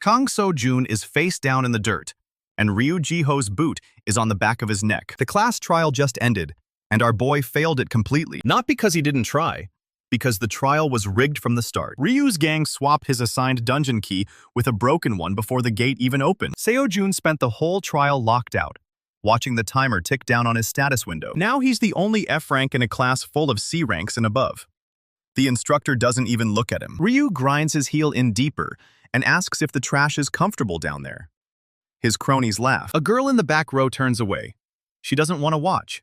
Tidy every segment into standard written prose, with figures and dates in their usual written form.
Kang Seo-jun is face down in the dirt, and Ryu Ji-ho's boot is on the back of his neck. The class trial just ended, and our boy failed it completely. Not because he didn't try, because the trial was rigged from the start. Ryu's gang swapped his assigned dungeon key with a broken one before the gate even opened. Seo-jun spent the whole trial locked out, watching the timer tick down on his status window. Now he's the only F rank in a class full of C ranks and above. The instructor doesn't even look at him. Ryu grinds his heel in deeper and asks if the trash is comfortable down there. His cronies laugh. A girl in the back row turns away. She doesn't want to watch.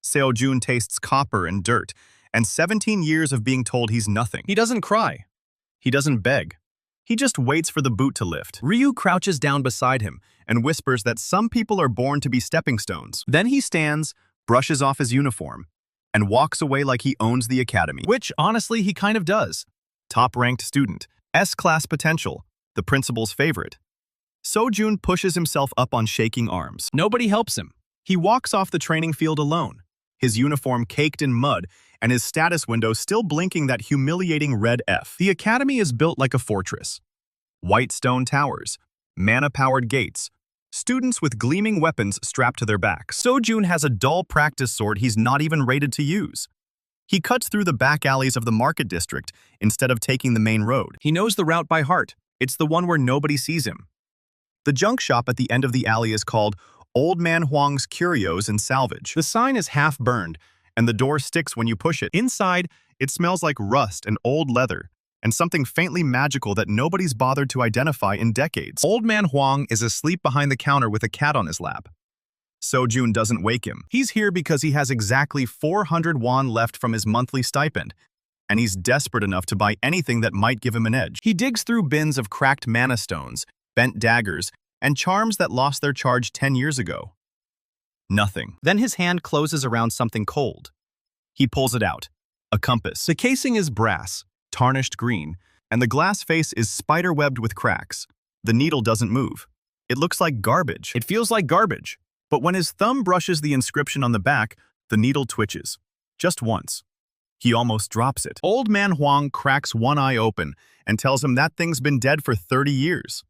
Seo-jun tastes copper and dirt, and 17 years of being told he's nothing. He doesn't cry. He doesn't beg. He just waits for the boot to lift. Ryu crouches down beside him and whispers that some people are born to be stepping stones. Then he stands, brushes off his uniform, and walks away like he owns the academy. Which, honestly, he kind of does. Top-ranked student, S-class potential, the principal's favorite. Seo-jun pushes himself up on shaking arms. Nobody helps him. He walks off the training field alone, his uniform caked in mud, and his status window still blinking that humiliating red F. The academy is built like a fortress. White stone towers, mana-powered gates, students with gleaming weapons strapped to their backs. Seo-jun has a dull practice sword he's not even rated to use. He cuts through the back alleys of the market district instead of taking the main road. He knows the route by heart. It's the one where nobody sees him. The junk shop at the end of the alley is called Old Man Huang's Curios and Salvage. The sign is half burned, and the door sticks when you push it. Inside, it smells like rust and old leather, and something faintly magical that nobody's bothered to identify in decades. Old Man Huang is asleep behind the counter with a cat on his lap. Seo-jun doesn't wake him. He's here because he has exactly 400 won left from his monthly stipend, and he's desperate enough to buy anything that might give him an edge. He digs through bins of cracked mana stones, bent daggers, and charms that lost their charge 10 years ago. Nothing. Then his hand closes around something cold. He pulls it out. A compass. The casing is brass, tarnished green, and the glass face is spider-webbed with cracks. The needle doesn't move. It looks like garbage. It feels like garbage. But when his thumb brushes the inscription on the back, the needle twitches. Just once. He almost drops it. Old Man Huang cracks one eye open and tells him that thing's been dead for 30 years.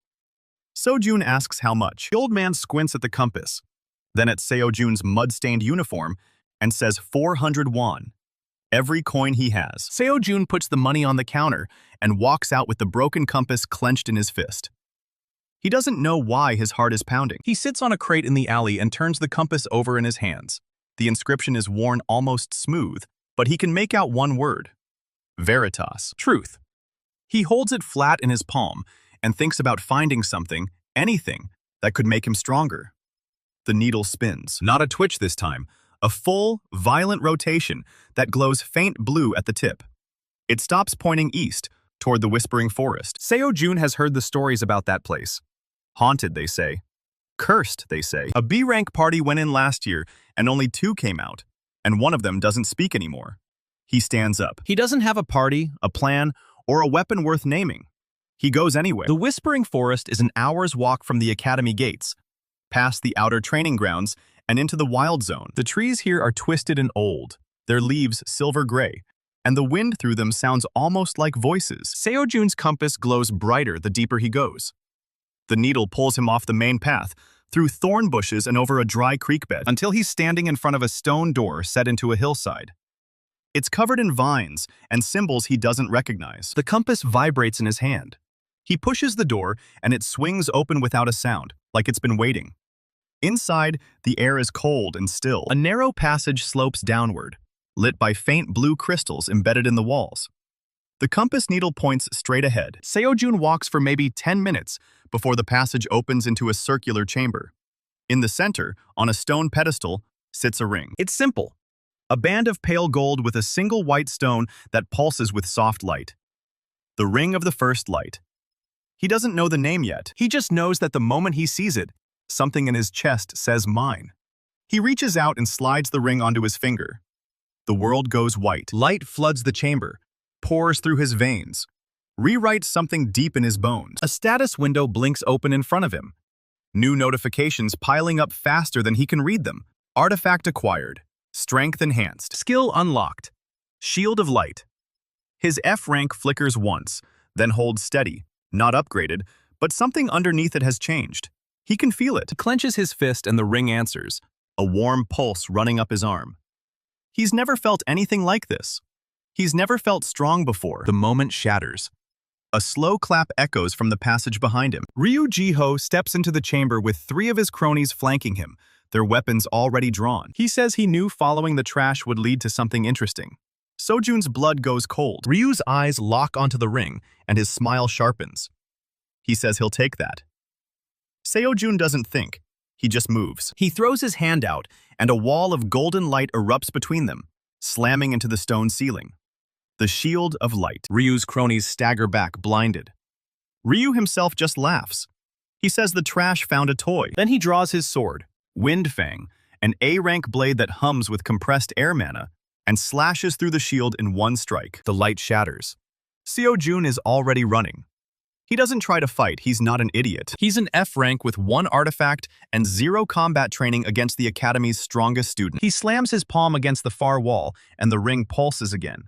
Seo-jun asks how much. The old man squints at the compass, then at Seo-jun's mud-stained uniform, and says 400 won. Every coin he has. Seo-jun puts the money on the counter and walks out with the broken compass clenched in his fist. He doesn't know why his heart is pounding. He sits on a crate in the alley and turns the compass over in his hands. The inscription is worn almost smooth, but he can make out one word. Veritas. Truth. He holds it flat in his palm and thinks about finding something, anything, that could make him stronger. The needle spins. Not a twitch this time. A full, violent rotation that glows faint blue at the tip. It stops pointing east, toward the Whispering Forest. Seo-jun has heard the stories about that place. Haunted, they say. Cursed, they say. A B-rank party went in last year, and only 2 came out, and one of them doesn't speak anymore. He stands up. He doesn't have a party, a plan, or a weapon worth naming. He goes anyway. The Whispering Forest is an hour's walk from the academy gates, past the outer training grounds, and into the wild zone. The trees here are twisted and old, their leaves silver gray, and the wind through them sounds almost like voices. Seo-jun's compass glows brighter the deeper he goes. The needle pulls him off the main path, through thorn bushes and over a dry creek bed, until he's standing in front of a stone door set into a hillside. It's covered in vines and symbols he doesn't recognize. The compass vibrates in his hand. He pushes the door, and it swings open without a sound, like it's been waiting. Inside, the air is cold and still. A narrow passage slopes downward, lit by faint blue crystals embedded in the walls. The compass needle points straight ahead. Seo-jun walks for maybe 10 minutes before the passage opens into a circular chamber. In the center, on a stone pedestal, sits a ring. It's simple. A band of pale gold with a single white stone that pulses with soft light. The ring of the first light. He doesn't know the name yet. He just knows that the moment he sees it, something in his chest says mine. He reaches out and slides the ring onto his finger. The world goes white. Light floods the chamber, pours through his veins, rewrites something deep in his bones. A status window blinks open in front of him. New notifications piling up faster than he can read them. Artifact acquired. Strength enhanced. Skill unlocked. Shield of light. His F rank flickers once, then holds steady, not upgraded, but something underneath it has changed. He can feel it. He clenches his fist and the ring answers, a warm pulse running up his arm. He's never felt anything like this. He's never felt strong before. The moment shatters. A slow clap echoes from the passage behind him. Ryu Ji-ho steps into the chamber with 3 of his cronies flanking him, their weapons already drawn. He says he knew following the trash would lead to something interesting. Seo-jun's blood goes cold. Ryu's eyes lock onto the ring, and his smile sharpens. He says he'll take that. Seo-jun doesn't think. He just moves. He throws his hand out, and a wall of golden light erupts between them, slamming into the stone ceiling. The shield of light. Ryu's cronies stagger back, blinded. Ryu himself just laughs. He says the trash found a toy. Then he draws his sword, Wind Fang, an A-rank blade that hums with compressed air mana, and slashes through the shield in one strike. The light shatters. Seo-jun is already running. He doesn't try to fight, he's not an idiot. He's an F rank with 1 artifact and 0 combat training against the Academy's strongest student. He slams his palm against the far wall, and the ring pulses again.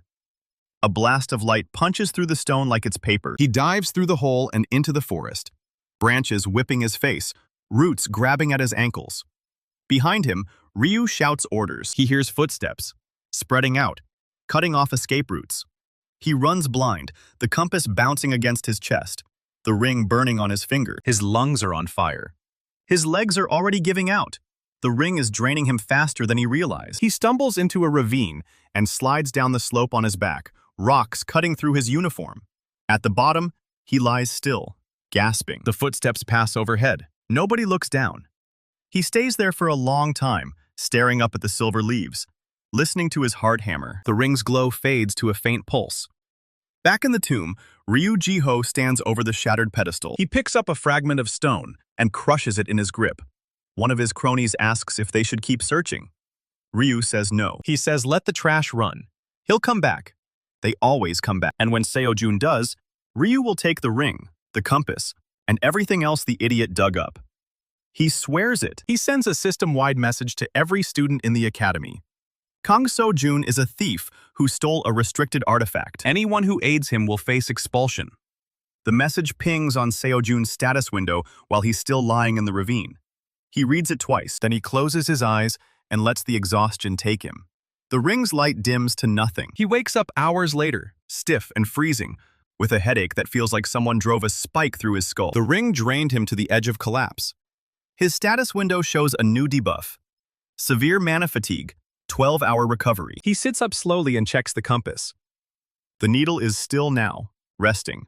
A blast of light punches through the stone like it's paper. He dives through the hole and into the forest, branches whipping his face, roots grabbing at his ankles. Behind him, Ryu shouts orders. He hears footsteps, spreading out, cutting off escape routes. He runs blind, the compass bouncing against his chest, the ring burning on his finger. His lungs are on fire. His legs are already giving out. The ring is draining him faster than he realized. He stumbles into a ravine and slides down the slope on his back, rocks cutting through his uniform. At the bottom, he lies still, gasping. The footsteps pass overhead. Nobody looks down. He stays there for a long time, staring up at the silver leaves, listening to his heart hammer. The ring's glow fades to a faint pulse. Back in the tomb, Ryu Ji-ho stands over the shattered pedestal. He picks up a fragment of stone and crushes it in his grip. One of his cronies asks if they should keep searching. Ryu says no. He says let the trash run. He'll come back. They always come back. And when Seo-jun does, Ryu will take the ring, the compass, and everything else the idiot dug up. He swears it. He sends a system-wide message to every student in the academy. Kang Seo-jun is a thief who stole a restricted artifact. Anyone who aids him will face expulsion. The message pings on Seo-jun's status window while he's still lying in the ravine. He reads it twice, then he closes his eyes and lets the exhaustion take him. The ring's light dims to nothing. He wakes up hours later, stiff and freezing, with a headache that feels like someone drove a spike through his skull. The ring drained him to the edge of collapse. His status window shows a new debuff. Severe mana fatigue, 12-hour recovery. He sits up slowly and checks the compass. The needle is still now, resting.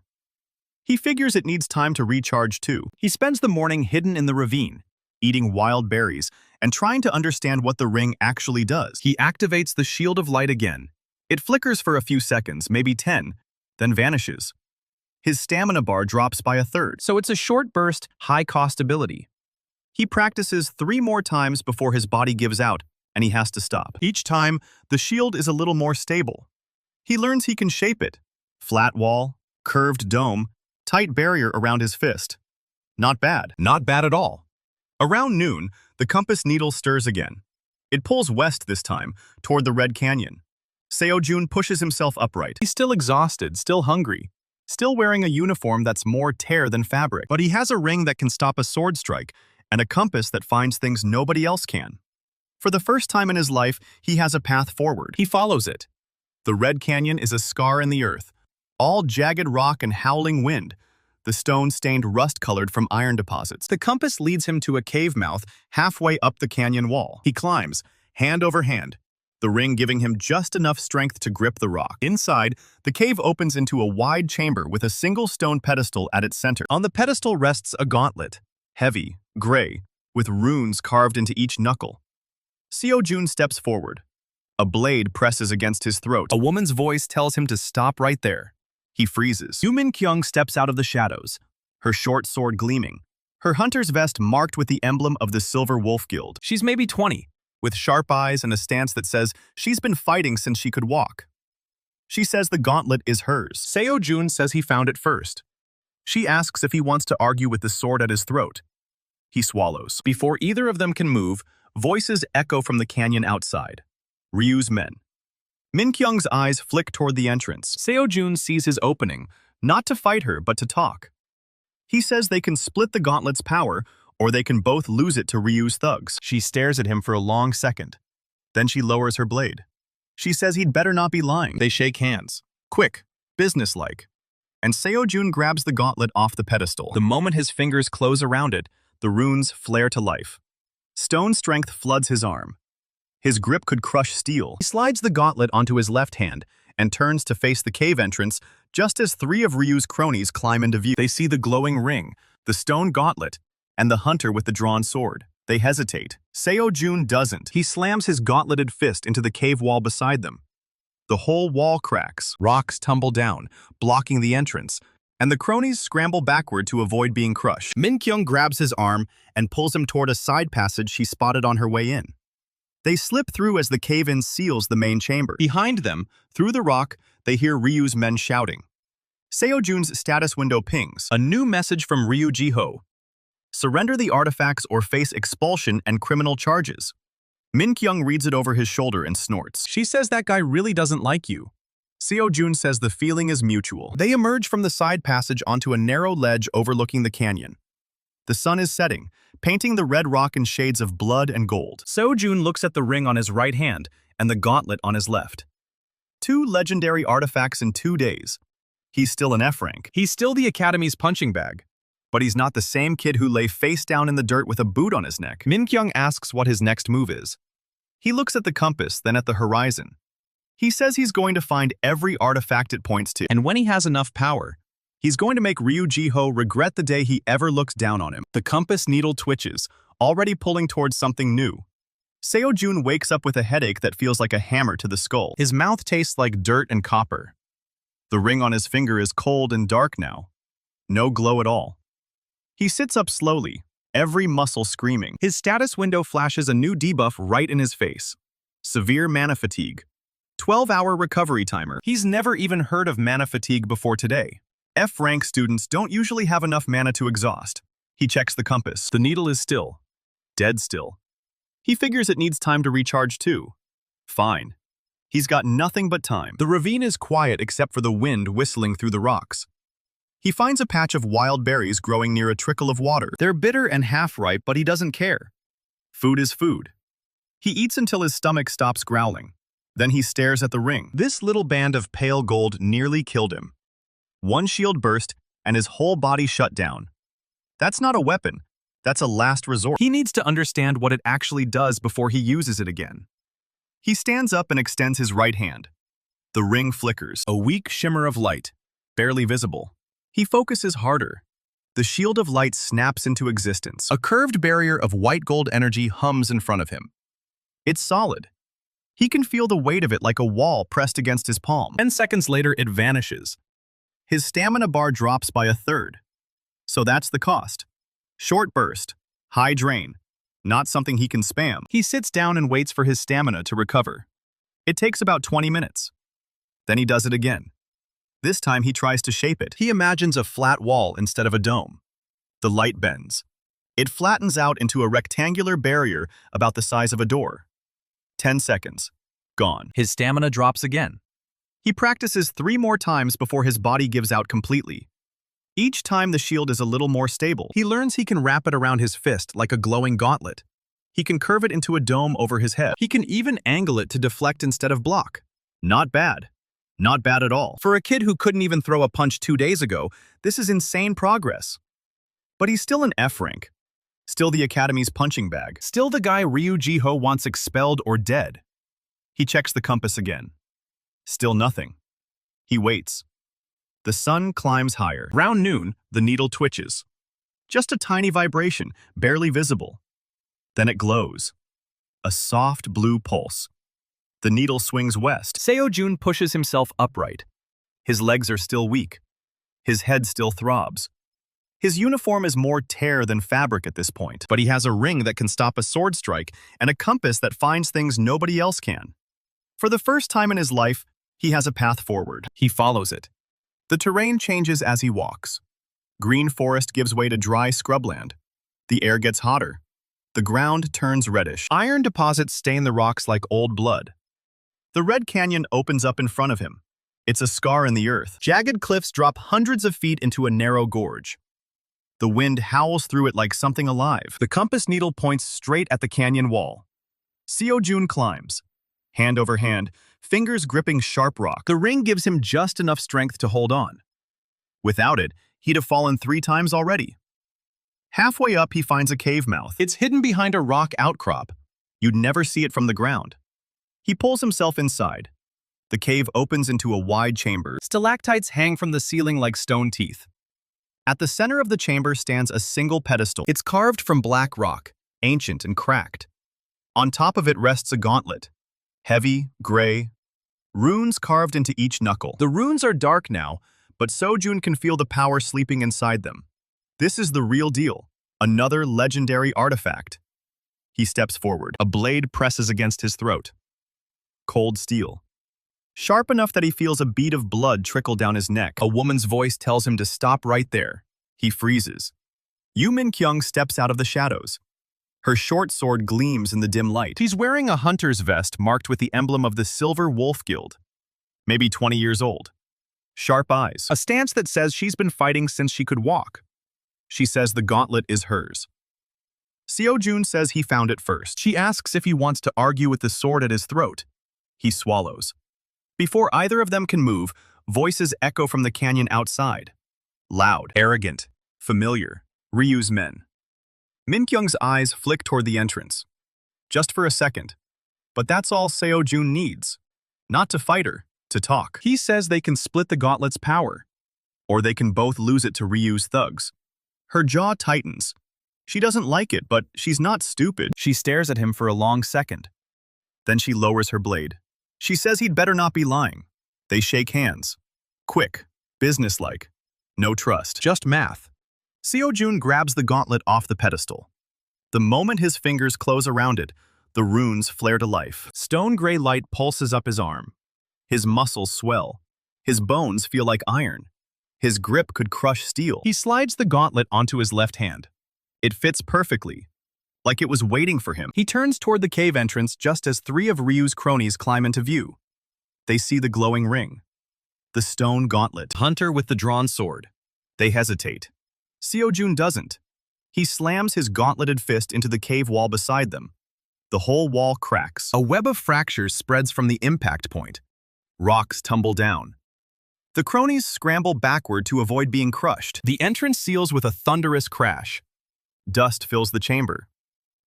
He figures it needs time to recharge too. He spends the morning hidden in the ravine, eating wild berries, and trying to understand what the ring actually does. He activates the shield of light again. It flickers for a few seconds, maybe 10, then vanishes. His stamina bar drops by a third, so it's a short burst, high-cost ability. He practices 3 more times before his body gives out, and he has to stop. Each time, the shield is a little more stable. He learns he can shape it. Flat wall, curved dome, tight barrier around his fist. Not bad. Not bad at all. Around noon, the compass needle stirs again. It pulls west this time, toward the Red Canyon. Seo-jun pushes himself upright. He's still exhausted, still hungry, still wearing a uniform that's more tear than fabric. But he has a ring that can stop a sword strike, and a compass that finds things nobody else can. For the first time in his life, he has a path forward. He follows it. The Red Canyon is a scar in the earth, all jagged rock and howling wind, the stone stained rust-colored from iron deposits. The compass leads him to a cave mouth halfway up the canyon wall. He climbs, hand over hand, the ring giving him just enough strength to grip the rock. Inside, the cave opens into a wide chamber with a single stone pedestal at its center. On the pedestal rests a gauntlet, heavy, gray, with runes carved into each knuckle. Seo-jun steps forward. A blade presses against his throat. A woman's voice tells him to stop right there. He freezes. Min-kyung steps out of the shadows, her short sword gleaming, her hunter's vest marked with the emblem of the Silver Wolf Guild. She's maybe 20, with sharp eyes and a stance that says she's been fighting since she could walk. She says the gauntlet is hers. Seo-jun says he found it first. She asks if he wants to argue with the sword at his throat. He swallows. Before either of them can move, voices echo from the canyon outside. Ryu's men. Min-kyung's eyes flick toward the entrance. Seo-jun sees his opening, not to fight her, but to talk. He says they can split the Gauntlet's power, or they can both lose it to Ryu's thugs. She stares at him for a long second. Then she lowers her blade. She says he'd better not be lying. They shake hands. Quick, businesslike. And Seo-jun grabs the Gauntlet off the pedestal. The moment his fingers close around it, the runes flare to life. Stone strength floods his arm. His grip could crush steel. He slides the Gauntlet onto his left hand and turns to face the cave entrance just as 3 of Ryu's cronies climb into view. They see the glowing ring, the stone gauntlet, and the hunter with the drawn sword. They hesitate. Seo-jun doesn't. He slams his gauntleted fist into the cave wall beside them. The whole wall cracks. Rocks tumble down, blocking the entrance, and the cronies scramble backward to avoid being crushed. Min-kyung grabs his arm and pulls him toward a side passage she spotted on her way in. They slip through as the cave-in seals the main chamber. Behind them, through the rock, they hear Ryu's men shouting. Seo-jun's status window pings. A new message from Ryu Ji-ho. Surrender the artifacts or face expulsion and criminal charges. Min-kyung reads it over his shoulder and snorts. She says that guy really doesn't like you. Seo-jun says the feeling is mutual. They emerge from the side passage onto a narrow ledge overlooking the canyon. The sun is setting, painting the red rock in shades of blood and gold. Seo-jun looks at the ring on his right hand and the gauntlet on his left. 2 legendary artifacts in 2 days. He's still an F rank. He's still the Academy's punching bag. But he's not the same kid who lay face down in the dirt with a boot on his neck. Min-kyung asks what his next move is. He looks at the compass, then at the horizon. He says he's going to find every artifact it points to, and when he has enough power, he's going to make Ryu Ji-ho regret the day he ever looked down on him. The compass needle twitches, already pulling towards something new. Seo-jun wakes up with a headache that feels like a hammer to the skull. His mouth tastes like dirt and copper. The ring on his finger is cold and dark now. No glow at all. He sits up slowly, every muscle screaming. His status window flashes a new debuff right in his face. Severe mana fatigue. 12-hour recovery timer. He's never even heard of mana fatigue before today. F-rank students don't usually have enough mana to exhaust. He checks the compass. The needle is still. Dead still. He figures it needs time to recharge too. Fine. He's got nothing but time. The ravine is quiet except for the wind whistling through the rocks. He finds a patch of wild berries growing near a trickle of water. They're bitter and half-ripe, but he doesn't care. Food is food. He eats until his stomach stops growling. Then he stares at the ring. This little band of pale gold nearly killed him. One shield burst, and his whole body shut down. That's not a weapon. That's a last resort. He needs to understand what it actually does before he uses it again. He stands up and extends his right hand. The ring flickers, a weak shimmer of light, barely visible. He focuses harder. The shield of light snaps into existence. A curved barrier of white gold energy hums in front of him. It's solid. He can feel the weight of it like a wall pressed against his palm. 10 seconds later, it vanishes. His stamina bar drops by a third. So that's the cost. Short burst, high drain, not something he can spam. He sits down and waits for his stamina to recover. It takes about 20 minutes. Then he does it again. This time he tries to shape it. He imagines a flat wall instead of a dome. The light bends. It flattens out into a rectangular barrier about the size of a door. 10 seconds. Gone. His stamina drops again. He practices 3 more times before his body gives out completely. Each time the shield is a little more stable. He learns he can wrap it around his fist like a glowing gauntlet. He can curve it into a dome over his head. He can even angle it to deflect instead of block. Not bad. Not bad at all. For a kid who couldn't even throw a punch 2 days ago, this is insane progress. But he's still an F rank. Still the Academy's punching bag. Still the guy Ryu Ji-ho wants expelled or dead. He checks the compass again. Still nothing. He waits. The sun climbs higher. Round noon, the needle twitches. Just a tiny vibration, barely visible. Then it glows. A soft blue pulse. The needle swings west. Seo-jun pushes himself upright. His legs are still weak. His head still throbs. His uniform is more tear than fabric at this point, but he has a ring that can stop a sword strike and a compass that finds things nobody else can. For the first time in his life, he has a path forward. He follows it. The terrain changes as he walks. Green forest gives way to dry scrubland. The air gets hotter. The ground turns reddish. Iron deposits stain the rocks like old blood. The red canyon opens up in front of him. It's a scar in the earth. Jagged cliffs drop hundreds of feet into a narrow gorge. The wind howls through it like something alive. The compass needle points straight at the canyon wall. Seo-jun climbs, hand over hand, fingers gripping sharp rock. The ring gives him just enough strength to hold on. Without it, he'd have fallen 3 times already. Halfway up, he finds a cave mouth. It's hidden behind a rock outcrop. You'd never see it from the ground. He pulls himself inside. The cave opens into a wide chamber. Stalactites hang from the ceiling like stone teeth. At the center of the chamber stands a single pedestal. It's carved from black rock, ancient and cracked. On top of it rests a gauntlet. Heavy, gray, runes carved into each knuckle. The runes are dark now, but Seo-jun can feel the power sleeping inside them. This is the real deal, another legendary artifact. He steps forward. A blade presses against his throat. Cold steel. Sharp enough that he feels a bead of blood trickle down his neck. A woman's voice tells him to stop right there. He freezes. Min-kyung steps out of the shadows. Her short sword gleams in the dim light. She's wearing a hunter's vest marked with the emblem of the Silver Wolf Guild. Maybe 20 years old. Sharp eyes. A stance that says she's been fighting since she could walk. She says the gauntlet is hers. Seo-jun says he found it first. She asks if he wants to argue with the sword at his throat. He swallows. Before either of them can move, voices echo from the canyon outside. Loud, arrogant, familiar. Ryu's men. Min-kyung's eyes flick toward the entrance. Just for a second. But that's all Seo-jun needs. Not to fight her, to talk. He says they can split the gauntlet's power. Or they can both lose it to Ryu's thugs. Her jaw tightens. She doesn't like it, but she's not stupid. She stares at him for a long second. Then she lowers her blade. She says he'd better not be lying. They shake hands. Quick, businesslike. No trust, just math. Seo-jun grabs the gauntlet off the pedestal. The moment his fingers close around it, the runes flare to life. Stone-gray light pulses up his arm. His muscles swell. His bones feel like iron. His grip could crush steel. He slides the gauntlet onto his left hand. It fits perfectly, like it was waiting for him. He turns toward the cave entrance just as 3 of Ryu's cronies climb into view. They see the glowing ring. The stone gauntlet. Hunter with the drawn sword. They hesitate. Seo-jun doesn't. He slams his gauntleted fist into the cave wall beside them. The whole wall cracks. A web of fractures spreads from the impact point. Rocks tumble down. The cronies scramble backward to avoid being crushed. The entrance seals with a thunderous crash. Dust fills the chamber.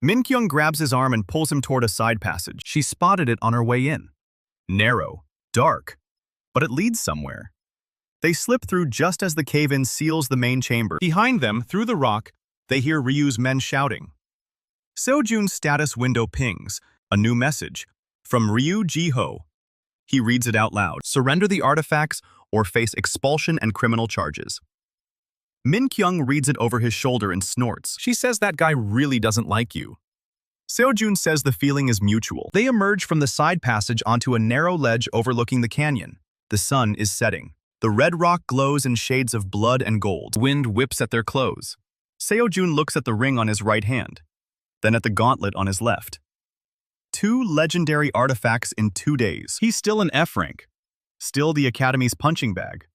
Min-kyung grabs his arm and pulls him toward a side passage. She spotted it on her way in. Narrow, dark, but it leads somewhere. They slip through just as the cave-in seals the main chamber. Behind them, through the rock, they hear Ryu's men shouting. Seo-jun's status window pings, a new message, from Ryu Ji-ho. He reads it out loud. Surrender the artifacts or face expulsion and criminal charges. Min-kyung reads it over his shoulder and snorts. She says that guy really doesn't like you. Seo-jun says the feeling is mutual. They emerge from the side passage onto a narrow ledge overlooking the canyon. The sun is setting. The red rock glows in shades of blood and gold. Wind whips at their clothes. Seo-jun looks at the ring on his right hand, then at the gauntlet on his left. 2 legendary artifacts in 2 days. He's still an F rank. Still the Academy's punching bag.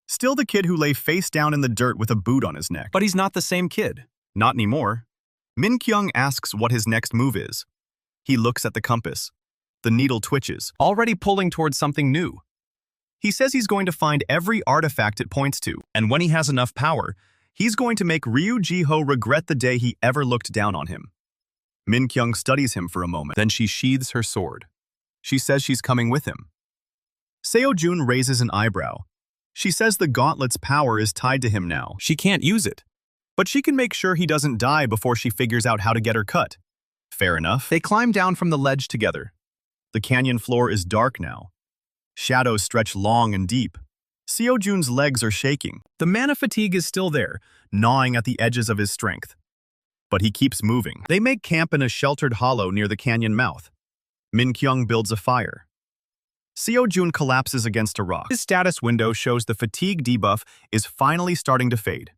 Still the kid who lay face down in the dirt with a boot on his neck. But he's not the same kid. Not anymore. Min-kyung asks what his next move is. He looks at the compass. The needle twitches, already pulling towards something new. He says he's going to find every artifact it points to, and when he has enough power, he's going to make Ryu Ji-ho regret the day he ever looked down on him. Min-kyung studies him for a moment, then she sheathes her sword. She says she's coming with him. Seo-jun raises an eyebrow. She says the gauntlet's power is tied to him now. She can't use it. But she can make sure he doesn't die before she figures out how to get her cut. Fair enough. They climb down from the ledge together. The canyon floor is dark now. Shadows stretch long and deep. Seo-jun's legs are shaking. The mana fatigue is still there, gnawing at the edges of his strength. But he keeps moving. They make camp in a sheltered hollow near the canyon mouth. Min-kyung builds a fire. Seo-jun collapses against a rock. His status window shows the fatigue debuff is finally starting to fade.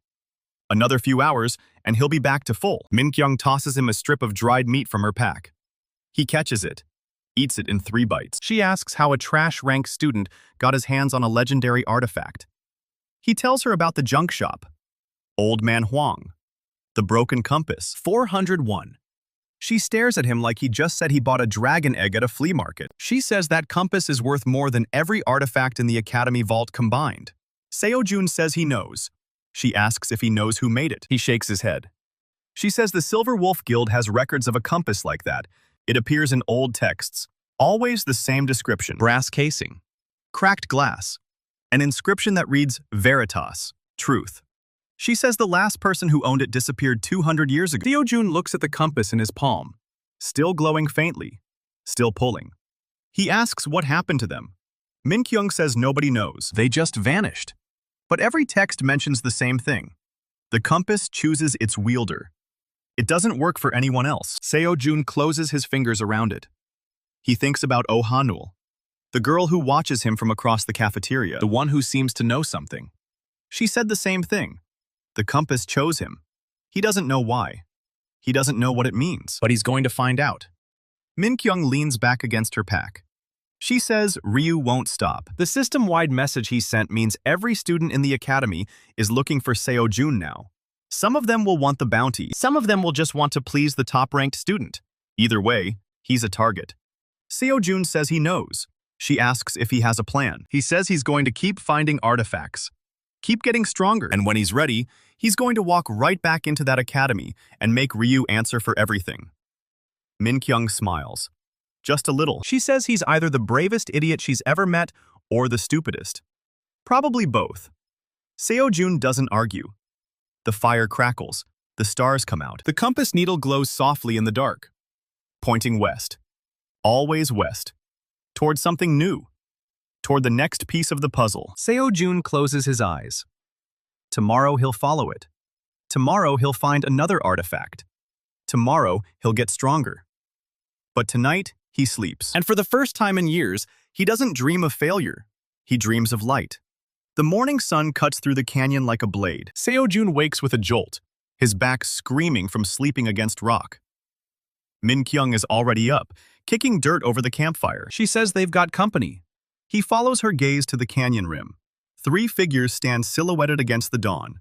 Another few hours, and he'll be back to full. Min-kyung tosses him a strip of dried meat from her pack. He catches it, eats it in 3 bites. She asks how a trash-rank student got his hands on a legendary artifact. He tells her about the junk shop. Old Man Huang. The broken compass. 401. She stares at him like he just said he bought a dragon egg at a flea market. She says that compass is worth more than every artifact in the Academy Vault combined. Seo-jun says he knows. She asks if he knows who made it. He shakes his head. She says the Silver Wolf Guild has records of a compass like that. It appears in old texts. Always the same description. Brass casing. Cracked glass. An inscription that reads Veritas, truth. She says the last person who owned it disappeared 200 years ago. Seo-jun looks at the compass in his palm, still glowing faintly, still pulling. He asks what happened to them. Min-kyung says nobody knows. They just vanished. But every text mentions the same thing. The compass chooses its wielder. It doesn't work for anyone else. Seo-jun closes his fingers around it. He thinks about Oh Ha-nul, the girl who watches him from across the cafeteria, the one who seems to know something. She said the same thing. The compass chose him. He doesn't know why. He doesn't know what it means, but he's going to find out. Min-kyung leans back against her pack. She says Ryu won't stop. The system-wide message he sent means every student in the academy is looking for Seo-jun now. Some of them will want the bounty. Some of them will just want to please the top-ranked student. Either way, he's a target. Seo-jun says he knows. She asks if he has a plan. He says he's going to keep finding artifacts. Keep getting stronger, and when he's ready, he's going to walk right back into that academy and make Ryu answer for everything. Min-kyung smiles. Just a little. She says he's either the bravest idiot she's ever met or the stupidest. Probably both. Seo-jun doesn't argue. The fire crackles. The stars come out. The compass needle glows softly in the dark, pointing west. Always west. Toward something new. Toward the next piece of the puzzle. Seo-jun closes his eyes. Tomorrow he'll follow it. Tomorrow he'll find another artifact. Tomorrow he'll get stronger. But tonight, he sleeps. And for the first time in years, he doesn't dream of failure. He dreams of light. The morning sun cuts through the canyon like a blade. Seo-jun wakes with a jolt, his back screaming from sleeping against rock. Min-kyung is already up, kicking dirt over the campfire. She says they've got company. He follows her gaze to the canyon rim. 3 figures stand silhouetted against the dawn.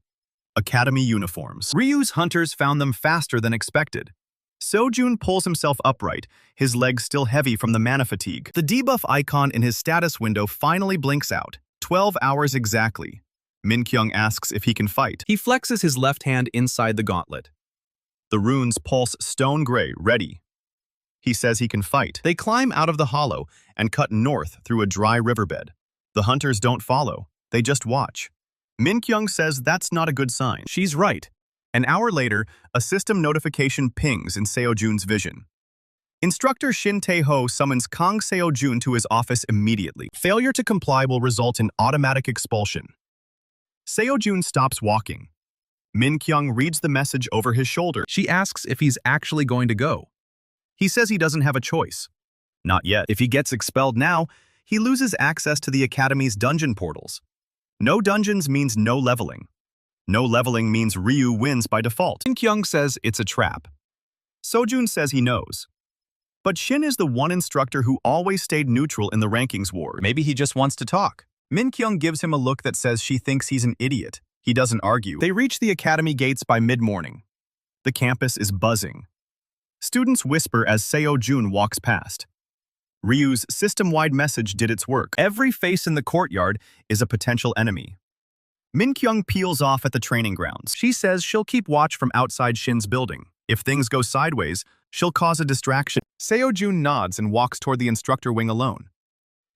Academy uniforms. Ryu's hunters found them faster than expected. Seo-jun pulls himself upright, his legs still heavy from the mana fatigue. The debuff icon in his status window finally blinks out. 12 hours exactly. Min-kyung asks if he can fight. He flexes his left hand inside the gauntlet. The runes pulse stone gray, ready. He says he can fight. They climb out of the hollow and cut north through a dry riverbed. The hunters don't follow. They just watch. Min-kyung says that's not a good sign. She's right. An hour later, a system notification pings in Seo-jun's vision. Instructor Shin Tae-ho summons Kang Seo-jun to his office immediately. Failure to comply will result in automatic expulsion. Seo-jun stops walking. Min-kyung reads the message over his shoulder. She asks if he's actually going to go. He says he doesn't have a choice. Not yet. If he gets expelled now, he loses access to the Academy's dungeon portals. No dungeons means no leveling. No leveling means Ryu wins by default. Min-kyung says it's a trap. Seo-jun says he knows. But Shin is the one instructor who always stayed neutral in the rankings war. Maybe he just wants to talk. Min-kyung gives him a look that says she thinks he's an idiot. He doesn't argue. They reach the academy gates by mid-morning. The campus is buzzing. Students whisper as Seo-jun walks past. Ryu's system-wide message did its work. Every face in the courtyard is a potential enemy. Min-kyung peels off at the training grounds. She says she'll keep watch from outside Shin's building. If things go sideways, she'll cause a distraction. Seo-jun nods and walks toward the instructor wing alone.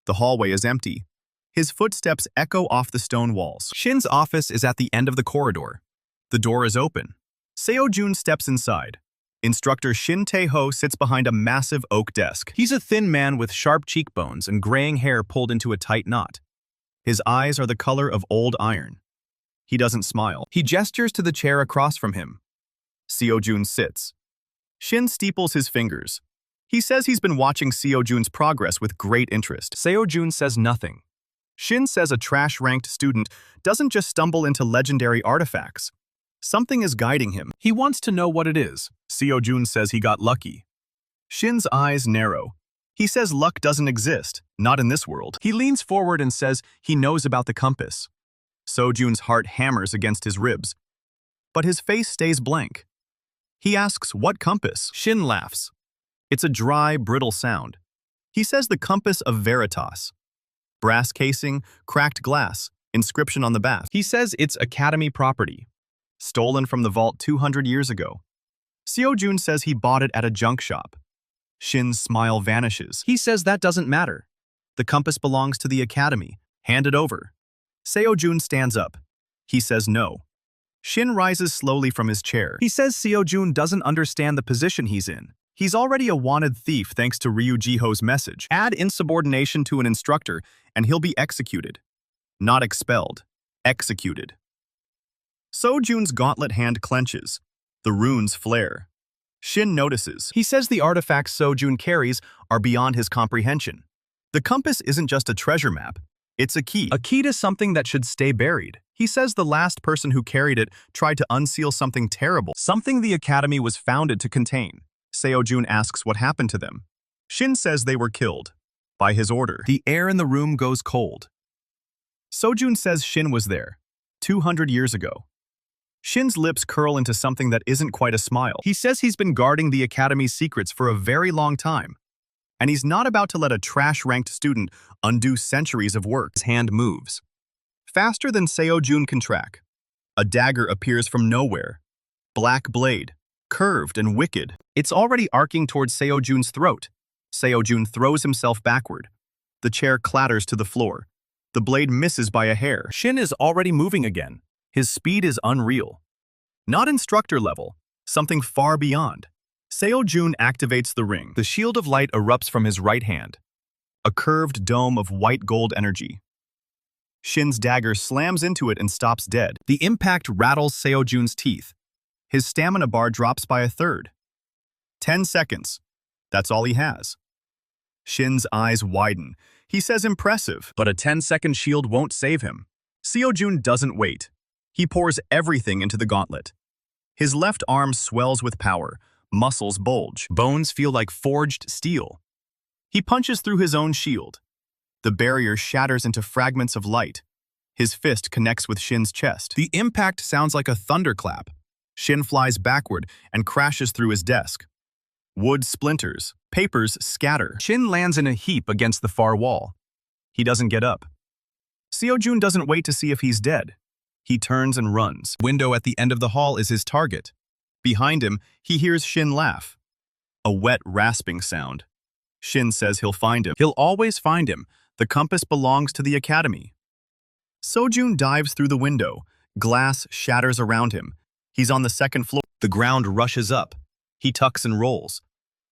The hallway is empty. His footsteps echo off the stone walls. Shin's office is at the end of the corridor. The door is open. Seo-jun steps inside. Instructor Shin Tae-ho sits behind a massive oak desk. He's a thin man with sharp cheekbones and graying hair pulled into a tight knot. His eyes are the color of old iron. He doesn't smile. He gestures to the chair across from him. Seo-jun sits. Shin steeples his fingers. He says he's been watching Seo-jun's progress with great interest. Seo-jun says nothing. Shin says a trash-ranked student doesn't just stumble into legendary artifacts. Something is guiding him. He wants to know what it is. Seo-jun says he got lucky. Shin's eyes narrow. He says luck doesn't exist, not in this world. He leans forward and says he knows about the compass. Seo-jun's heart hammers against his ribs. but his face stays blank. He asks, "What compass?" Shin laughs. It's a dry, brittle sound. He says the compass of Veritas. Brass casing, cracked glass, inscription on the back. He says it's Academy property, stolen from the vault 200 years ago. Seo-jun says he bought it at a junk shop. Shin's smile vanishes. He says that doesn't matter. The compass belongs to the Academy. Hand it over. Seo-jun stands up. He says no. Shin rises slowly from his chair. He says Seo-jun doesn't understand the position he's in. He's already a wanted thief thanks to Ryu Jiho's message. Add insubordination to an instructor and he'll be executed. Not expelled. Executed. Seo-jun's gauntlet hand clenches. The runes flare. Shin notices. He says the artifacts Seo-jun carries are beyond his comprehension. The compass isn't just a treasure map. It's a key. A key to something that should stay buried. He says the last person who carried it tried to unseal something terrible. Something the Academy was founded to contain. Seo-jun asks what happened to them. Shin says they were killed. By his order. The air in the room goes cold. Seo-jun says Shin was there. 200 years ago. Shin's lips curl into something that isn't quite a smile. He says he's been guarding the Academy's secrets for a very long time. And he's not about to let a trash-ranked student undo centuries of work. His hand moves. Faster than Seo-jun can track. A dagger appears from nowhere. Black blade. Curved and wicked. It's already arcing towards Seo-jun's throat. Seo-jun throws himself backward. The chair clatters to the floor. The blade misses by a hair. Shin is already moving again. His speed is unreal. Not instructor level, something far beyond. Seo-jun activates the ring. The shield of light erupts from his right hand. A curved dome of white gold energy. Shin's dagger slams into it and stops dead. The impact rattles Seo-jun's teeth. His stamina bar drops by a third. 10 seconds. That's all he has. Shin's eyes widen. He says impressive, but a 10-second shield won't save him. Seo-jun doesn't wait. He pours everything into the gauntlet. His left arm swells with power. Muscles bulge. Bones feel like forged steel. He punches through his own shield. The barrier shatters into fragments of light. His fist connects with Shin's chest. The impact sounds like a thunderclap. Shin flies backward and crashes through his desk. Wood splinters. Papers scatter. Shin lands in a heap against the far wall. He doesn't get up. Seo-jun doesn't wait to see if he's dead. He turns and runs. Window at the end of the hall is his target. Behind him, he hears Shin laugh. A wet, rasping sound. Shin says he'll find him. He'll always find him. The compass belongs to the Academy. Seo-jun dives through the window. Glass shatters around him. He's on the second floor. The ground rushes up. He tucks and rolls.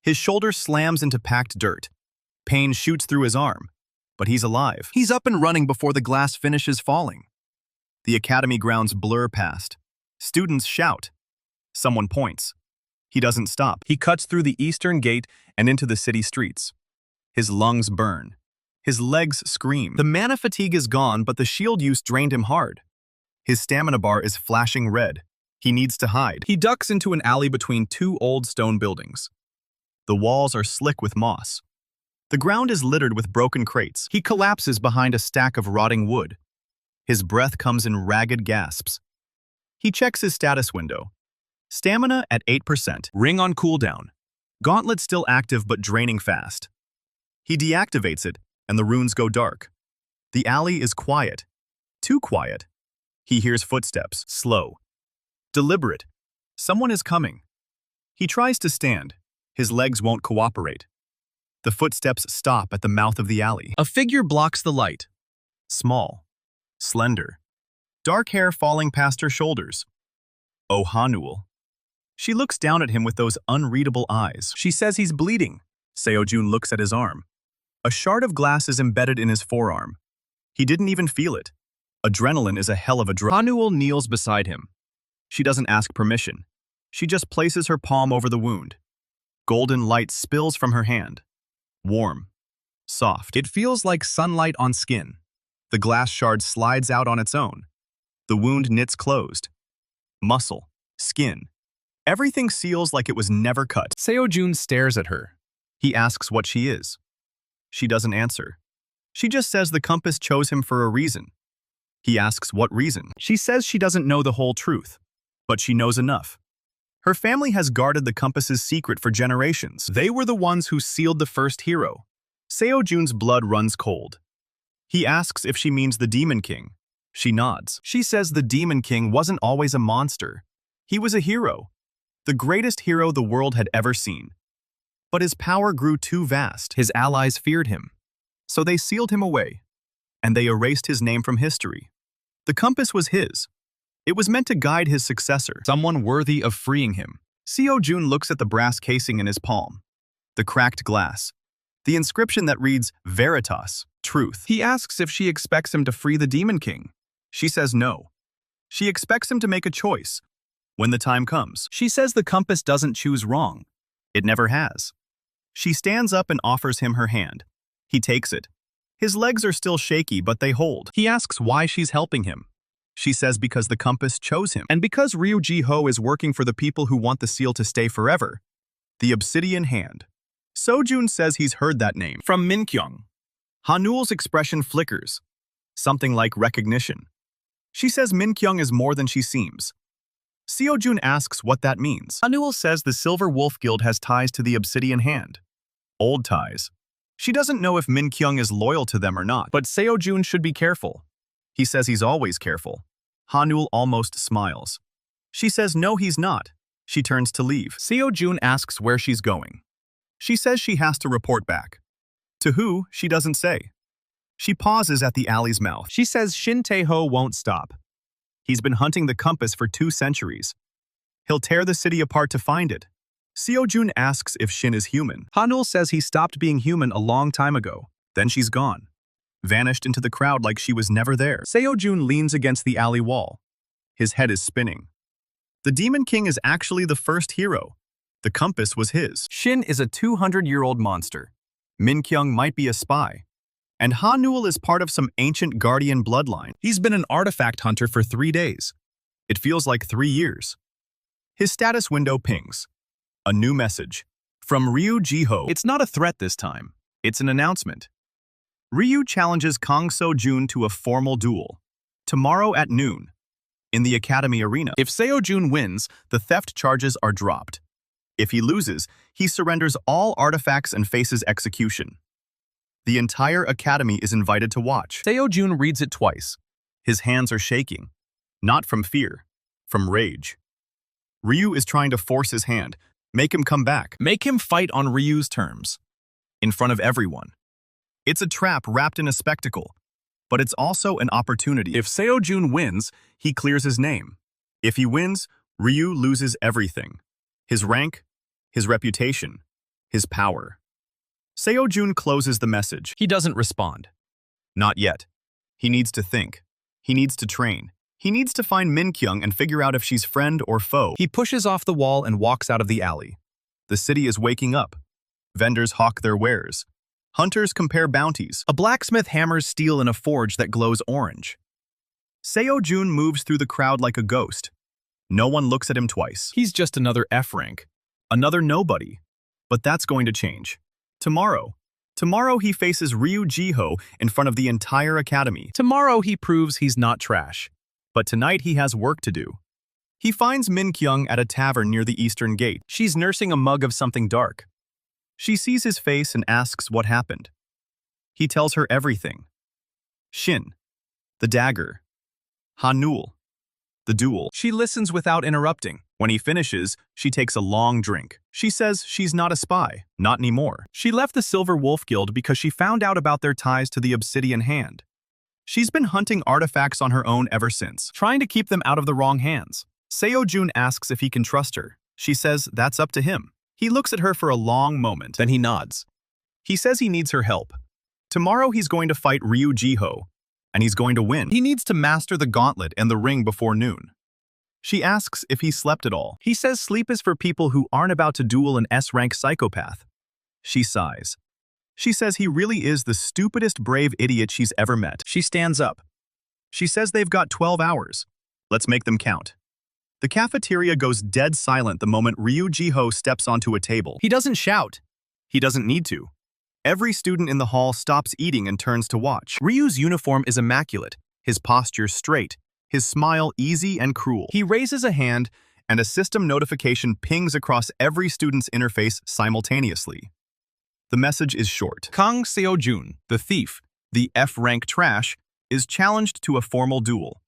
His shoulder slams into packed dirt. Pain shoots through his arm. But he's alive. He's up and running before the glass finishes falling. The Academy grounds blur past. Students shout. Someone points. He doesn't stop. He cuts through the eastern gate and into the city streets. His lungs burn. His legs scream. The mana fatigue is gone, but the shield use drained him hard. His stamina bar is flashing red. He needs to hide. He ducks into an alley between two old stone buildings. The walls are slick with moss. The ground is littered with broken crates. He collapses behind a stack of rotting wood. His breath comes in ragged gasps. He checks his status window. Stamina at 8%. Ring on cooldown. Gauntlet still active but draining fast. He deactivates it, and the runes go dark. The alley is quiet. Too quiet. He hears footsteps. Slow. Deliberate. Someone is coming. He tries to stand. His legs won't cooperate. The footsteps stop at the mouth of the alley. A figure blocks the light. Small. Slender. Dark hair falling past her shoulders. Oh, Hanuel. She looks down at him with those unreadable eyes. She says he's bleeding. Seo-jun looks at his arm. A shard of glass is embedded in his forearm. He didn't even feel it. Adrenaline is a hell of a drug. Hanuel kneels beside him. She doesn't ask permission. She just places her palm over the wound. Golden light spills from her hand. Warm. Soft. It feels like sunlight on skin. The glass shard slides out on its own. The wound knits closed. Muscle. Skin. Everything seals like it was never cut. Seo-jun stares at her. He asks what she is. She doesn't answer. She just says the compass chose him for a reason. He asks what reason. She says she doesn't know the whole truth. but she knows enough. Her family has guarded the compass's secret for generations. They were the ones who sealed the first hero. Seo-jun's blood runs cold. He asks if she means the Demon King. She nods. She says the Demon King wasn't always a monster. He was a hero. The greatest hero the world had ever seen. But his power grew too vast. His allies feared him. So they sealed him away. And they erased his name from history. The compass was his. It was meant to guide his successor, someone worthy of freeing him. Seo-jun looks at the brass casing in his palm. The cracked glass. The inscription that reads, Veritas, truth. He asks if she expects him to free the Demon King. She says no. She expects him to make a choice. When the time comes, she says the compass doesn't choose wrong. It never has. She stands up and offers him her hand. He takes it. His legs are still shaky, but they hold. He asks why she's helping him. She says because the compass chose him, and because Ryu Ji-ho is working for the people who want the seal to stay forever. The Obsidian Hand. Seo-jun says he's heard that name from Min-kyung. Hanul's expression flickers. Something like recognition. She says Min-kyung is more than she seems. Seo-jun asks what that means. Hanul says the Silver Wolf Guild has ties to the Obsidian Hand. Old ties. She doesn't know if Min-kyung is loyal to them or not, but Seo-jun should be careful. He says he's always careful. Hanul almost smiles. She says no, he's not. She turns to leave. Seo-jun asks where she's going. She says she has to report back. To who, she doesn't say. She pauses at the alley's mouth. She says Shin Tae-ho won't stop. He's been hunting the compass for 2 centuries. He'll tear the city apart to find it. Seo-jun asks if Shin is human. Hanul says he stopped being human a long time ago. Then she's gone. Vanished into the crowd like she was never there. Seo-jun leans against the alley wall. His head is spinning. The Demon King is actually the first hero. The compass was his. Shin is a 200-year-old monster. Min-kyung might be a spy. And Hanul is part of some ancient guardian bloodline. He's been an artifact hunter for 3 days. It feels like 3 years. His status window pings. A new message. From Ryu Ji-ho. It's not a threat this time. It's an announcement. Ryu challenges Kang Seo-jun to a formal duel. Tomorrow at noon. In the Academy Arena. If Seo-jun wins, the theft charges are dropped. If he loses, he surrenders all artifacts and faces execution. The entire Academy is invited to watch. Seo-jun reads it twice. His hands are shaking. Not from fear, from rage. Ryu is trying to force his hand, make him come back, make him fight on Ryu's terms. In front of everyone. It's a trap wrapped in a spectacle, but it's also an opportunity. If Seo-jun wins, he clears his name. If he wins, Ryu loses everything. His rank, his reputation, his power. Seo-jun closes the message. He doesn't respond. Not yet. He needs to think. He needs to train. He needs to find Min-kyung and figure out if she's friend or foe. He pushes off the wall and walks out of the alley. The city is waking up. Vendors hawk their wares. Hunters compare bounties. A blacksmith hammers steel in a forge that glows orange. Seo-jun moves through the crowd like a ghost. No one looks at him twice. He's just another F rank. Another nobody. But that's going to change. Tomorrow he faces Ryu Ji-ho in front of the entire academy. Tomorrow he proves he's not trash. But tonight he has work to do. He finds Min-kyung at a tavern near the eastern gate. She's nursing a mug of something dark. She sees his face and asks what happened. He tells her everything. Shin. The dagger. Hanul. The duel. She listens without interrupting. When he finishes, she takes a long drink. She says she's not a spy, not anymore. She left the Silver Wolf Guild because she found out about their ties to the Obsidian Hand. She's been hunting artifacts on her own ever since, trying to keep them out of the wrong hands. Seo-jun asks if he can trust her. She says that's up to him. He looks at her for a long moment, then he nods. He says he needs her help. Tomorrow he's going to fight Ryu Ji-ho, and he's going to win. He needs to master the Gauntlet and the ring before noon. She asks if he slept at all. He says sleep is for people who aren't about to duel an S-rank psychopath. She sighs. She says he really is the stupidest brave idiot she's ever met. She stands up. She says they've got 12 hours. Let's make them count. The cafeteria goes dead silent the moment Ryu Ji-ho steps onto a table. He doesn't shout. He doesn't need to. Every student in the hall stops eating and turns to watch. Ryu's uniform is immaculate, his posture straight, his smile easy and cruel. He raises a hand, and a system notification pings across every student's interface simultaneously. The message is short. Kang Seo-jun, the thief, the F-rank trash, is challenged to a formal duel.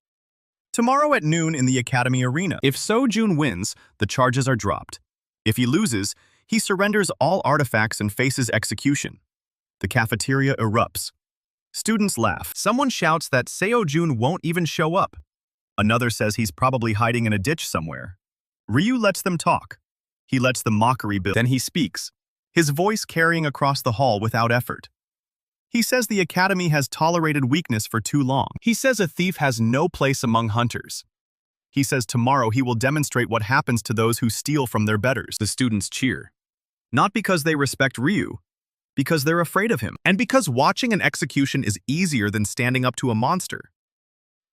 Tomorrow at noon in the Academy Arena. If Seo-jun wins, the charges are dropped. If he loses, he surrenders all artifacts and faces execution. The cafeteria erupts. Students laugh. Someone shouts that Seo-jun won't even show up. Another says he's probably hiding in a ditch somewhere. Ryu lets them talk. He lets the mockery build. Then he speaks, his voice carrying across the hall without effort. He says the academy has tolerated weakness for too long. He says a thief has no place among hunters. He says tomorrow he will demonstrate what happens to those who steal from their betters. The students cheer. Not because they respect Ryu, because they're afraid of him. And because watching an execution is easier than standing up to a monster.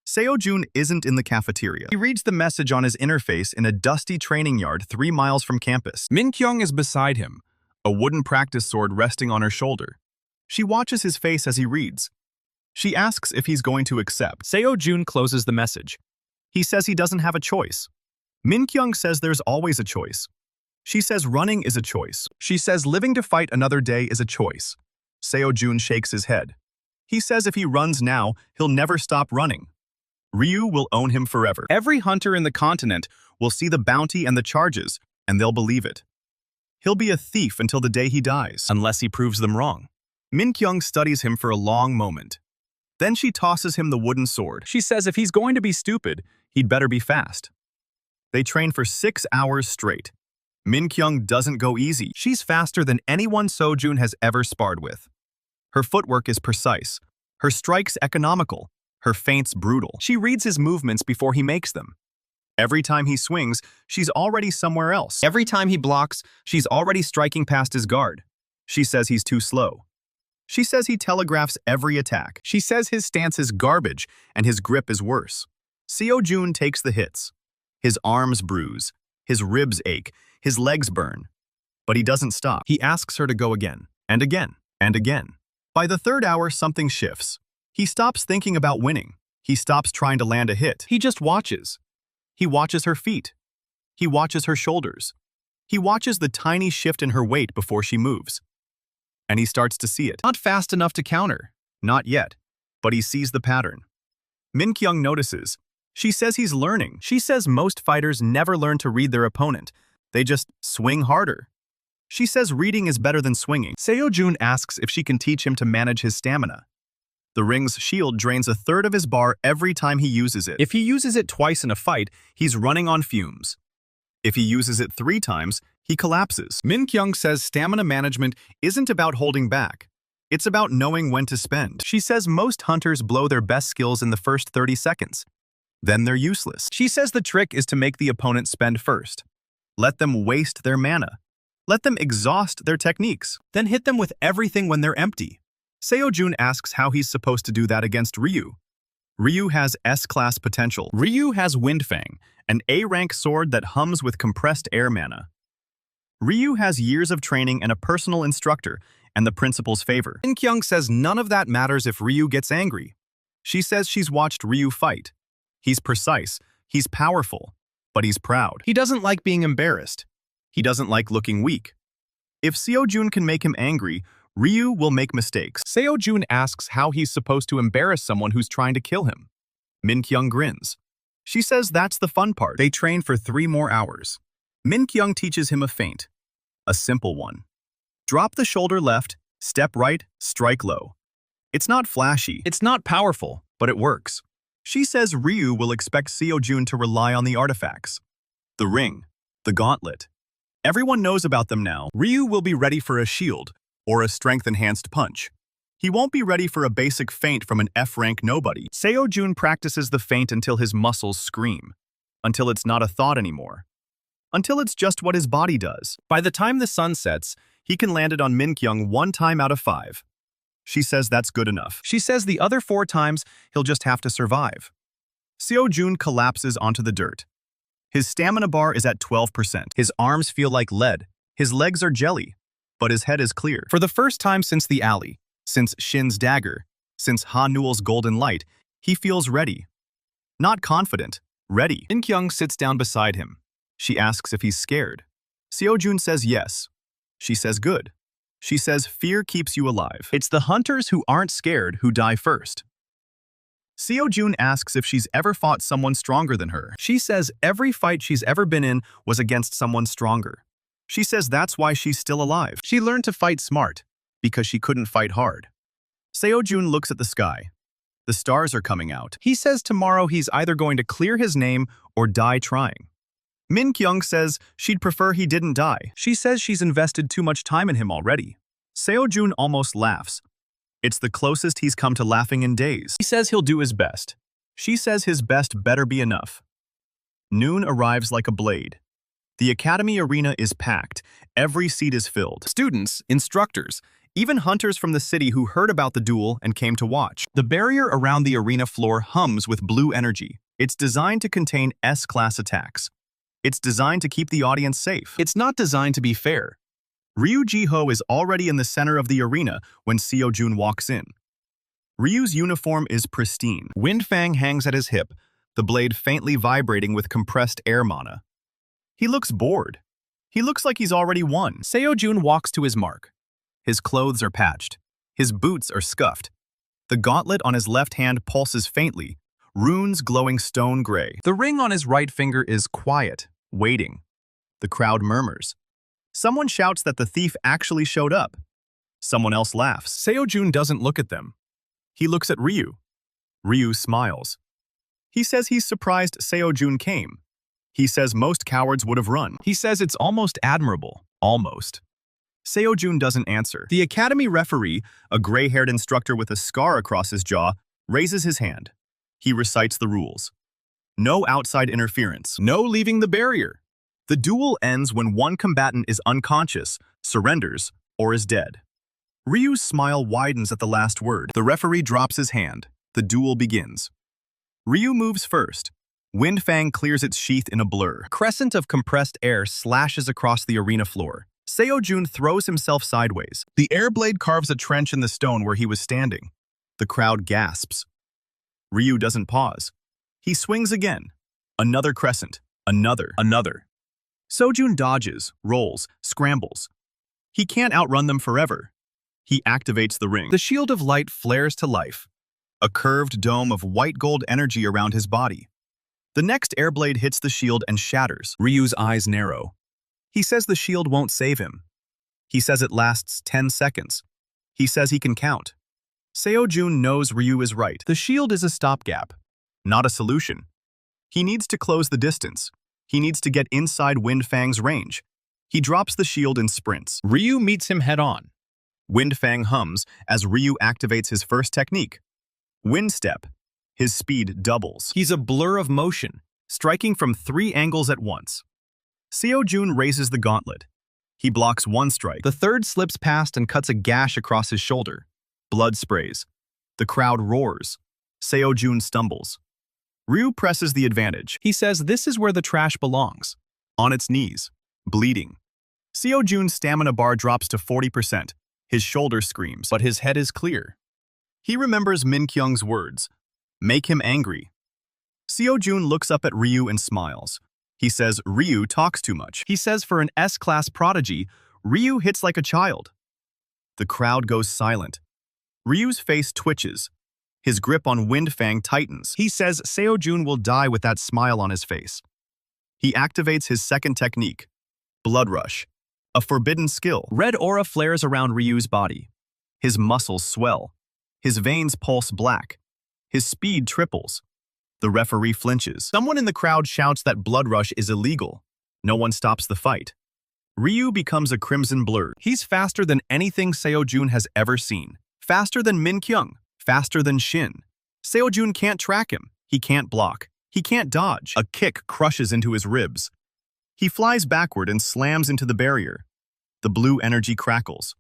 Seo-jun isn't in the cafeteria. He reads the message on his interface in a dusty training yard 3 miles from campus. Min-kyung is beside him, a wooden practice sword resting on her shoulder. She watches his face as he reads. She asks if he's going to accept. Seo-jun closes the message. He says he doesn't have a choice. Min-kyung says there's always a choice. She says running is a choice. She says living to fight another day is a choice. Seo-jun shakes his head. He says if he runs now, he'll never stop running. Ryu will own him forever. Every hunter in the continent will see the bounty and the charges, and they'll believe it. He'll be a thief until the day he dies, unless he proves them wrong. Min-kyung studies him for a long moment. Then she tosses him the wooden sword. She says if he's going to be stupid, he'd better be fast. They train for 6 hours straight. Min-kyung doesn't go easy. She's faster than anyone Seo-jun has ever sparred with. Her footwork is precise. Her strikes economical. Her feints brutal. She reads his movements before he makes them. Every time he swings, she's already somewhere else. Every time he blocks, she's already striking past his guard. She says he's too slow. She says he telegraphs every attack. She says his stance is garbage and his grip is worse. Seo-jun takes the hits. His arms bruise. His ribs ache. His legs burn. But he doesn't stop. He asks her to go again, and again, and again. By the 3rd hour, something shifts. He stops thinking about winning. He stops trying to land a hit. He just watches. He watches her feet. He watches her shoulders. He watches the tiny shift in her weight before she moves. And he starts to see it. Not fast enough to counter. Not yet. But he sees the pattern. Min-kyung notices. She says he's learning. She says most fighters never learn to read their opponent. They just swing harder. She says reading is better than swinging. Seo-jun asks if she can teach him to manage his stamina. The ring's shield drains 1/3 of his bar every time he uses it. If he uses it twice in a fight, he's running on fumes. If he uses it 3 times, he collapses. Min-kyung says stamina management isn't about holding back. It's about knowing when to spend. She says most hunters blow their best skills in the first 30 seconds. Then they're useless. She says the trick is to make the opponent spend first. Let them waste their mana. Let them exhaust their techniques. Then hit them with everything when they're empty. Seo-jun asks how he's supposed to do that against Ryu. Ryu has S-class potential. Ryu has Windfang, an A-rank sword that hums with compressed air mana. Ryu has years of training and a personal instructor, and the principal's favor. Min-kyung says none of that matters if Ryu gets angry. She says she's watched Ryu fight. He's precise, he's powerful, but he's proud. He doesn't like being embarrassed. He doesn't like looking weak. If Seo-jun can make him angry, Ryu will make mistakes. Seo-jun asks how he's supposed to embarrass someone who's trying to kill him. Min-kyung grins. She says that's the fun part. They train for 3 more hours. Min-kyung teaches him a feint. A simple one. Drop the shoulder left, step right, strike low. It's not flashy. It's not powerful, but it works. She says Ryu will expect Seo-jun to rely on the artifacts. The ring. The gauntlet. Everyone knows about them now. Ryu will be ready for a shield, or a strength-enhanced punch. He won't be ready for a basic feint from an F-rank nobody. Seo-jun practices the feint until his muscles scream. Until it's not a thought anymore. Until it's just what his body does. By the time the sun sets, he can land it on Min-kyung 1 time out of 5. She says that's good enough. She says the other 4 times, he'll just have to survive. Seo-jun collapses onto the dirt. His stamina bar is at 12%. His arms feel like lead. His legs are jelly. But his head is clear. For the first time since the alley, since Shin's dagger, since Ha Newell's golden light, he feels ready. Not confident, ready. Min-kyung sits down beside him. She asks if he's scared. Seo-jun says yes. She says good. She says fear keeps you alive. It's the hunters who aren't scared who die first. Seo-jun asks if she's ever fought someone stronger than her. She says every fight she's ever been in was against someone stronger. She says that's why she's still alive. She learned to fight smart, because she couldn't fight hard. Seo-jun looks at the sky. The stars are coming out. He says tomorrow he's either going to clear his name or die trying. Min-kyung says she'd prefer he didn't die. She says she's invested too much time in him already. Seo-jun almost laughs. It's the closest he's come to laughing in days. He says he'll do his best. She says his best better be enough. Noon arrives like a blade. The academy arena is packed. Every seat is filled. Students, instructors, even hunters from the city who heard about the duel and came to watch. The barrier around the arena floor hums with blue energy. It's designed to contain S-class attacks. It's designed to keep the audience safe. It's not designed to be fair. Ryu Ji-ho is already in the center of the arena when Seo-jun walks in. Ryu's uniform is pristine. Wind Fang hangs at his hip, the blade faintly vibrating with compressed air mana. He looks bored. He looks like he's already won. Seo-jun walks to his mark. His clothes are patched. His boots are scuffed. The gauntlet on his left hand pulses faintly, runes glowing stone gray. The ring on his right finger is quiet, waiting. The crowd murmurs. Someone shouts that the thief actually showed up. Someone else laughs. Seo-jun doesn't look at them. He looks at Ryu. Ryu smiles. He says he's surprised Seo-jun came. He says most cowards would have run. He says it's almost admirable. Almost. Seo-jun doesn't answer. The academy referee, a gray-haired instructor with a scar across his jaw, raises his hand. He recites the rules. No outside interference. No leaving the barrier. The duel ends when one combatant is unconscious, surrenders, or is dead. Ryu's smile widens at the last word. The referee drops his hand. The duel begins. Ryu moves first. Wind Fang clears its sheath in a blur. A crescent of compressed air slashes across the arena floor. Seo-jun throws himself sideways. The air blade carves a trench in the stone where he was standing. The crowd gasps. Ryu doesn't pause. He swings again. Another crescent. Another. Seo-jun dodges, rolls, scrambles. He can't outrun them forever. He activates the ring. The shield of light flares to life. A curved dome of white gold energy around his body. The next airblade hits the shield and shatters. Ryu's eyes narrow. He says the shield won't save him. He says it lasts 10 seconds. He says he can count. Seo-jun knows Ryu is right. The shield is a stopgap, not a solution. He needs to close the distance. He needs to get inside Wind Fang's range. He drops the shield and sprints. Ryu meets him head-on. Wind Fang hums as Ryu activates his first technique. Wind Step. His speed doubles. He's a blur of motion, striking from 3 angles at once. Seo-jun raises the gauntlet. He blocks one strike. The third slips past and cuts a gash across his shoulder. Blood sprays. The crowd roars. Seo-jun stumbles. Ryu presses the advantage. He says this is where the trash belongs. On its knees, bleeding. Seo-jun's stamina bar drops to 40%. His shoulder screams, but his head is clear. He remembers Min-kyung's words. Make him angry. Seo-jun looks up at Ryu and smiles. He says Ryu talks too much. He says for an S-class prodigy, Ryu hits like a child. The crowd goes silent. Ryu's face twitches. His grip on Wind Fang tightens. He says Seo-jun will die with that smile on his face. He activates his second technique, Blood Rush, a forbidden skill. Red aura flares around Ryu's body. His muscles swell. His veins pulse black. His speed triples. The referee flinches. Someone in the crowd shouts that Blood Rush is illegal. No one stops the fight. Ryu becomes a crimson blur. He's faster than anything Seo-jun has ever seen. Faster than Min-kyung. Faster than Shin. Seo-jun can't track him. He can't block. He can't dodge. A kick crushes into his ribs. He flies backward and slams into the barrier. The blue energy crackles.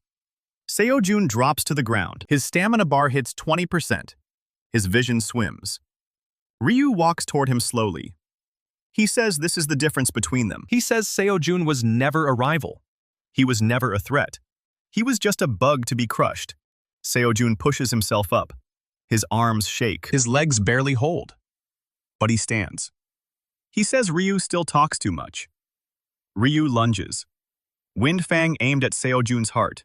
Seo-jun drops to the ground. His stamina bar hits 20%. His vision swims. Ryu walks toward him slowly. He says this is the difference between them. He says Seo-jun was never a rival. He was never a threat. He was just a bug to be crushed. Seo-jun pushes himself up. His arms shake. His legs barely hold. but he stands. He says Ryu still talks too much. Ryu lunges. Wind Fang aimed at Seo-jun's heart,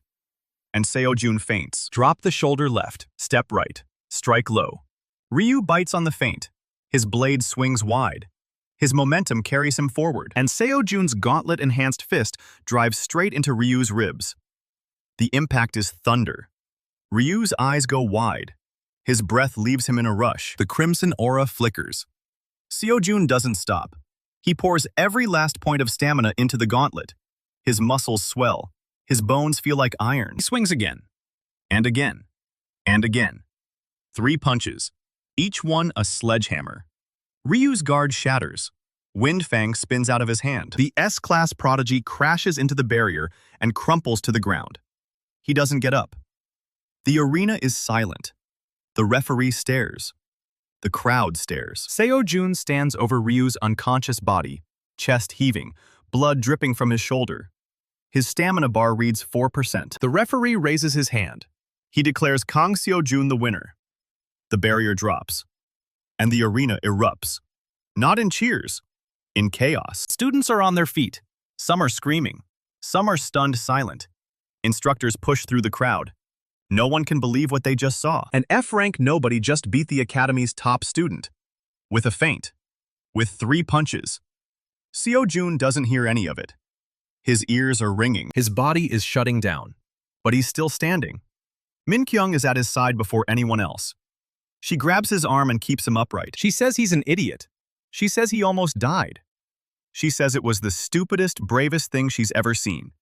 and Seo-jun feints. Drop the shoulder left, step right, strike low. Ryu bites on the feint. His blade swings wide. His momentum carries him forward, and Seo-jun's gauntlet-enhanced fist drives straight into Ryu's ribs. The impact is thunder. Ryu's eyes go wide. His breath leaves him in a rush. The crimson aura flickers. Seo-jun doesn't stop. He pours every last point of stamina into the gauntlet. His muscles swell. His bones feel like iron. He swings again, and again, and again. 3 punches, each one a sledgehammer. Ryu's guard shatters. Wind Fang spins out of his hand. The S-class prodigy crashes into the barrier and crumples to the ground. He doesn't get up. The arena is silent. The referee stares. The crowd stares. Seo-jun stands over Ryu's unconscious body, chest heaving, blood dripping from his shoulder. His stamina bar reads 4%. The referee raises his hand. He declares Kang Seo-jun the winner. The barrier drops, and the arena erupts. Not in cheers, in chaos. Students are on their feet. Some are screaming. Some are stunned silent. Instructors push through the crowd. No one can believe what they just saw. An F-rank nobody just beat the academy's top student. With a feint. With 3 punches. Seo-jun doesn't hear any of it. His ears are ringing. His body is shutting down. But he's still standing. Min-kyung is at his side before anyone else. She grabs his arm and keeps him upright. She says he's an idiot. She says he almost died. She says it was the stupidest, bravest thing she's ever seen.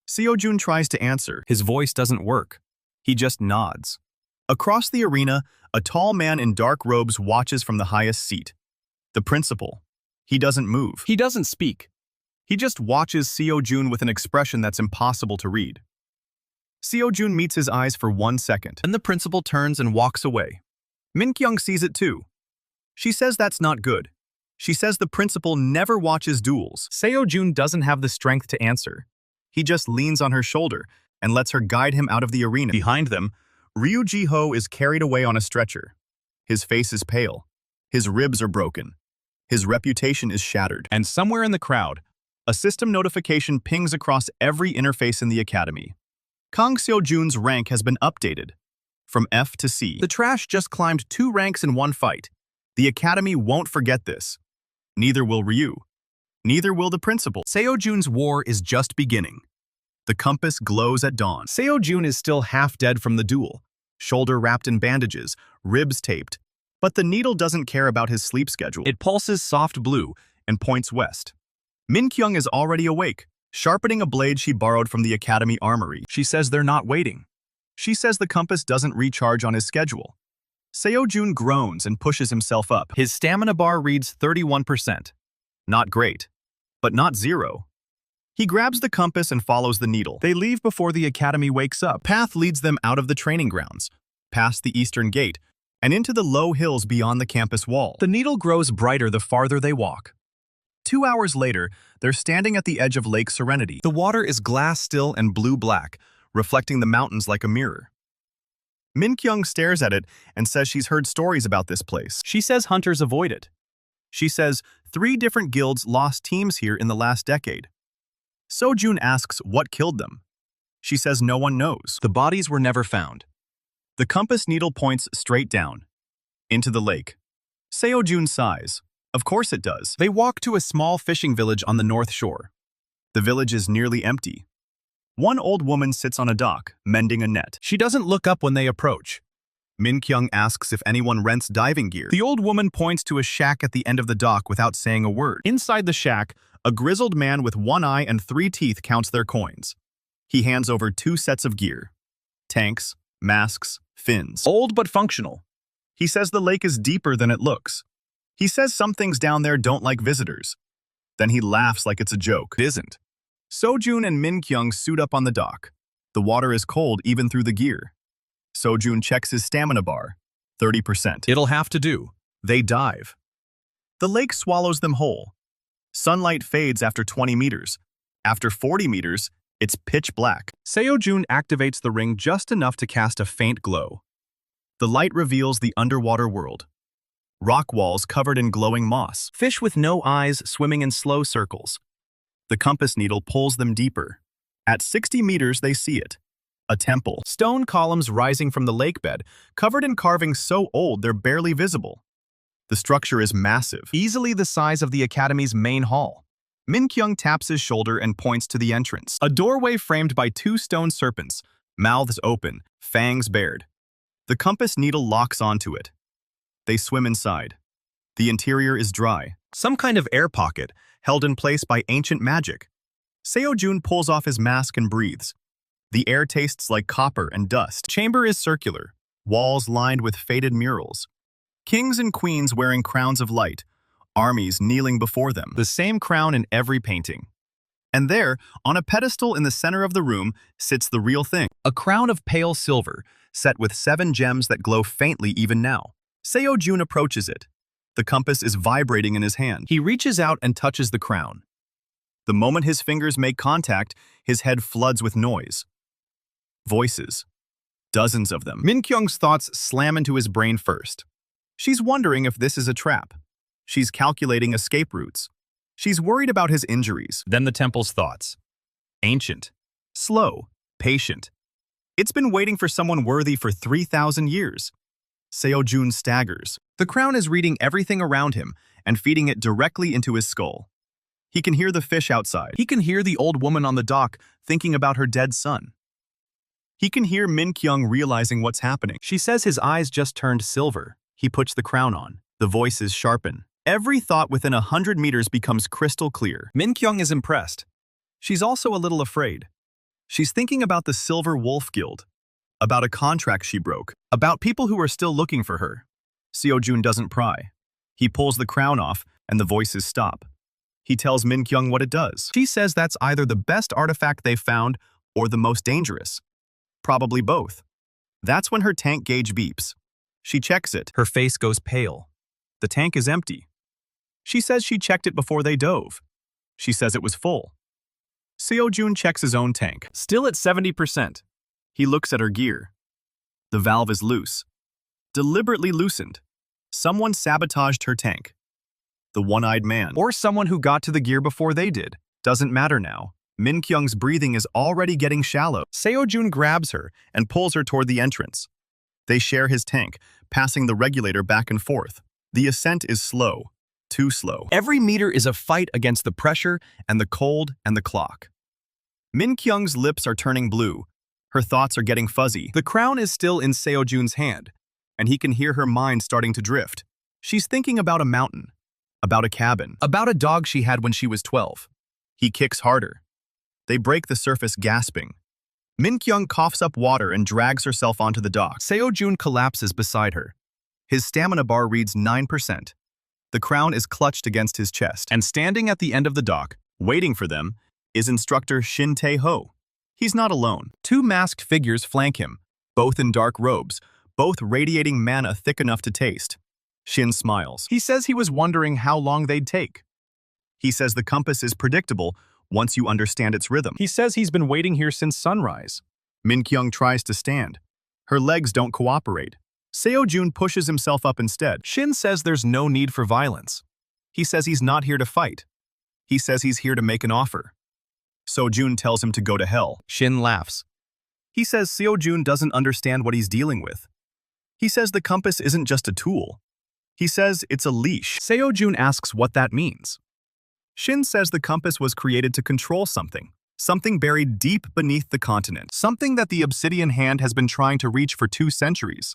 Seo-jun tries to answer. His voice doesn't work. He just nods. Across the arena, a tall man in dark robes watches from the highest seat. The principal. He doesn't move. He doesn't speak. He just watches Seo-jun with an expression that's impossible to read. Seo-jun meets his eyes for 1 second, and the principal turns and walks away. Min-kyung sees it too. She says that's not good. She says the principal never watches duels. Seo-jun doesn't have the strength to answer. He just leans on her shoulder and lets her guide him out of the arena. Behind them, Ryu Ji-ho is carried away on a stretcher. His face is pale. His ribs are broken. His reputation is shattered. And somewhere in the crowd, a system notification pings across every interface in the academy. Kang Seo-jun's rank has been updated. From F to C. The trash just climbed 2 ranks in 1 fight. The academy won't forget this. Neither will Ryu. Neither will the principal. Seo-jun's war is just beginning. The compass glows at dawn. Seo-jun is still half dead from the duel, shoulder wrapped in bandages, ribs taped. But the needle doesn't care about his sleep schedule. It pulses soft blue and points west. Min-kyung is already awake, sharpening a blade she borrowed from the academy armory. She says they're not waiting. She says the compass doesn't recharge on his schedule. Seo-jun groans and pushes himself up. His stamina bar reads 31%. Not great, but not 0. He grabs the compass and follows the needle. They leave before the academy wakes up. Path leads them out of the training grounds, past the eastern gate, and into the low hills beyond the campus wall. The needle grows brighter the farther they walk. 2 hours later, they're standing at the edge of Lake Serenity. The water is glass still and blue-black, reflecting the mountains like a mirror. Min-kyung stares at it and says she's heard stories about this place. She says hunters avoid it. She says 3 different guilds lost teams here in the last decade. Seo-jun asks what killed them. She says no one knows. The bodies were never found. The compass needle points straight down, into the lake. Seo-jun sighs. Of course it does. They walk to a small fishing village on the north shore. The village is nearly empty. One old woman sits on a dock, mending a net. She doesn't look up when they approach. Min-kyung asks if anyone rents diving gear. The old woman points to a shack at the end of the dock without saying a word. Inside the shack, a grizzled man with 1 eye and 3 teeth counts their coins. He hands over 2 sets of gear. Tanks, masks, fins. Old but functional. He says the lake is deeper than it looks. He says some things down there don't like visitors. Then he laughs like it's a joke. It isn't. Seo-jun and Min-kyung suit up on the dock. The water is cold even through the gear. Seo-jun checks his stamina bar. 30%. It'll have to do. They dive. The lake swallows them whole. Sunlight fades after 20 meters. After 40 meters, it's pitch black. Seo-jun activates the ring just enough to cast a faint glow. The light reveals the underwater world. rock walls covered in glowing moss, fish with no eyes swimming in slow circles. The compass needle pulls them deeper. At 60 meters, they see it. A temple. Stone columns rising from the lake bed, covered in carvings so old they're barely visible. The structure is massive, easily the size of the academy's main hall. Min-kyung taps his shoulder and points to the entrance. A doorway framed by two stone serpents, mouths open, fangs bared. The compass needle locks onto it. They swim inside. The interior is dry, some kind of air pocket, held in place by ancient magic. Seo-jun pulls off his mask and breathes. The air tastes like copper and dust. Chamber is circular, walls lined with faded murals. Kings and queens wearing crowns of light, armies kneeling before them, the same crown in every painting. And there, on a pedestal in the center of the room, sits the real thing. A crown of pale silver, set with 7 gems that glow faintly even now. Seo-jun approaches it. The compass is vibrating in his hand. He reaches out and touches the crown. The moment his fingers make contact, his head floods with noise. Voices. Dozens of them. Min-kyung's thoughts slam into his brain first. She's wondering if this is a trap. She's calculating escape routes. She's worried about his injuries. Then the temple's thoughts. Ancient. Slow. Patient. It's been waiting for someone worthy for 3,000 years. Seo-jun staggers. The crown is reading everything around him and feeding it directly into his skull. He can hear the fish outside. He can hear the old woman on the dock thinking about her dead son. He can hear Min-kyung realizing what's happening. She says his eyes just turned silver. He puts the crown on. The voices sharpen. Every thought within 100 meters becomes crystal clear. Min-kyung is impressed. She's also a little afraid. She's thinking about the Silver Wolf Guild, about a contract she broke, about people who are still looking for her. Seo-jun doesn't pry. He pulls the crown off, and the voices stop. He tells Min-kyung what it does. She says that's either the best artifact they've found or the most dangerous. Probably both. That's when her tank gauge beeps. She checks it. Her face goes pale. The tank is empty. She says she checked it before they dove. She says it was full. Seo-jun checks his own tank. Still at 70%. He looks at her gear. The valve is loose. Deliberately loosened. Someone sabotaged her tank. The one-eyed man. Or someone who got to the gear before they did. Doesn't matter now. Min-kyung's breathing is already getting shallow. Seo-jun grabs her and pulls her toward the entrance. They share his tank, passing the regulator back and forth. The ascent is slow. Too slow. Every meter is a fight against the pressure and the cold and the clock. Min-kyung's lips are turning blue. Her thoughts are getting fuzzy. The crown is still in Seo-jun's hand, and he can hear her mind starting to drift. She's thinking about a mountain, about a cabin, about a dog she had when she was 12. He kicks harder. They break the surface gasping. Min-kyung coughs up water and drags herself onto the dock. Seo-jun collapses beside her. His stamina bar reads 9%. The crown is clutched against his chest. And standing at the end of the dock, waiting for them, is instructor Shin Tae-ho. He's not alone. 2 masked figures flank him, both in dark robes, both radiating mana thick enough to taste. Shin smiles. He says he was wondering how long they'd take. He says the compass is predictable once you understand its rhythm. He says he's been waiting here since sunrise. Min-kyung tries to stand. Her legs don't cooperate. Seo-jun pushes himself up instead. Shin says there's no need for violence. He says he's not here to fight. He says he's here to make an offer. Seo-jun tells him to go to hell. Shin laughs. He says Seo-jun doesn't understand what he's dealing with. He says the compass isn't just a tool. He says it's a leash. Seo-jun asks what that means. Shin says the compass was created to control something. Something buried deep beneath the continent. Something that the obsidian hand has been trying to reach for 2 centuries.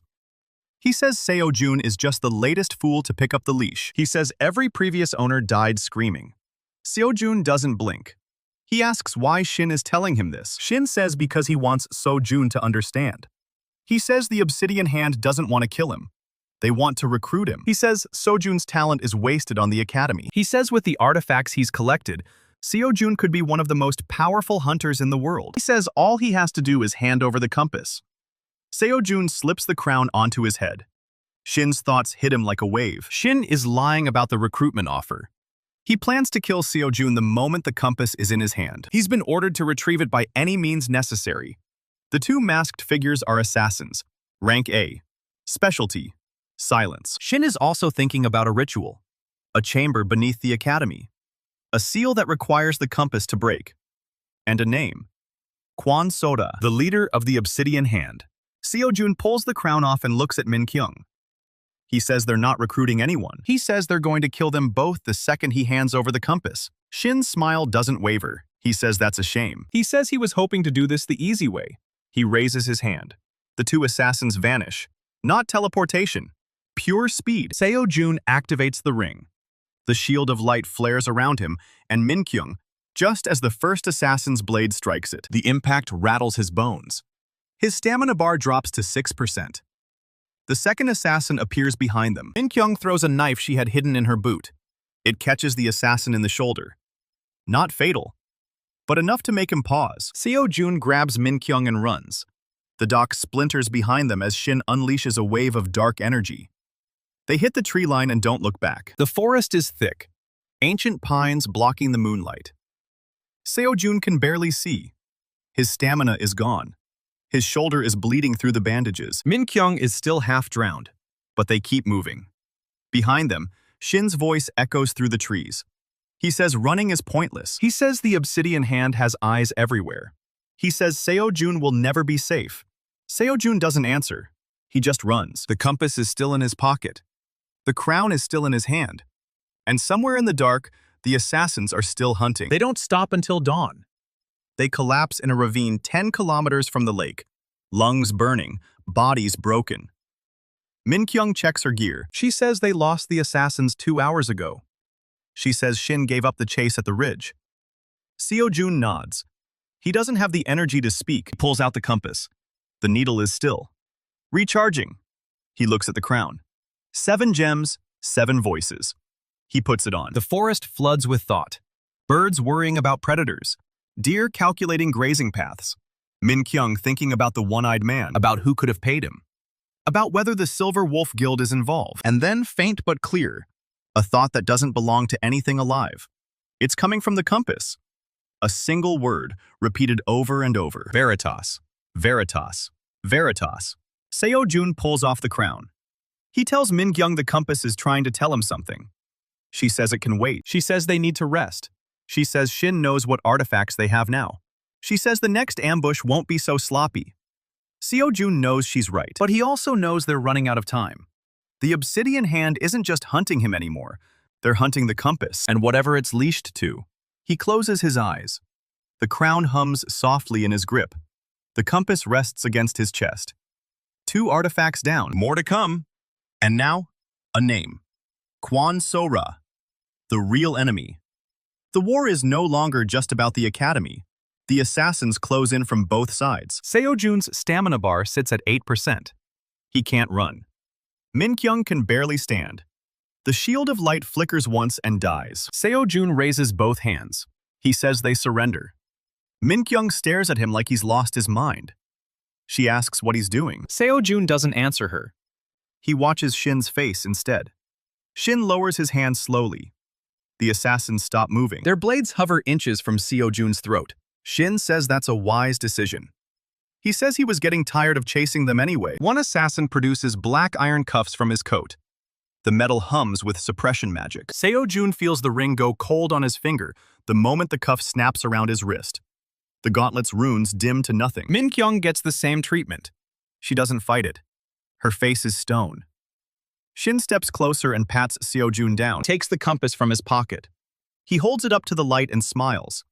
He says Seo-jun is just the latest fool to pick up the leash. He says every previous owner died screaming. Seo-jun doesn't blink. He asks why Shin is telling him this. Shin says because he wants Seo-jun to understand. He says the obsidian hand doesn't want to kill him. They want to recruit him. He says Seo-jun's talent is wasted on the academy. He says with the artifacts he's collected, Seo-jun could be one of the most powerful hunters in the world. He says all he has to do is hand over the compass. Seo-jun slips the crown onto his head. Shin's thoughts hit him like a wave. Shin is lying about the recruitment offer. He plans to kill Seo-jun the moment the compass is in his hand. He's been ordered to retrieve it by any means necessary. The 2 masked figures are assassins. Rank A. Specialty: Silence. Shin is also thinking about a ritual. A chamber beneath the academy. A seal that requires the compass to break. And a name. Kang Seo-jun, the leader of the Obsidian Hand. Seo-jun pulls the crown off and looks at Min-kyung. He says they're not recruiting anyone. He says they're going to kill them both the second he hands over the compass. Shin's smile doesn't waver. He says that's a shame. He says he was hoping to do this the easy way. He raises his hand. The two assassins vanish. Not teleportation. Pure speed. Seo-jun activates the ring. The shield of light flares around him, and Min-kyung, just as the first assassin's blade strikes it. The impact rattles his bones. His stamina bar drops to 6%. The second assassin appears behind them. Min-kyung throws a knife she had hidden in her boot. It catches the assassin in the shoulder. Not fatal, but enough to make him pause. Seo-jun grabs Min-kyung and runs. The dock splinters behind them as Shin unleashes a wave of dark energy. They hit the tree line and don't look back. The forest is thick, ancient pines blocking the moonlight. Seo-jun can barely see. His stamina is gone. His shoulder is bleeding through the bandages. Min-kyung is still half drowned, but they keep moving. Behind them, Shin's voice echoes through the trees. He says running is pointless. He says the Obsidian Hand has eyes everywhere. He says Seo-jun will never be safe. Seo-jun doesn't answer. He just runs. The compass is still in his pocket. The crown is still in his hand. And somewhere in the dark, the assassins are still hunting. They don't stop until dawn. They collapse in a ravine 10 kilometers from the lake, lungs burning, bodies broken. Min-kyung checks her gear. She says they lost the assassins 2 hours ago. She says Shin gave up the chase at the ridge. Seo-jun nods. He doesn't have the energy to speak. He pulls out the compass. The needle is still. Recharging. He looks at the crown. 7 gems, 7 voices. He puts it on. The forest floods with thought. Birds worrying about predators. Deer calculating grazing paths. Min-kyung thinking about the one-eyed man, about who could have paid him, about whether the Silver Wolf Guild is involved. And then, faint but clear, a thought that doesn't belong to anything alive. It's coming from the compass. A single word, repeated over and over. Veritas. Veritas. Veritas. Seo-jun pulls off the crown. He tells Min-kyung the compass is trying to tell him something. She says it can wait. She says they need to rest. She says Shin knows what artifacts they have now. She says the next ambush won't be so sloppy. Seo-jun knows she's right, but he also knows they're running out of time. The Obsidian Hand isn't just hunting him anymore. They're hunting the compass and whatever it's leashed to. He closes his eyes. The crown hums softly in his grip. The compass rests against his chest. 2 artifacts down. More to come. And now, a name. Kang Seo-jun, the real enemy. The war is no longer just about the academy. The assassins close in from both sides. Seo-jun's stamina bar sits at 8%. He can't run. Min-kyung can barely stand. The shield of light flickers once and dies. Seo-jun raises both hands. He says they surrender. Min-kyung stares at him like he's lost his mind. She asks what he's doing. Seo-jun doesn't answer her. He watches Shin's face instead. Shin lowers his hand slowly. The assassins stop moving. Their blades hover inches from Seo-jun's throat. Shin says that's a wise decision. He says he was getting tired of chasing them anyway. One assassin produces black iron cuffs from his coat. The metal hums with suppression magic. Seo-jun feels the ring go cold on his finger the moment the cuff snaps around his wrist. The gauntlet's runes dim to nothing. Min-kyung gets the same treatment. She doesn't fight it. Her face is stone. Shin steps closer and pats Seo-jun down, takes the compass from his pocket. He holds it up to the light and smiles.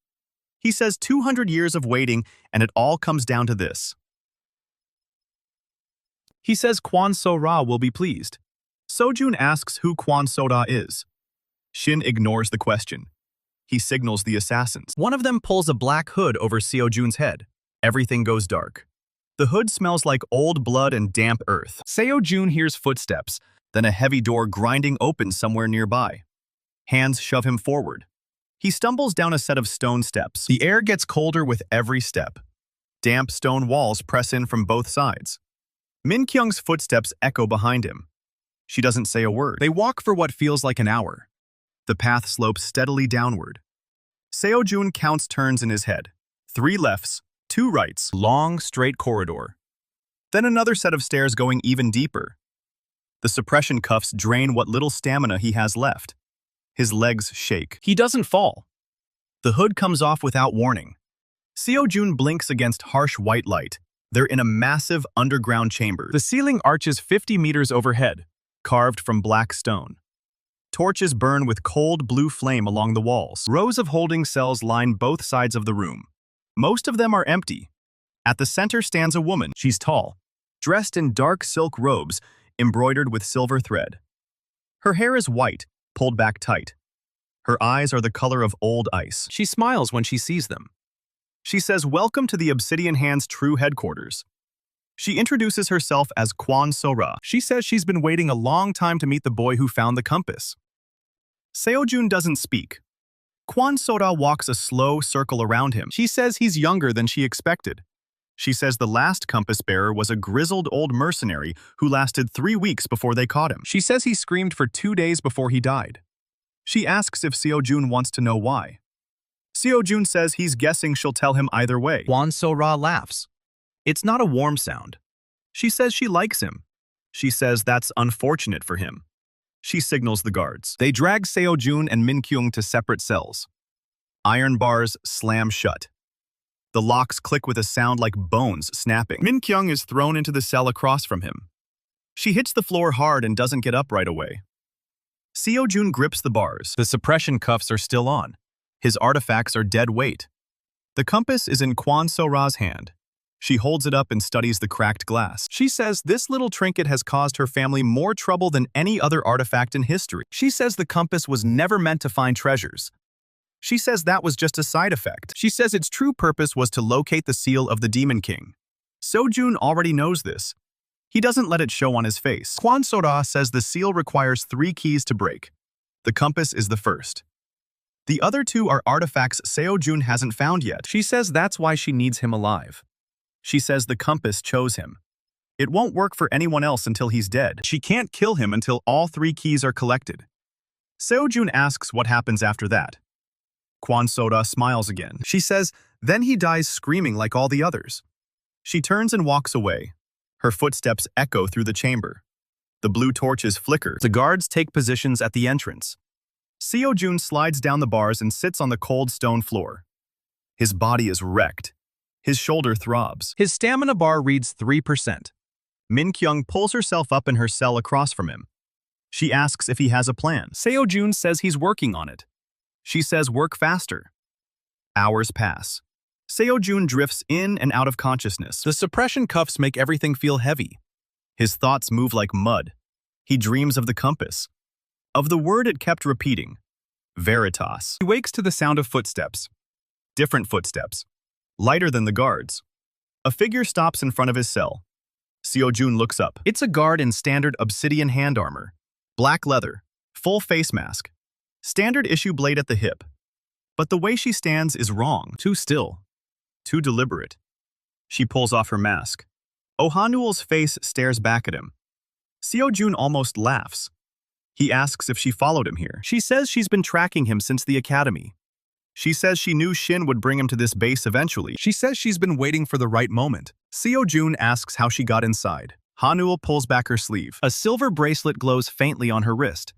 He says 200 years of waiting, and it all comes down to this. He says Kang Seo-jun will be pleased. Seo-jun asks who Kang Seo-jun is. Shin ignores the question. He signals the assassins. One of them pulls a black hood over Seo-jun's head. Everything goes dark. The hood smells like old blood and damp earth. Seo-jun hears footsteps. Then a heavy door grinding opens somewhere nearby. Hands shove him forward. He stumbles down a set of stone steps. The air gets colder with every step. Damp stone walls press in from both sides. Min-kyung's footsteps echo behind him. She doesn't say a word. They walk for what feels like an hour. The path slopes steadily downward. Seo-jun counts turns in his head. 3 lefts, 2 rights. Long, straight corridor. Then another set of stairs going even deeper. The suppression cuffs drain what little stamina he has left. His legs shake. He doesn't fall. The hood comes off without warning. Seo-jun blinks against harsh white light. They're in a massive underground chamber. The ceiling arches 50 meters overhead, carved from black stone. Torches burn with cold blue flame along the walls. Rows of holding cells line both sides of the room. Most of them are empty. At the center stands a woman. She's tall, dressed in dark silk robes embroidered with silver thread. Her hair is white, pulled back tight. Her eyes are the color of old ice. She smiles when she sees them. She says, "Welcome to the Obsidian Hand's true headquarters." She introduces herself as Kang Seo-jun. She says she's been waiting a long time to meet the boy who found the compass. Seo-jun doesn't speak. Kang Seo-jun walks a slow circle around him. She says he's younger than she expected. She says the last compass bearer was a grizzled old mercenary who lasted 3 weeks before they caught him. She says he screamed for 2 days before he died. She asks if Seo-jun wants to know why. Seo-jun says he's guessing she'll tell him either way. Kang Seo-jun laughs. It's not a warm sound. She says she likes him. She says that's unfortunate for him. She signals the guards. They drag Seo-jun and Min-kyung to separate cells. Iron bars slam shut. The locks click with a sound like bones snapping. Min-kyung is thrown into the cell across from him. She hits the floor hard and doesn't get up right away. Seo-jun grips the bars. The suppression cuffs are still on. His artifacts are dead weight. The compass is in Kang Seo-jun's hand. She holds it up and studies the cracked glass. She says this little trinket has caused her family more trouble than any other artifact in history. She says the compass was never meant to find treasures. She says that was just a side effect. She says its true purpose was to locate the seal of the Demon King. Seo-jun already knows this. He doesn't let it show on his face. Kang Seo-jun says the seal requires 3 keys to break. The compass is the first. The other 2 are artifacts Seo-jun hasn't found yet. She says that's why she needs him alive. She says the compass chose him. It won't work for anyone else until he's dead. She can't kill him until all 3 keys are collected. Seo-jun asks what happens after that. Kang Seo-jun smiles again. She says, then he dies screaming like all the others. She turns and walks away. Her footsteps echo through the chamber. The blue torches flicker. The guards take positions at the entrance. Seo-jun slides down the bars and sits on the cold stone floor. His body is wrecked. His shoulder throbs. His stamina bar reads 3%. Min-kyung pulls herself up in her cell across from him. She asks if he has a plan. Seo-jun says he's working on it. She says work faster. Hours pass. Seo-jun drifts in and out of consciousness. The suppression cuffs make everything feel heavy. His thoughts move like mud. He dreams of the compass. Of the word it kept repeating. Veritas. He wakes to the sound of footsteps. Different footsteps. Lighter than the guards. A figure stops in front of his cell. Seo-jun looks up. It's a guard in standard obsidian hand armor. Black leather. Full face mask. Standard issue blade at the hip. But the way she stands is wrong. Too still. Too deliberate. She pulls off her mask. Oh-ha-nul's face stares back at him. Seo-jun almost laughs. He asks if she followed him here. She says she's been tracking him since the academy. She says she knew Shin would bring him to this base eventually. She says she's been waiting for the right moment. Seo-jun asks how she got inside. Ha-nul pulls back her sleeve. A silver bracelet glows faintly on her wrist.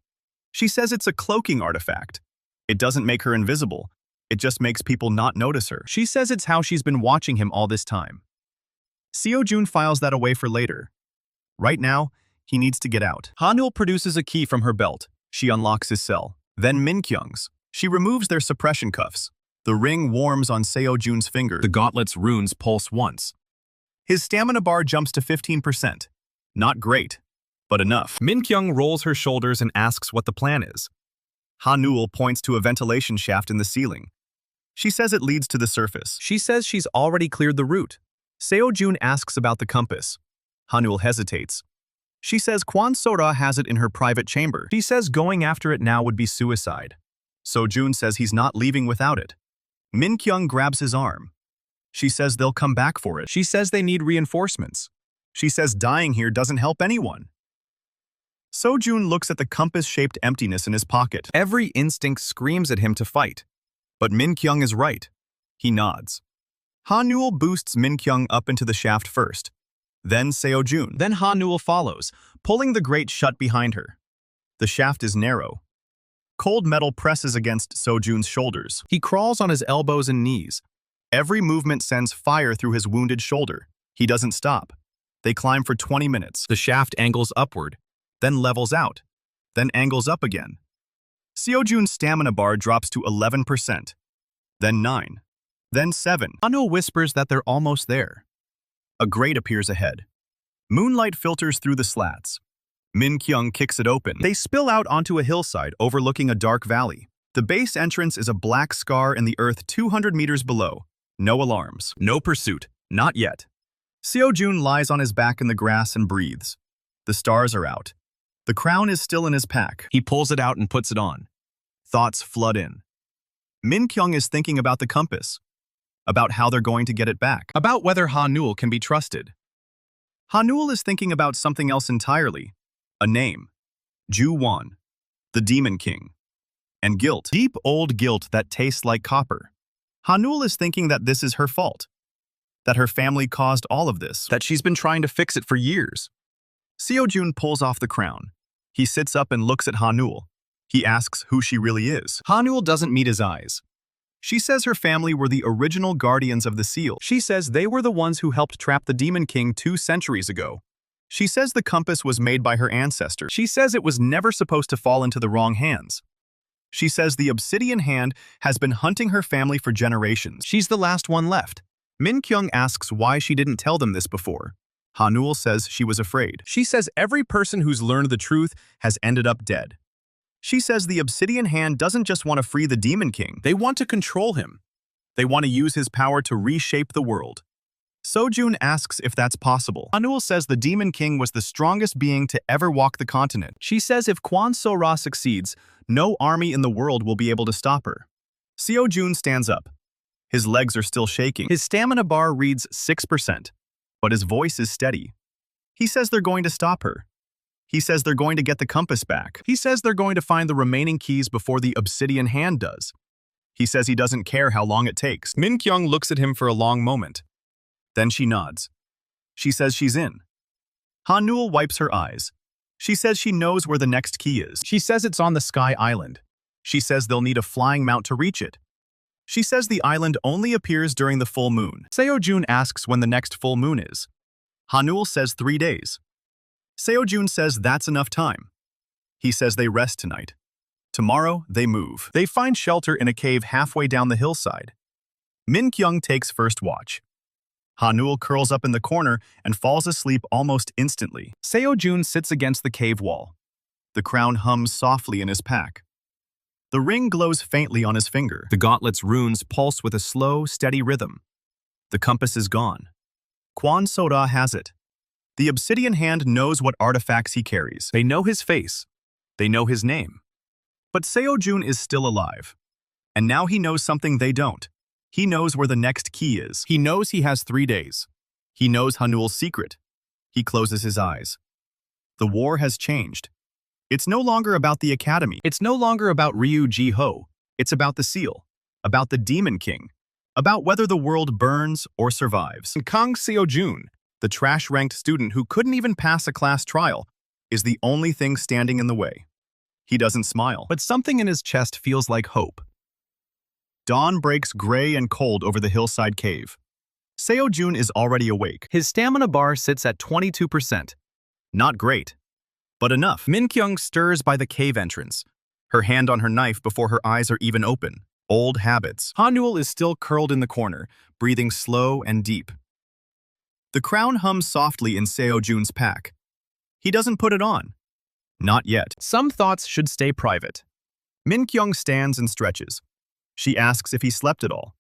She says it's a cloaking artifact. It doesn't make her invisible. It just makes people not notice her. She says it's how she's been watching him all this time. Seo-jun files that away for later. Right now, he needs to get out. Ha-nul produces a key from her belt. She unlocks his cell. Then Min-kyung's. She removes their suppression cuffs. The ring warms on Seo-jun's finger. The gauntlet's runes pulse once. His stamina bar jumps to 15%. Not great, but enough. Min-kyung rolls her shoulders and asks what the plan is. Ha-nul points to a ventilation shaft in the ceiling. She says it leads to the surface. She says she's already cleared the route. Seo-jun asks about the compass. Ha-nul hesitates. She says Kang Seo-jun has it in her private chamber. She says going after it now would be suicide. Seo-jun says he's not leaving without it. Min-kyung grabs his arm. She says they'll come back for it. She says they need reinforcements. She says dying here doesn't help anyone. Seo-jun looks at the compass-shaped emptiness in his pocket. Every instinct screams at him to fight. But Min-kyung is right. He nods. Ha-nul boosts Min-kyung up into the shaft first. Then Seo-jun. Then Ha-nul follows, pulling the grate shut behind her. The shaft is narrow. Cold metal presses against Seo-jun's shoulders. He crawls on his elbows and knees. Every movement sends fire through his wounded shoulder. He doesn't stop. They climb for 20 minutes. The shaft angles upward, then levels out, then angles up again. Seo-jun's stamina bar drops to 11%, then 9, then 7. Ha-nul whispers that they're almost there. A grate appears ahead. Moonlight filters through the slats. Min-kyung kicks it open. They spill out onto a hillside overlooking a dark valley. The base entrance is a black scar in the earth 200 meters below. No alarms. No pursuit. Not yet. Seo-jun lies on his back in the grass and breathes. The stars are out. The crown is still in his pack. He pulls it out and puts it on. Thoughts flood in. Min-kyung is thinking about the compass, about how they're going to get it back, about whether Ha-nul can be trusted. Ha-nul is thinking about something else entirely. A name. Ju-won, the Demon King. And guilt. Deep old guilt that tastes like copper. Ha-nul is thinking that this is her fault. That her family caused all of this. That she's been trying to fix it for years. Seo-jun pulls off the crown. He sits up and looks at Ha-nul. He asks who she really is. Ha-nul doesn't meet his eyes. She says her family were the original guardians of the seal. She says they were the ones who helped trap the Demon King 2 centuries ago. She says the compass was made by her ancestors. She says it was never supposed to fall into the wrong hands. She says the obsidian hand has been hunting her family for generations. She's the last one left. Min-kyung asks why she didn't tell them this before. Ha-nul says she was afraid. She says every person who's learned the truth has ended up dead. She says the obsidian hand doesn't just want to free the Demon King. They want to control him. They want to use his power to reshape the world. Seo-jun asks if that's possible. Ha-nul says the Demon King was the strongest being to ever walk the continent. She says if Kang Seo-jun succeeds, no army in the world will be able to stop her. Seo-jun stands up. His legs are still shaking. His stamina bar reads 6%, but his voice is steady. He says they're going to stop her. He says they're going to get the compass back. He says they're going to find the remaining keys before the obsidian hand does. He says he doesn't care how long it takes. Min-kyung looks at him for a long moment. Then she nods. She says she's in. Ha-nul wipes her eyes. She says she knows where the next key is. She says it's on the Sky Island. She says they'll need a flying mount to reach it. She says the island only appears during the full moon. Seo-jun asks when the next full moon is. Ha-nul says 3 days. Seo-jun says that's enough time. He says they rest tonight. Tomorrow, they move. They find shelter in a cave halfway down the hillside. Min-kyung takes first watch. Ha-nul curls up in the corner and falls asleep almost instantly. Seo-jun sits against the cave wall. The crown hums softly in his pack. The ring glows faintly on his finger. The gauntlet's runes pulse with a slow, steady rhythm. The compass is gone. Kang Seo-jun has it. The obsidian hand knows what artifacts he carries. They know his face. They know his name. But Seo-jun is still alive. And now he knows something they don't. He knows where the next key is. He knows he has 3 days. He knows Ha-nul's secret. He closes his eyes. The war has changed. It's no longer about the academy. It's no longer about Ryu Ji-ho. It's about the seal. About the Demon King. About whether the world burns or survives. And Kang Seo-jun, the trash-ranked student who couldn't even pass a class trial, is the only thing standing in the way. He doesn't smile, but something in his chest feels like hope. Dawn breaks gray and cold over the hillside cave. Seo-jun is already awake. His stamina bar sits at 22%. Not great, but enough. Min-kyung stirs by the cave entrance, her hand on her knife before her eyes are even open. Old habits. Ha-nul is still curled in the corner, breathing slow and deep. The crown hums softly in Seo-jun's pack. He doesn't put it on. Not yet. Some thoughts should stay private. Min-kyung stands and stretches. She asks if he slept at all.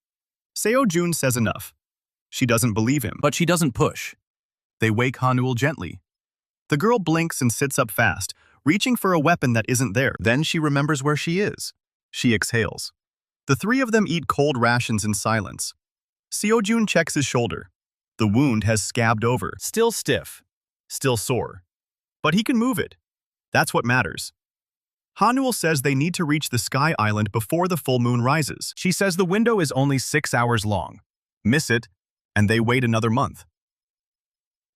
Seo-jun says enough. She doesn't believe him, but she doesn't push. They wake Ha-nul gently. The girl blinks and sits up fast, reaching for a weapon that isn't there. Then she remembers where she is. She exhales. The 3 of them eat cold rations in silence. Seo-jun checks his shoulder. The wound has scabbed over, still stiff, still sore. But he can move it. That's what matters. Ha-nul says they need to reach the Sky Island before the full moon rises. She says the window is only 6 hours long. Miss it, and they wait another month.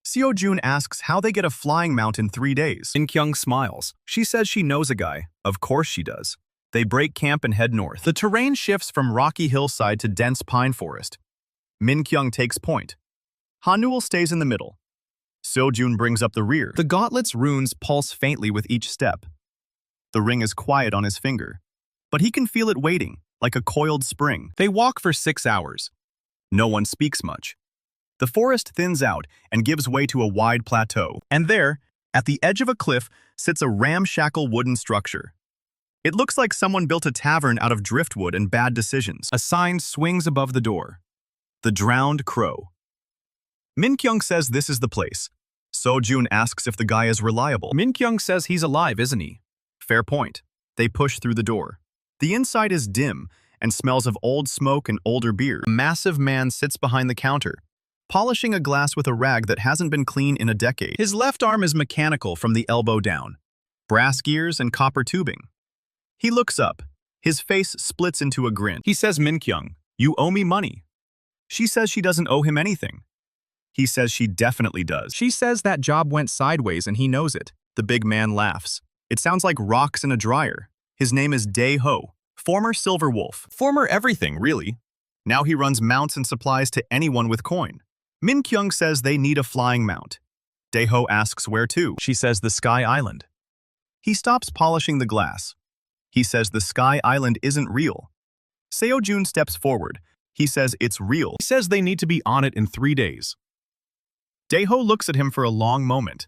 Seo-jun asks how they get a flying mount in 3 days. Min-kyung smiles. She says she knows a guy. Of course she does. They break camp and head north. The terrain shifts from rocky hillside to dense pine forest. Min-kyung takes point. Hanul stays in the middle. Seo-jun brings up the rear. The Gauntlet's runes pulse faintly with each step. The ring is quiet on his finger, but he can feel it waiting, like a coiled spring. They walk for 6 hours. No one speaks much. The forest thins out and gives way to a wide plateau. And there, at the edge of a cliff, sits a ramshackle wooden structure. It looks like someone built a tavern out of driftwood and bad decisions. A sign swings above the door. The Drowned Crow. Min-kyung says this is the place. Seo-jun asks if the guy is reliable. Min-kyung says he's alive, isn't he? Fair point. They push through the door. The inside is dim and smells of old smoke and older beer. A massive man sits behind the counter, polishing a glass with a rag that hasn't been clean in a decade. His left arm is mechanical from the elbow down, brass gears and copper tubing. He looks up. His face splits into a grin. He says, Min-kyung, you owe me money. She says she doesn't owe him anything. He says she definitely does. She says that job went sideways and he knows it. The big man laughs. It sounds like rocks in a dryer. His name is Dae-ho, former Silver Wolf. Former everything, really. Now he runs mounts and supplies to anyone with coin. Min-kyung says they need a flying mount. Dae-ho asks where to. She says the Sky Island. He stops polishing the glass. He says the Sky Island isn't real. Seo-jun steps forward. He says it's real. He says they need to be on it in 3 days. Dae-ho looks at him for a long moment,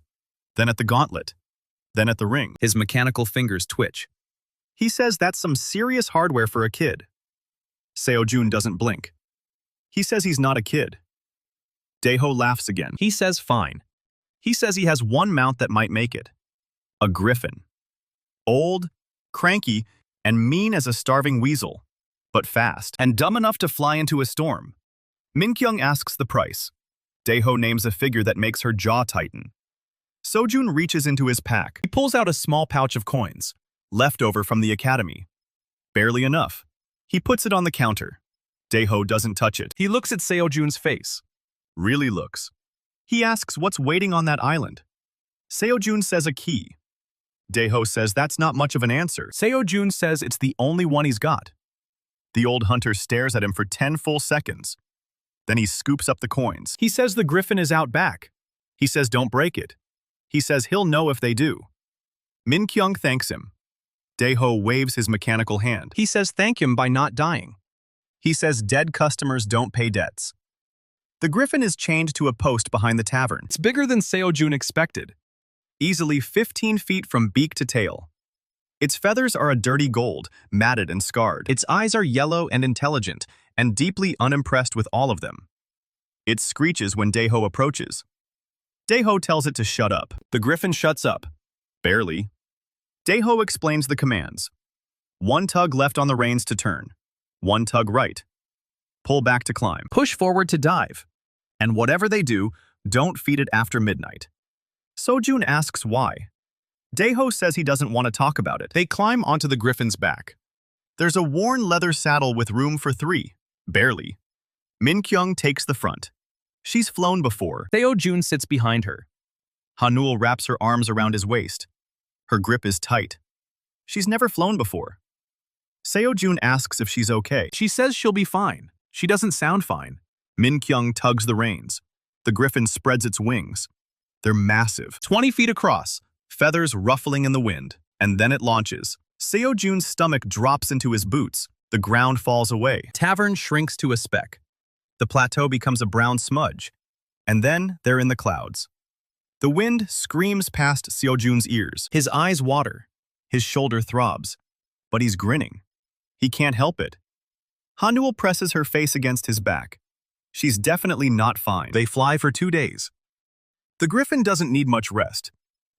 then at the gauntlet, then at the ring. His mechanical fingers twitch. He says that's some serious hardware for a kid. Seo-jun doesn't blink. He says he's not a kid. Dae-ho laughs again. He says fine. He says he has one mount that might make it. A griffin. Old, cranky, and mean as a starving weasel, but fast, and dumb enough to fly into a storm. Min-kyung asks the price. Dae-ho names a figure that makes her jaw tighten. Seo-jun reaches into his pack. He pulls out a small pouch of coins, leftover from the academy. Barely enough. He puts it on the counter. Dae-ho doesn't touch it. He looks at Seo-jun's face. Really looks. He asks what's waiting on that island. Seo-jun says a key. Dae-ho says that's not much of an answer. Seo-jun says it's the only one he's got. The old hunter stares at him for 10 full seconds. Then he scoops up the coins. He says the griffin is out back. He says don't break it. He says he'll know if they do. Min-kyung thanks him. Dae-ho waves his mechanical hand. He says thank him by not dying. He says dead customers don't pay debts. The griffin is chained to a post behind the tavern. It's bigger than Seo-jun expected. Easily 15 feet from beak to tail. Its feathers are a dirty gold, matted and scarred. Its eyes are yellow and intelligent, and deeply unimpressed with all of them. It screeches when Dae-ho approaches. Dae-ho tells it to shut up. The griffin shuts up. Barely. Dae-ho explains the commands. 1 tug left on the reins to turn. 1 tug right. Pull back to climb. Push forward to dive. And whatever they do, don't feed it after midnight. Seo-jun asks why. Dae-ho says he doesn't want to talk about it. They climb onto the griffin's back. There's a worn leather saddle with room for 3. Barely. Min-kyung takes the front. She's flown before. Seo-jun sits behind her. Hanul wraps her arms around his waist. Her grip is tight. She's never flown before. Seo-jun asks if she's okay. She says she'll be fine. She doesn't sound fine. Min-kyung tugs the reins. The griffin spreads its wings. They're massive, 20 feet across, feathers ruffling in the wind, and then it launches. Seo-jun's stomach drops into his boots. The ground falls away. Tavern shrinks to a speck. The plateau becomes a brown smudge, and then they're in the clouds. The wind screams past Seo-jun's ears. His eyes water. His shoulder throbs. But he's grinning. He can't help it. Hanul presses her face against his back. She's definitely not fine. They fly for 2 days. The griffin doesn't need much rest.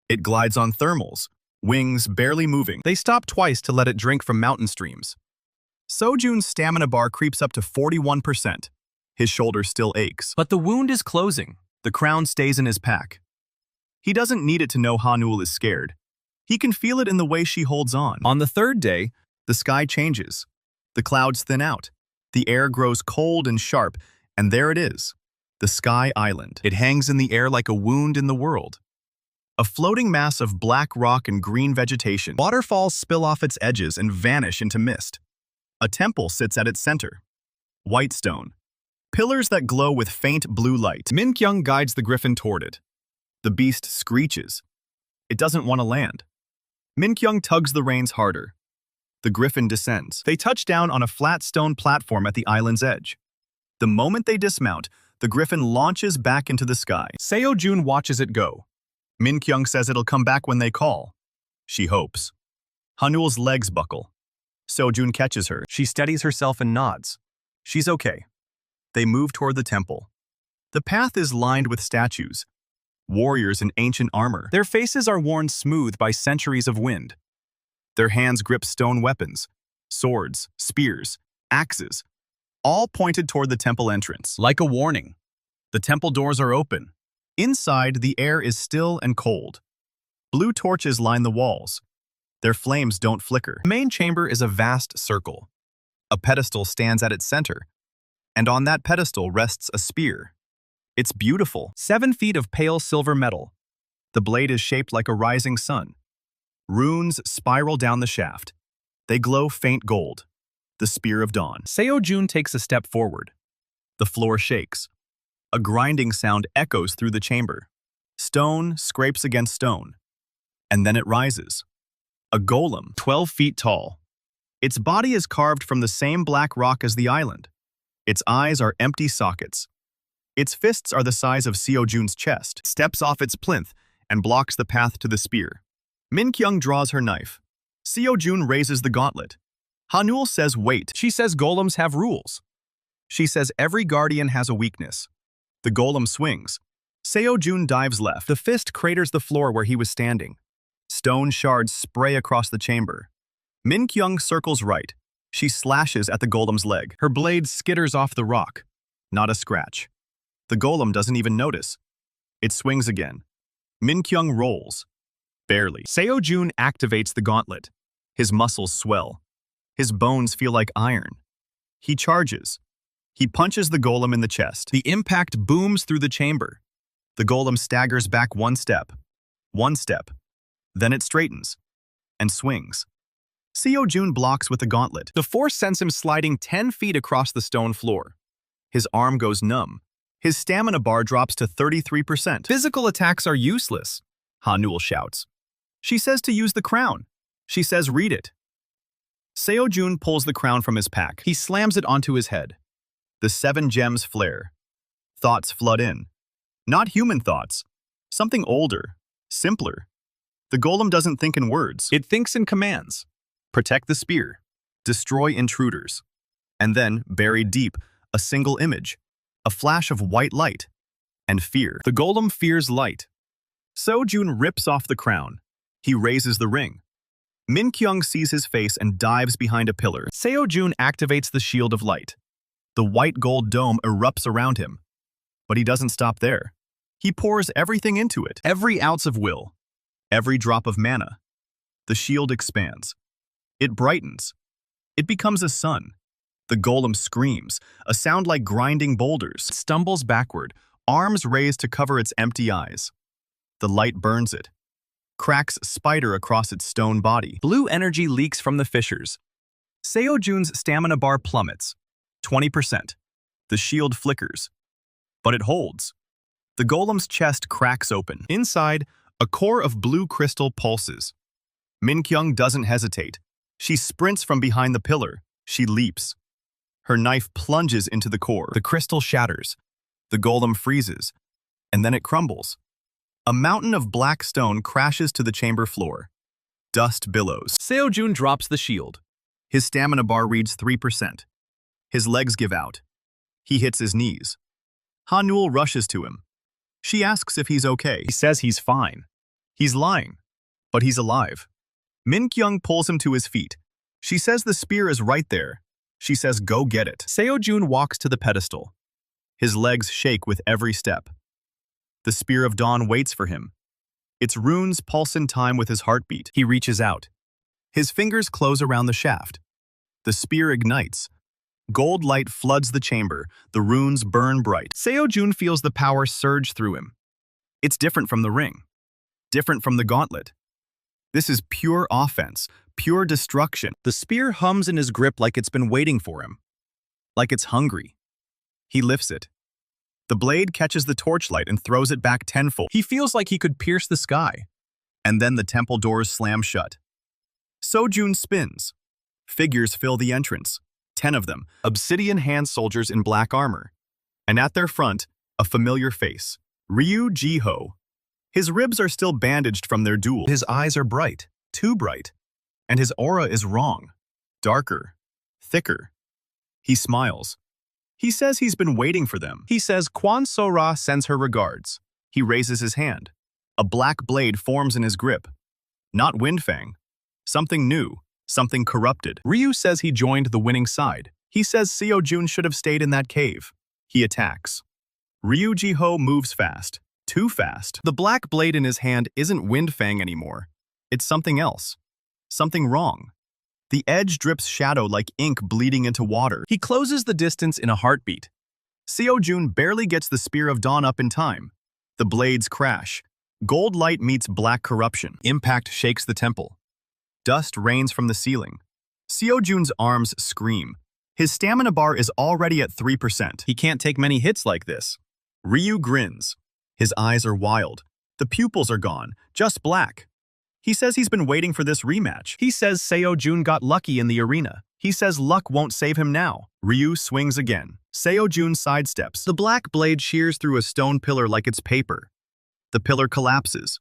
It glides on thermals, wings barely moving. They stop twice to let it drink from mountain streams. Seo-jun's stamina bar creeps up to 41%. His shoulder still aches. But the wound is closing. The crown stays in his pack. He doesn't need it to know Hanul is scared. He can feel it in the way she holds on. On the 3rd day, the sky changes. The clouds thin out. The air grows cold and sharp, and there it is. The Sky Island. It hangs in the air like a wound in the world. A floating mass of black rock and green vegetation. Waterfalls spill off its edges and vanish into mist. A temple sits at its center. White stone. Pillars that glow with faint blue light. Min-kyung guides the griffin toward it. The beast screeches. It doesn't want to land. Min-kyung tugs the reins harder. The griffin descends. They touch down on a flat stone platform at the island's edge. The moment they dismount, the griffin launches back into the sky. Seo-jun watches it go. Min-kyung says it'll come back when they call. She hopes. Hanul's legs buckle. Seo-jun catches her. She steadies herself and nods. She's okay. They move toward the temple. The path is lined with statues. Warriors in ancient armor. Their faces are worn smooth by centuries of wind. Their hands grip stone weapons, swords, spears, axes, all pointed toward the temple entrance. Like a warning, the temple doors are open. Inside, the air is still and cold. Blue torches line the walls. Their flames don't flicker. The main chamber is a vast circle. A pedestal stands at its center, and on that pedestal rests a spear. It's beautiful. 7 feet of pale silver metal. The blade is shaped like a rising sun. Runes spiral down the shaft. They glow faint gold. The Spear of Dawn. Seo-jun takes a step forward. The floor shakes. A grinding sound echoes through the chamber. Stone scrapes against stone. And then it rises. A golem, 12 feet tall. Its body is carved from the same black rock as the island. Its eyes are empty sockets. Its fists are the size of Seo-jun's chest. Steps off its plinth and blocks the path to the spear. Min-kyung draws her knife. Seo-jun raises the gauntlet. Hanul says wait. She says golems have rules. She says every guardian has a weakness. The golem swings. Seo-jun dives left. The fist craters the floor where he was standing. Stone shards spray across the chamber. Min-kyung circles right. She slashes at the golem's leg. Her blade skitters off the rock. Not a scratch. The golem doesn't even notice. It swings again. Min-kyung rolls. Barely. Seo-jun activates the gauntlet. His muscles swell. His bones feel like iron. He charges. He punches the golem in the chest. The impact booms through the chamber. The golem staggers back one step. Then it straightens and swings. Seo-jun blocks with the gauntlet. The force sends him sliding 10 feet across the stone floor. His arm goes numb. His stamina bar drops to 33%. Physical attacks are useless, Hanul shouts. She says to use the crown. She says read it. Seo-jun pulls the crown from his pack. He slams it onto his head. The 7 gems flare. Thoughts flood in. Not human thoughts. Something older, simpler. The golem doesn't think in words. It thinks in commands. Protect the spear. Destroy intruders. And then, buried deep, a single image. A flash of white light. And fear. The golem fears light. Seo-jun rips off the crown. He raises the ring. Min-kyung sees his face and dives behind a pillar. Seo-jun activates the shield of light. The white gold dome erupts around him. But he doesn't stop there. He pours everything into it. Every ounce of will. Every drop of mana. The shield expands. It brightens. It becomes a sun. The golem screams, a sound like grinding boulders. It stumbles backward, arms raised to cover its empty eyes. The light burns it. Cracks spider across its stone body. Blue energy leaks from the fissures. Seo-jun's stamina bar plummets. 20%. The shield flickers. But it holds. The golem's chest cracks open. Inside, a core of blue crystal pulses. Min-kyung doesn't hesitate. She sprints from behind the pillar. She leaps. Her knife plunges into the core. The crystal shatters. The golem freezes. And then it crumbles. A mountain of black stone crashes to the chamber floor. Dust billows. Seo-jun drops the shield. His stamina bar reads 3%. His legs give out. He hits his knees. Hanul rushes to him. She asks if he's okay. He says he's fine. He's lying, but he's alive. Min-kyung pulls him to his feet. She says the spear is right there. She says go get it. Seo-jun walks to the pedestal. His legs shake with every step. The Spear of Dawn waits for him. Its runes pulse in time with his heartbeat. He reaches out. His fingers close around the shaft. The spear ignites. Gold light floods the chamber, the runes burn bright. Seo-jun feels the power surge through him. It's different from the ring, different from the gauntlet. This is pure offense, pure destruction. The spear hums in his grip like it's been waiting for him, like it's hungry. He lifts it. The blade catches the torchlight and throws it back tenfold. He feels like he could pierce the sky. And then the temple doors slam shut. Seo-jun spins. Figures fill the entrance, 10 of them, obsidian hand soldiers in black armor. And at their front, a familiar face, Ryu Ji-ho. His ribs are still bandaged from their duel. His eyes are bright, too bright. And his aura is wrong, darker, thicker. He smiles. He says he's been waiting for them. He says Kang Seo-jun sends her regards. He raises his hand. A black blade forms in his grip. Not Windfang. Something new, something corrupted. Ryu says he joined the winning side. He says Seo-jun should have stayed in that cave. He attacks. Ryu Ji-ho moves fast. Too fast. The black blade in his hand isn't Windfang anymore. It's something else. Something wrong. The edge drips shadow like ink bleeding into water. He closes the distance in a heartbeat. Seo-jun barely gets the Spear of Dawn up in time. The blades crash. Gold light meets black corruption. Impact shakes the temple. Dust rains from the ceiling. Seo-jun's arms scream. His stamina bar is already at 3%. He can't take many hits like this. Ryu grins. His eyes are wild. The pupils are gone, just black. He says he's been waiting for this rematch. He says Seo-jun got lucky in the arena. He says luck won't save him now. Ryu swings again. Seo-jun sidesteps. The black blade shears through a stone pillar like it's paper. The pillar collapses.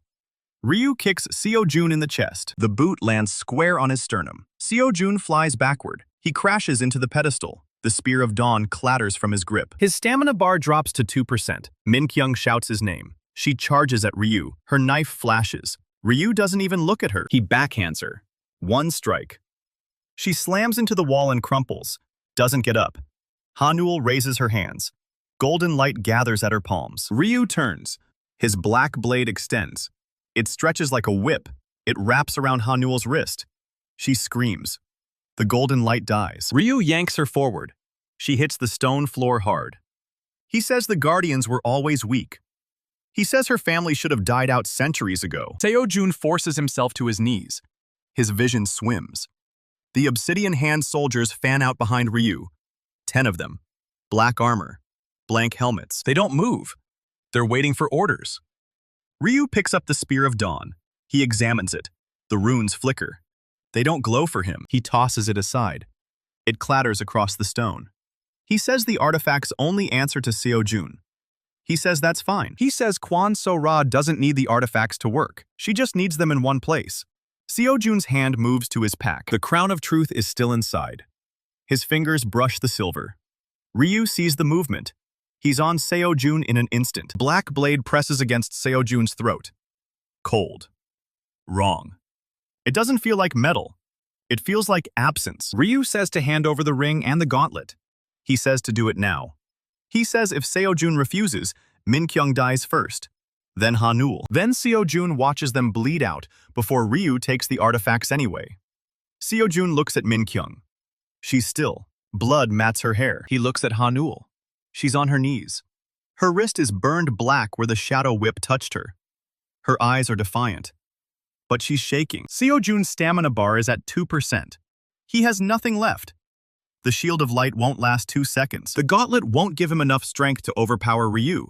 Ryu kicks Seo-jun in the chest. The boot lands square on his sternum. Seo-jun flies backward. He crashes into the pedestal. The Spear of Dawn clatters from his grip. His stamina bar drops to 2%. Min-kyung shouts his name. She charges at Ryu. Her knife flashes. Ryu doesn't even look at her. He backhands her. One strike. She slams into the wall and crumples. Doesn't get up. Hanul raises her hands. Golden light gathers at her palms. Ryu turns. His black blade extends. It stretches like a whip. It wraps around Hanul's wrist. She screams. The golden light dies. Ryu yanks her forward. She hits the stone floor hard. He says the Guardians were always weak. He says her family should have died out centuries ago. Seo-jun forces himself to his knees. His vision swims. The obsidian hand soldiers fan out behind Ryu. 10 of them. Black armor. Blank helmets. They don't move. They're waiting for orders. Ryu picks up the Spear of Dawn. He examines it. The runes flicker. They don't glow for him. He tosses it aside. It clatters across the stone. He says the artifacts only answer to Seo-jun. He says that's fine. He says Kang Seo-jun doesn't need the artifacts to work. She just needs them in one place. Seo-jun's hand moves to his pack. The crown of truth is still inside. His fingers brush the silver. Ryu sees the movement. He's on Seo-jun in an instant. Black blade presses against Seo-jun's throat. Cold. Wrong. It doesn't feel like metal. It feels like absence. Ryu says to hand over the ring and the gauntlet. He says to do it now. He says if Seo-jun refuses, Min-kyung dies first. Then Hanul. Then Seo-jun watches them bleed out before Ryu takes the artifacts anyway. Seo-jun looks at Min-kyung. She's still. Blood mats her hair. He looks at Hanul. She's on her knees. Her wrist is burned black where the shadow whip touched her. Her eyes are defiant. But she's shaking. Seo-jun's stamina bar is at 2%. He has nothing left. The shield of light won't last 2 seconds. The gauntlet won't give him enough strength to overpower Ryu.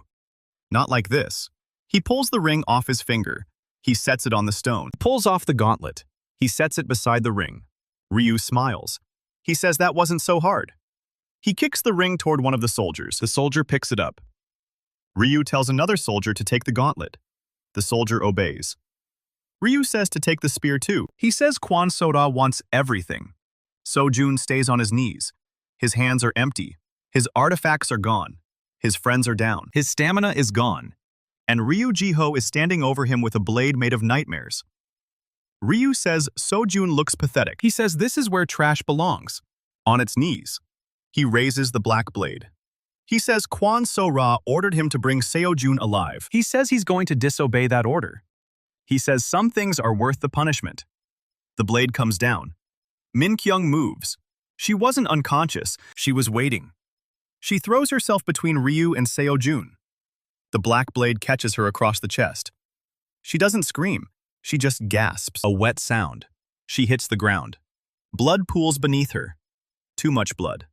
Not like this. He pulls the ring off his finger. He sets it on the stone. Pulls off the gauntlet. He sets it beside the ring. Ryu smiles. He says that wasn't so hard. He kicks the ring toward one of the soldiers. The soldier picks it up. Ryu tells another soldier to take the gauntlet. The soldier obeys. Ryu says to take the spear too. He says Kang Seo-jun wants everything. Seo-jun stays on his knees. His hands are empty. His artifacts are gone. His friends are down. His stamina is gone. And Ryu Ji-ho is standing over him with a blade made of nightmares. Ryu says Seo-jun looks pathetic. He says this is where trash belongs. On its knees. He raises the black blade. He says Kang Seo-jun ordered him to bring Seo-jun alive. He says he's going to disobey that order. He says some things are worth the punishment. The blade comes down. Min-kyung moves. She wasn't unconscious, she was waiting. She throws herself between Ryu and Seo-jun. The black blade catches her across the chest. She doesn't scream, she just gasps. A wet sound. She hits the ground. Blood pools beneath her. Too much blood.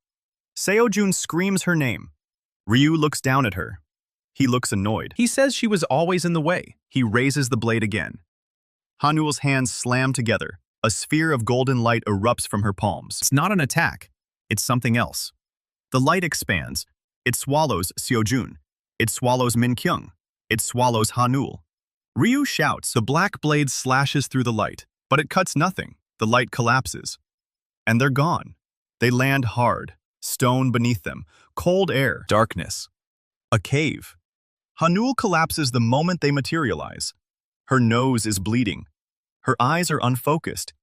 Seo-jun screams her name. Ryu looks down at her. He looks annoyed. He says she was always in the way. He raises the blade again. Hanul's hands slam together. A sphere of golden light erupts from her palms. It's not an attack. It's something else. The light expands. It swallows Seo-jun. It swallows Min-kyung. It swallows Hanul. Ryu shouts. The black blade slashes through the light, but it cuts nothing. The light collapses. And they're gone. They land hard. Stone beneath them. Cold air. Darkness. A cave. Hanul collapses the moment they materialize. Her nose is bleeding. Her eyes are unfocused.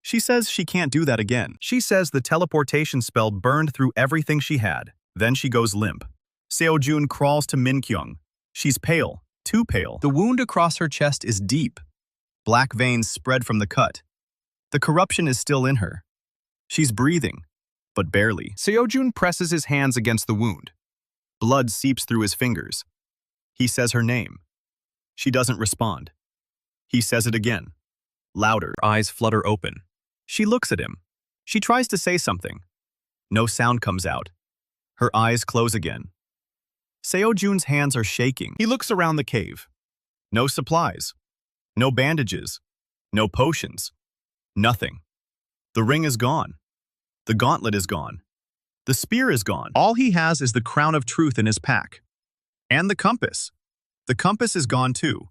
She says she can't do that again. She says the teleportation spell burned through everything she had. Then she goes limp. Seo-jun crawls to Min-kyung. She's pale, too pale. The wound across her chest is deep. Black veins spread from the cut. The corruption is still in her. She's breathing, but barely. Seo-jun presses his hands against the wound. Blood seeps through his fingers. He says her name. She doesn't respond. He says it again. Louder. Her eyes flutter open. She looks at him. She tries to say something. No sound comes out. Her eyes close again. Seo-jun's hands are shaking. He looks around the cave. No supplies. No bandages. No potions. Nothing. The ring is gone. The gauntlet is gone. The spear is gone. All he has is the crown of truth in his pack. And the compass. The compass is gone too.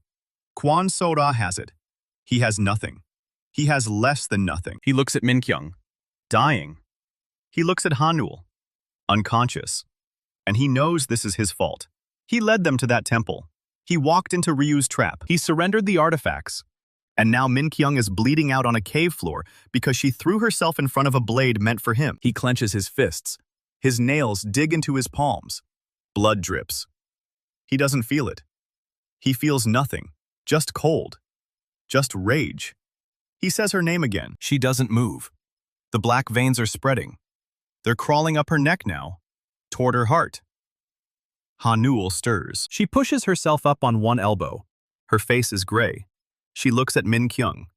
Kwan So-ra has it. He has nothing. He has less than nothing. He looks at Min-kyung, dying. He looks at Hanul, unconscious. And he knows this is his fault. He led them to that temple. He walked into Ryu's trap. He surrendered the artifacts. And now Min-kyung is bleeding out on a cave floor because she threw herself in front of a blade meant for him. He clenches his fists. His nails dig into his palms. Blood drips. He doesn't feel it. He feels nothing, just cold, just rage. He says her name again. She doesn't move. The black veins are spreading. They're crawling up her neck now, toward her heart. Hanul stirs. She pushes herself up on one elbow. Her face is gray. She looks at Min-kyung.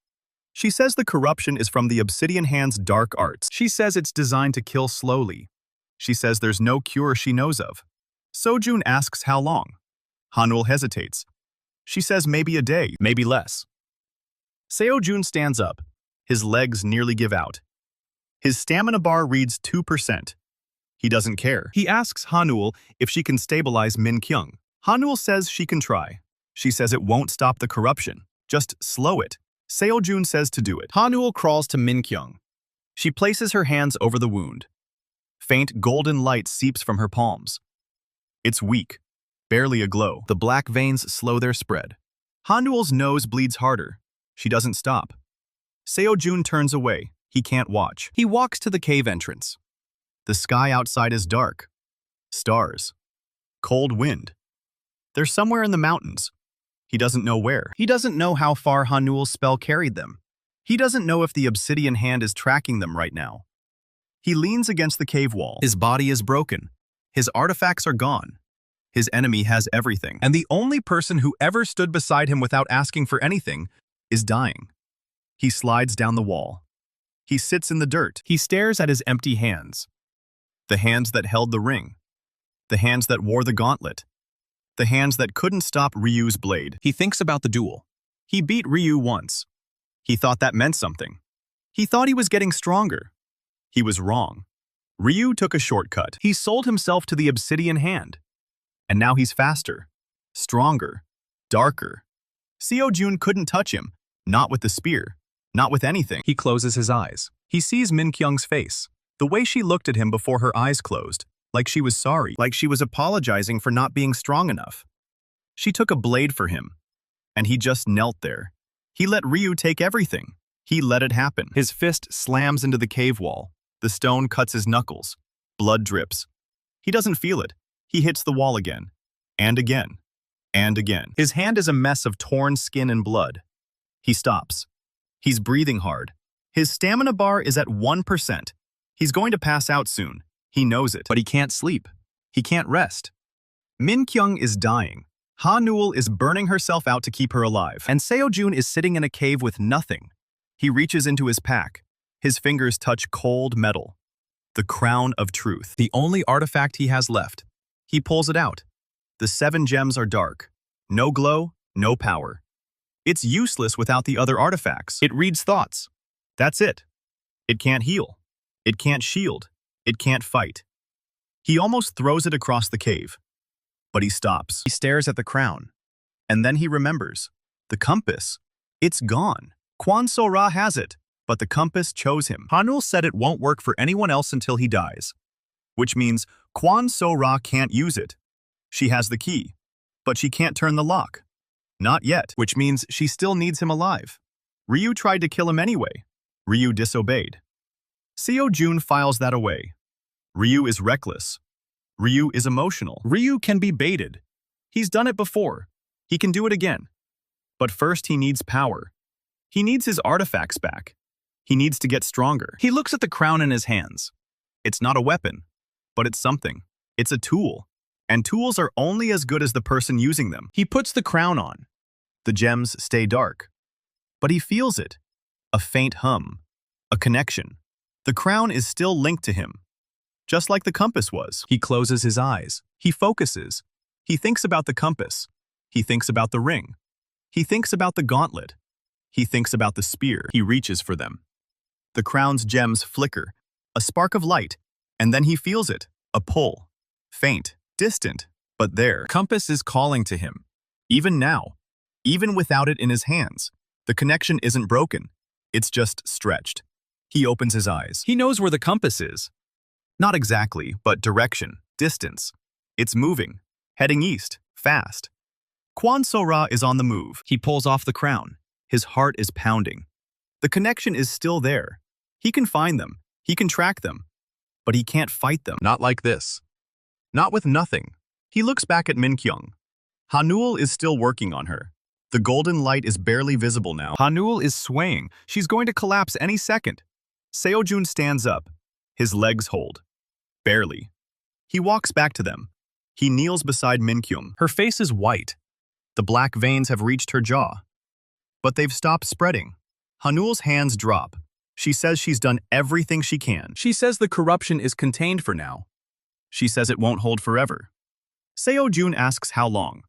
She says the corruption is from the Obsidian Hand's dark arts. She says it's designed to kill slowly. She says there's no cure she knows of. Seo-jun asks how long. Hanul hesitates. She says maybe a day, maybe less. Seo-jun stands up. His legs nearly give out. His stamina bar reads 2%. He doesn't care. He asks Hanul if she can stabilize Min-kyung. Hanul says she can try. She says it won't stop the corruption. Just slow it. Seo-jun says to do it. Hanul crawls to Min-kyung. She places her hands over the wound. Faint golden light seeps from her palms. It's weak, barely a glow. The black veins slow their spread. Hanul's nose bleeds harder. She doesn't stop. Seo-jun turns away. He can't watch. He walks to the cave entrance. The sky outside is dark. Stars. Cold wind. They're somewhere in the mountains. He doesn't know where. He doesn't know how far Hanul's spell carried them. He doesn't know if the Obsidian Hand is tracking them right now. He leans against the cave wall. His body is broken. His artifacts are gone. His enemy has everything. And the only person who ever stood beside him without asking for anything is dying. He slides down the wall. He sits in the dirt. He stares at his empty hands. The hands that held the ring. The hands that wore the gauntlet. The hands that couldn't stop Ryu's blade. He thinks about the duel. He beat Ryu once. He thought that meant something. He thought he was getting stronger. He was wrong. Ryu took a shortcut. He sold himself to the Obsidian Hand. And now he's faster, stronger, darker. Seo-jun couldn't touch him, not with the spear, not with anything. He closes his eyes. He sees Min-kyung's face, the way she looked at him before her eyes closed, like she was sorry, like she was apologizing for not being strong enough. She took a blade for him, and he just knelt there. He let Ryu take everything. He let it happen. His fist slams into the cave wall. The stone cuts his knuckles. Blood drips. He doesn't feel it. He hits the wall again, and again, and again. His hand is a mess of torn skin and blood. He stops. He's breathing hard. His stamina bar is at 1%. He's going to pass out soon. He knows it. But he can't sleep. He can't rest. Min-kyung is dying. Ha-nul is burning herself out to keep her alive. And Seo-jun is sitting in a cave with nothing. He reaches into his pack. His fingers touch cold metal. The crown of truth. The only artifact he has left. He pulls it out. The 7 gems are dark. No glow, no power. It's useless without the other artifacts. It reads thoughts. That's it. It can't heal. It can't shield. It can't fight. He almost throws it across the cave. But he stops. He stares at the crown. And then he remembers. The compass. It's gone. Kang Seo-jun has it, but the compass chose him. Ha-nul said it won't work for anyone else until he dies. Which means Kang Seo-jun can't use it. She has the key, but she can't turn the lock. Not yet, which means she still needs him alive. Ryu tried to kill him anyway. Ryu disobeyed. Seo-jun files that away. Ryu is reckless. Ryu is emotional. Ryu can be baited. He's done it before. He can do it again. But first he needs power. He needs his artifacts back. He needs to get stronger. He looks at the crown in his hands. It's not a weapon, but it's something. It's a tool. And tools are only as good as the person using them. He puts the crown on. The gems stay dark. But he feels it. A faint hum. A connection. The crown is still linked to him. Just like the compass was. He closes his eyes. He focuses. He thinks about the compass. He thinks about the ring. He thinks about the gauntlet. He thinks about the spear. He reaches for them. The crown's gems flicker. A spark of light. And then he feels it. A pull. Faint. Distant. But there. Compass is calling to him. Even now. Even without it in his hands. The connection isn't broken. It's just stretched. He opens his eyes. He knows where the compass is. Not exactly, but direction, distance. It's moving, heading east, fast. Kang Seo-jun is on the move. He pulls off the crown. His heart is pounding. The connection is still there. He can find them. He can track them. But he can't fight them. Not like this. Not with nothing. He looks back at Min-kyung. Ha-nul is still working on her. The golden light is barely visible now. Ha-nul is swaying. She's going to collapse any second. Seo-jun stands up. His legs hold. Barely. He walks back to them. He kneels beside Min-kyung. Her face is white. The black veins have reached her jaw. But they've stopped spreading. Ha-nul's hands drop. She says she's done everything she can. She says the corruption is contained for now. She says it won't hold forever. Seo-jun asks how long.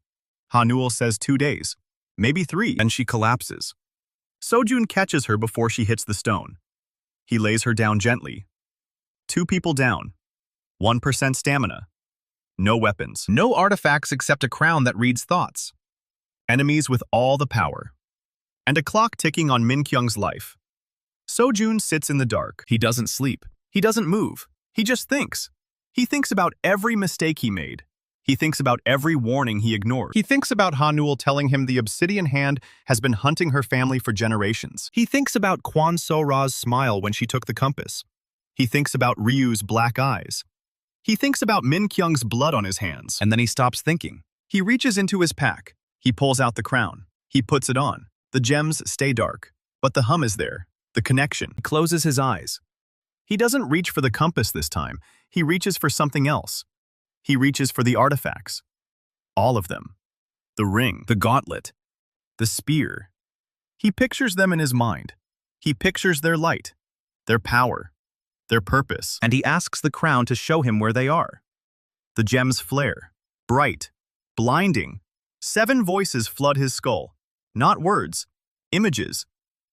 Ha-nul says 2 days. Maybe 3. And she collapses. Seo-jun catches her before she hits the stone. He lays her down gently. 2 people down. 1% stamina. No weapons. No artifacts except a crown that reads thoughts. Enemies with all the power. And a clock ticking on Min-kyung's life. Seo-jun sits in the dark. He doesn't sleep. He doesn't move. He just thinks. He thinks about every mistake he made. He thinks about every warning he ignored. He thinks about Ha-nul telling him the obsidian hand has been hunting her family for generations. He thinks about Kang Seo-jun's smile when she took the compass. He thinks about Ryu's black eyes. He thinks about Min-kyung's blood on his hands. And then he stops thinking. He reaches into his pack. He pulls out the crown. He puts it on. The gems stay dark. But the hum is there. The connection. He closes his eyes. He doesn't reach for the compass this time. He reaches for something else. He reaches for the artifacts. All of them. The ring, the gauntlet, the spear. He pictures them in his mind. He pictures their light, their power, their purpose. And he asks the crown to show him where they are. The gems flare, bright, blinding. 7 voices flood his skull. Not words, images.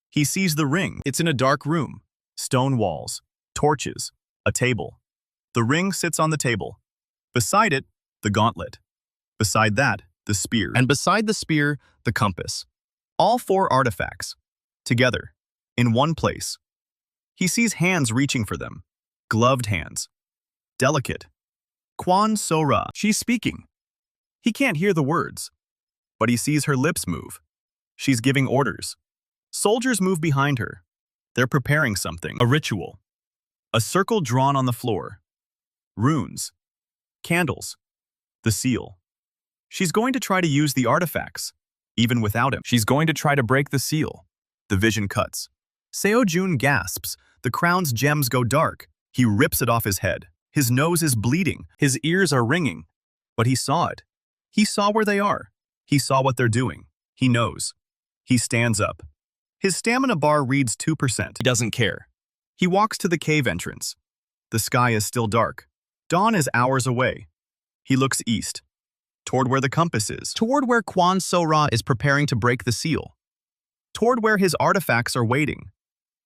He sees the ring. It's in a dark room. Stone walls, torches, a table. The ring sits on the table. Beside it, the gauntlet. Beside that, the spear. And beside the spear, the compass. All 4 artifacts. Together. In one place. He sees hands reaching for them. Gloved hands. Delicate. Kang Seo-jun. She's speaking. He can't hear the words. But he sees her lips move. She's giving orders. Soldiers move behind her. They're preparing something. A ritual. A circle drawn on the floor. Runes. Candles. The seal. She's going to try to use the artifacts, even without him. She's going to try to break the seal. The vision cuts. Seo-jun gasps. The crown's gems go dark. He rips it off his head. His nose is bleeding. His ears are ringing. But he saw it. He saw where they are. He saw what they're doing. He knows. He stands up. His stamina bar reads 2%. He doesn't care. He walks to the cave entrance. The sky is still dark. Dawn is hours away. He looks east, toward where the compass is, toward where Kang Seo-jun is preparing to break the seal, toward where his artifacts are waiting.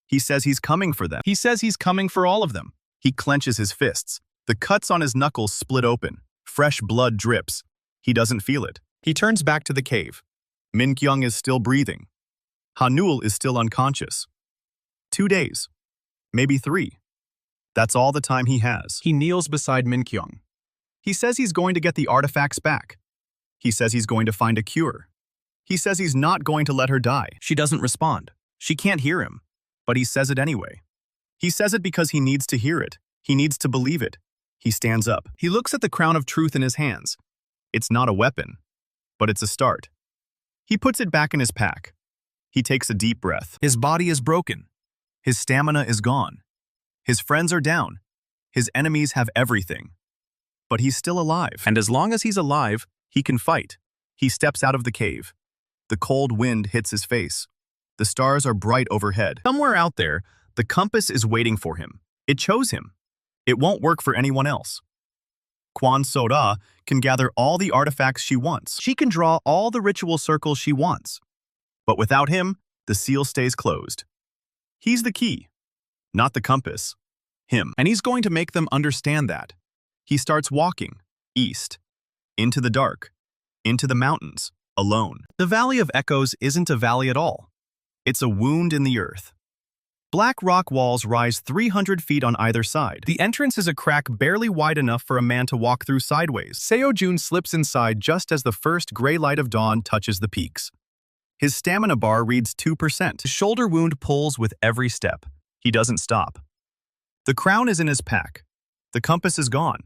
He says he's coming for them. He says he's coming for all of them. He clenches his fists. The cuts on his knuckles split open. Fresh blood drips. He doesn't feel it. He turns back to the cave. Min-kyung is still breathing. Hanul is still unconscious. 2 days. Maybe 3. That's all the time he has. He kneels beside Min-kyung. He says he's going to get the artifacts back. He says he's going to find a cure. He says he's not going to let her die. She doesn't respond. She can't hear him. But he says it anyway. He says it because he needs to hear it. He needs to believe it. He stands up. He looks at the crown of truth in his hands. It's not a weapon, but it's a start. He puts it back in his pack. He takes a deep breath. His body is broken. His stamina is gone. His friends are down. His enemies have everything. But he's still alive. And as long as he's alive, he can fight. He steps out of the cave. The cold wind hits his face. The stars are bright overhead. Somewhere out there, the compass is waiting for him. It chose him. It won't work for anyone else. Kang Seo-jun can gather all the artifacts she wants. She can draw all the ritual circles she wants. But without him, the seal stays closed. He's the key, not the compass. Him. And he's going to make them understand that. He starts walking, east, into the dark, into the mountains, alone. The Valley of Echoes isn't a valley at all. It's a wound in the earth. Black rock walls rise 300 feet on either side. The entrance is a crack barely wide enough for a man to walk through sideways. Seo-jun slips inside just as the first gray light of dawn touches the peaks. His stamina bar reads 2%. His shoulder wound pulls with every step. He doesn't stop. The crown is in his pack. The compass is gone.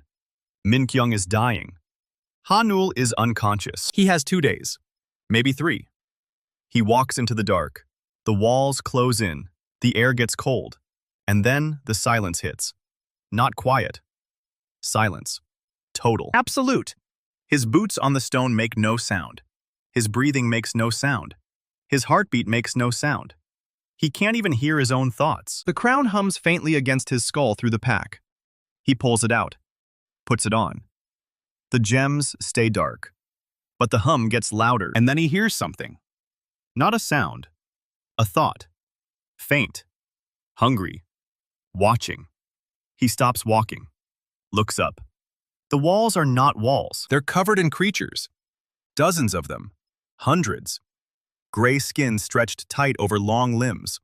Min-kyung is dying. Hanul is unconscious. He has 2 days, maybe 3. He walks into the dark. The walls close in. The air gets cold. And then the silence hits. Not quiet. Silence. Total. Absolute. His boots on the stone make no sound. His breathing makes no sound. His heartbeat makes no sound. He can't even hear his own thoughts. The crown hums faintly against his skull through the pack. He pulls it out. Puts it on. The gems stay dark. But the hum gets louder, and then he hears something. Not a sound. A thought. Faint. Hungry. Watching. He stops walking. Looks up. The walls are not walls. They're covered in creatures. Dozens of them. Hundreds. Gray skin stretched tight over long limbs.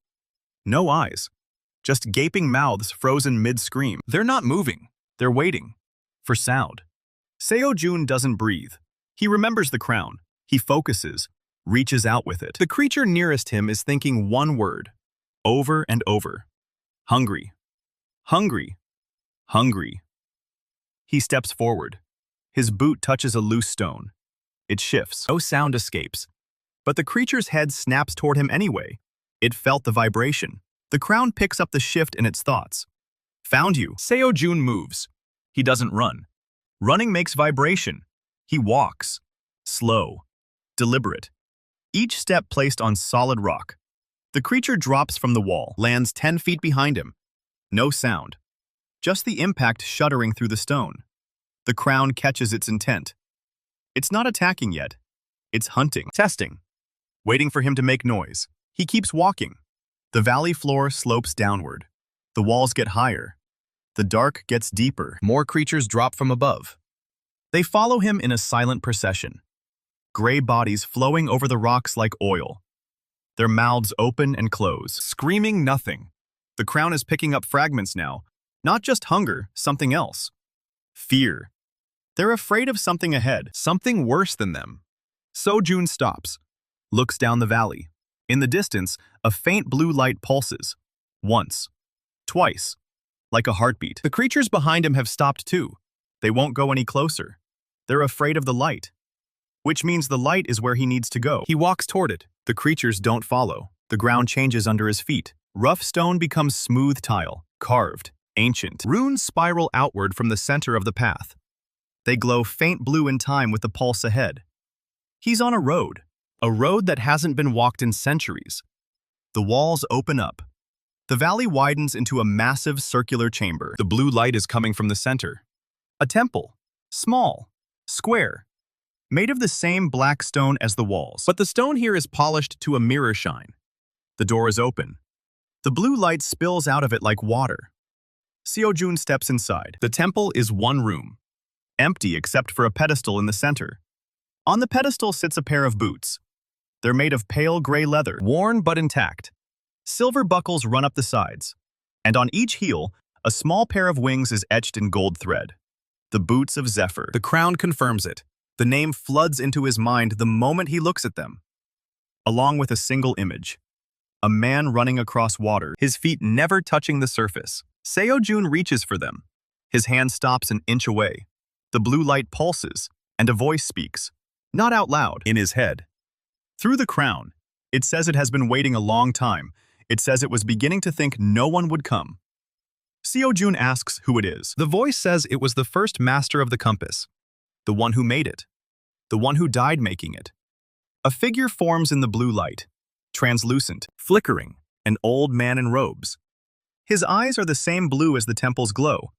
No eyes. Just gaping mouths frozen mid-scream. They're not moving. They're waiting. For sound. Seo-jun doesn't breathe. He remembers the crown. He focuses. Reaches out with it. The creature nearest him is thinking one word. Over and over. Hungry. Hungry. Hungry. He steps forward. His boot touches a loose stone. It shifts. No sound escapes. But the creature's head snaps toward him anyway. It felt the vibration. The crown picks up the shift in its thoughts. Found you. Seo-jun moves. He doesn't run. Running makes vibration. He walks. Slow. Deliberate. Each step placed on solid rock. The creature drops from the wall, lands 10 feet behind him. No sound. Just the impact shuddering through the stone. The crown catches its intent. It's not attacking yet. It's hunting. Testing. Waiting for him to make noise. He keeps walking. The valley floor slopes downward. The walls get higher. The dark gets deeper. More creatures drop from above. They follow him in a silent procession. Gray bodies flowing over the rocks like oil. Their mouths open and close, screaming nothing. The crown is picking up fragments now. Not just hunger, something else. Fear. They're afraid of something ahead, something worse than them. Seo-jun stops, looks down the valley. In the distance, a faint blue light pulses. Once. Twice. Like a heartbeat. The creatures behind him have stopped too. They won't go any closer. They're afraid of the light. Which means the light is where he needs to go. He walks toward it. The creatures don't follow. The ground changes under his feet. Rough stone becomes smooth tile, carved, ancient. Runes spiral outward from the center of the path. They glow faint blue in time with the pulse ahead. He's on a road that hasn't been walked in centuries. The walls open up. The valley widens into a massive circular chamber. The blue light is coming from the center. A temple, small, square, made of the same black stone as the walls. But the stone here is polished to a mirror shine. The door is open. The blue light spills out of it like water. Seo-jun steps inside. The temple is one room, empty except for a pedestal in the center. On the pedestal sits a pair of boots. They're made of pale gray leather, worn but intact. Silver buckles run up the sides, and on each heel, a small pair of wings is etched in gold thread. The boots of Zephyr. The crown confirms it. The name floods into his mind the moment he looks at them, along with a single image. A man running across water, his feet never touching the surface. Seo-jun reaches for them. His hand stops an inch away. The blue light pulses, and a voice speaks, not out loud, in his head. Through the crown, it says it has been waiting a long time. It says it was beginning to think no one would come. Seo-jun asks who it is. The voice says it was the first master of the compass, the one who made it, the one who died making it. A figure forms in the blue light, translucent, flickering, an old man in robes. His eyes are the same blue as the temple's glow.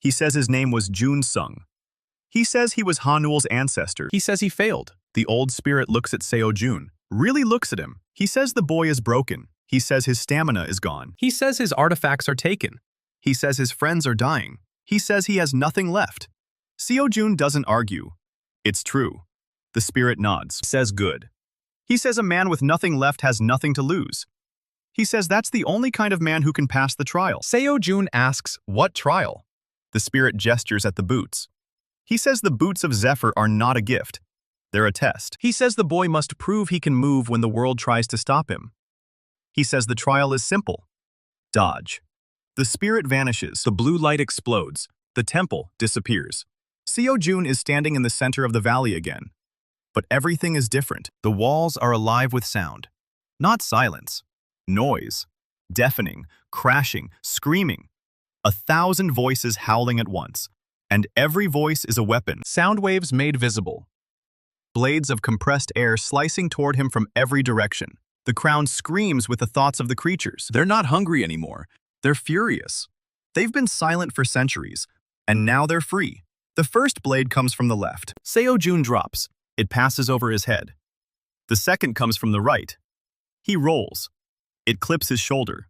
He says his name was Jun-sung. He says he was Hanul's ancestor. He says he failed. The old spirit looks at Seo-jun, really looks at him. He says the boy is broken. He says his stamina is gone. He says his artifacts are taken. He says his friends are dying. He says he has nothing left. Seo-jun doesn't argue. It's true. The spirit nods, says good. He says a man with nothing left has nothing to lose. He says that's the only kind of man who can pass the trial. Seo-jun asks, what trial? The spirit gestures at the boots. He says the boots of Zephyr are not a gift. They're a test. He says the boy must prove he can move when the world tries to stop him. He says the trial is simple. Dodge. The spirit vanishes. The blue light explodes. The temple disappears. Seo-jun is standing in the center of the valley again. But everything is different. The walls are alive with sound. Not silence. Noise. Deafening, crashing, screaming. 1,000 voices howling at once. And every voice is a weapon. Sound waves made visible. Blades of compressed air slicing toward him from every direction. The crown screams with the thoughts of the creatures. They're not hungry anymore. They're furious. They've been silent for centuries, and now they're free. The first blade comes from the left. Seo-jun drops. It passes over his head. The second comes from the right. He rolls. It clips his shoulder.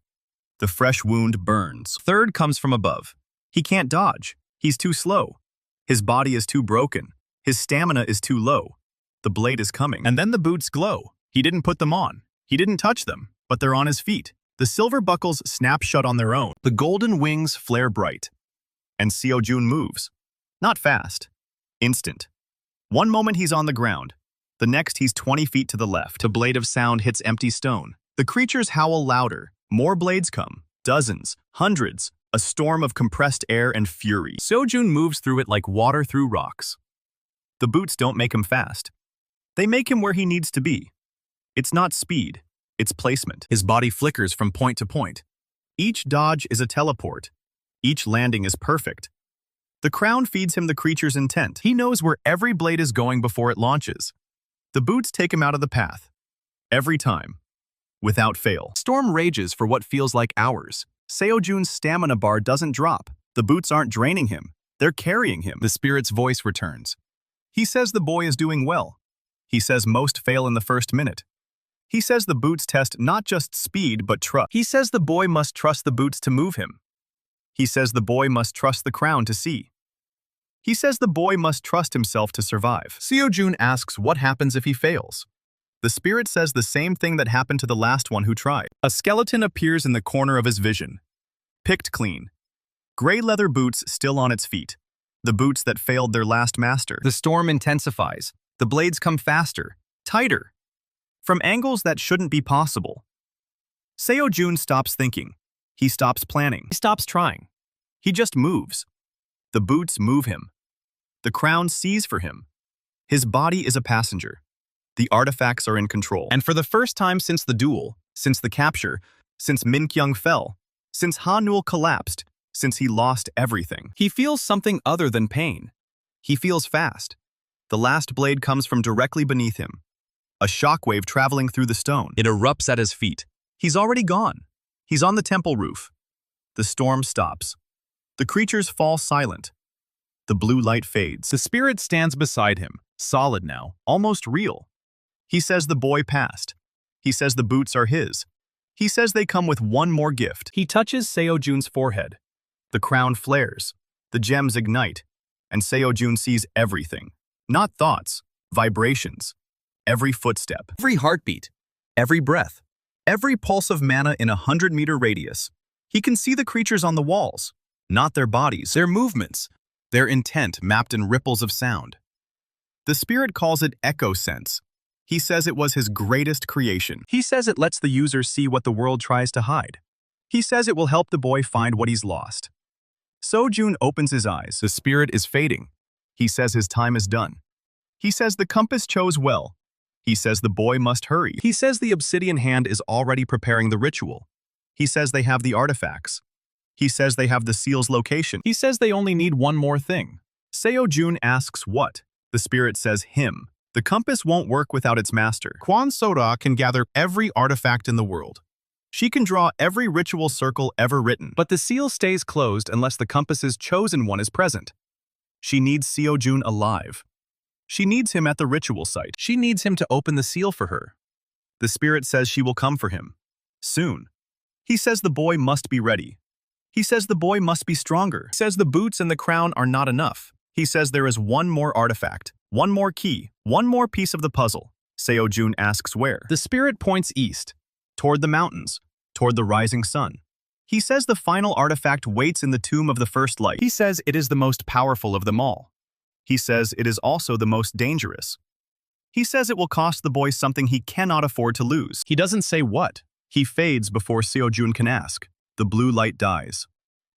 The fresh wound burns. Third comes from above. He can't dodge. He's too slow. His body is too broken. His stamina is too low. The blade is coming. And then the boots glow. He didn't put them on. He didn't touch them, but they're on his feet. The silver buckles snap shut on their own. The golden wings flare bright. And Seo-jun moves. Not fast. Instant. One moment he's on the ground. The next he's 20 feet to the left. The blade of sound hits empty stone. The creatures howl louder. More blades come. Dozens. Hundreds. A storm of compressed air and fury. Seo-jun moves through it like water through rocks. The boots don't make him fast. They make him where he needs to be. It's not speed, it's placement. His body flickers from point to point. Each dodge is a teleport. Each landing is perfect. The crown feeds him the creature's intent. He knows where every blade is going before it launches. The boots take him out of the path. Every time. Without fail. Storm rages for what feels like hours. Seo-jun's stamina bar doesn't drop. The boots aren't draining him. They're carrying him. The spirit's voice returns. He says the boy is doing well. He says most fail in the first minute. He says the boots test not just speed, but trust. He says the boy must trust the boots to move him. He says the boy must trust the crown to see. He says the boy must trust himself to survive. Seo-jun asks what happens if he fails. The spirit says the same thing that happened to the last one who tried. A skeleton appears in the corner of his vision. Picked clean. Gray leather boots still on its feet. The boots that failed their last master. The storm intensifies. The blades come faster, tighter. From angles that shouldn't be possible. Seo-jun stops thinking. He stops planning. He stops trying. He just moves. The boots move him. The crown sees for him. His body is a passenger. The artifacts are in control. And for the first time since the duel, since the capture, since Min-kyung fell, since Hanul collapsed, since he lost everything. He feels something other than pain. He feels fast. The last blade comes from directly beneath him. A shockwave traveling through the stone. It erupts at his feet. He's already gone. He's on the temple roof. The storm stops. The creatures fall silent. The blue light fades. The spirit stands beside him, solid now, almost real. He says the boy passed. He says the boots are his. He says they come with one more gift. He touches Seo-jun's forehead. The crown flares. The gems ignite. And Seo-jun sees everything. Not thoughts, vibrations. Every footstep. Every heartbeat. Every breath. Every pulse of mana in a 100-meter radius. He can see the creatures on the walls. Not their bodies, their movements. Their intent mapped in ripples of sound. The spirit calls it echo sense. He says it was his greatest creation. He says it lets the user see what the world tries to hide. He says it will help the boy find what he's lost. Seo-jun opens his eyes. The spirit is fading. He says his time is done. He says the compass chose well. He says the boy must hurry. He says the obsidian hand is already preparing the ritual. He says they have the artifacts. He says they have the seal's location. He says they only need one more thing. Seo-jun asks what? The spirit says him. The compass won't work without its master. Kang Seo-jun can gather every artifact in the world. She can draw every ritual circle ever written. But the seal stays closed unless the compass's chosen one is present. She needs Seo-jun alive. She needs him at the ritual site. She needs him to open the seal for her. The spirit says she will come for him. Soon. He says the boy must be ready. He says the boy must be stronger. He says the boots and the crown are not enough. He says there is one more artifact, one more key, one more piece of the puzzle. Seo-jun asks where. The spirit points east, toward the mountains, toward the rising sun. He says the final artifact waits in the tomb of the first light. He says it is the most powerful of them all. He says it is also the most dangerous. He says it will cost the boy something he cannot afford to lose. He doesn't say what. He fades before Seo-jun can ask. The blue light dies.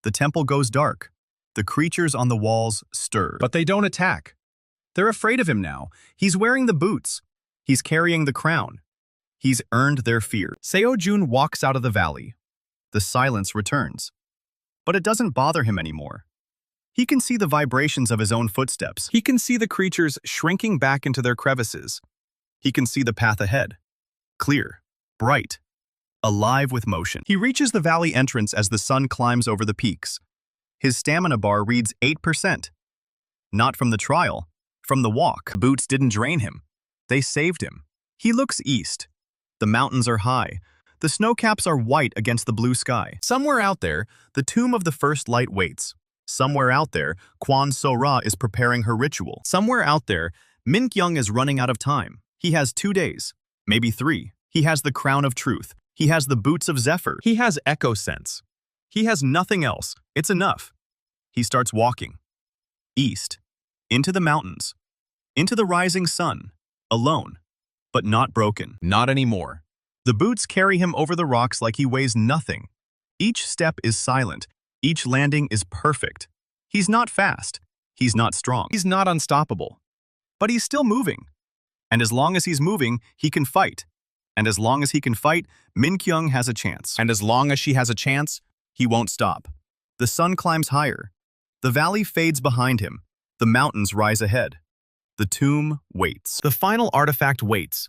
The temple goes dark. The creatures on the walls stir. But they don't attack. They're afraid of him now. He's wearing the boots. He's carrying the crown. He's earned their fear. Seo-jun walks out of the valley. The silence returns. But it doesn't bother him anymore. He can see the vibrations of his own footsteps. He can see the creatures shrinking back into their crevices. He can see the path ahead. Clear, bright, alive with motion. He reaches the valley entrance as the sun climbs over the peaks. His stamina bar reads 8%. Not from the trial, from the walk. Boots didn't drain him. They saved him. He looks east. The mountains are high. The snowcaps are white against the blue sky. Somewhere out there, the tomb of the first light waits. Somewhere out there, Kang Seo-jun is preparing her ritual. Somewhere out there, Min-kyung is running out of time. He has 2 days, maybe 3. He has the crown of truth. He has the boots of Zephyr. He has echo sense. He has nothing else. It's enough. He starts walking. East. Into the mountains. Into the rising sun. Alone. But not broken. Not anymore. The boots carry him over the rocks like he weighs nothing. Each step is silent. Each landing is perfect. He's not fast. He's not strong. He's not unstoppable. But he's still moving. And as long as he's moving, he can fight. And as long as he can fight, Min-kyung has a chance. And as long as she has a chance, he won't stop. The sun climbs higher. The valley fades behind him. The mountains rise ahead. The tomb waits. The final artifact waits.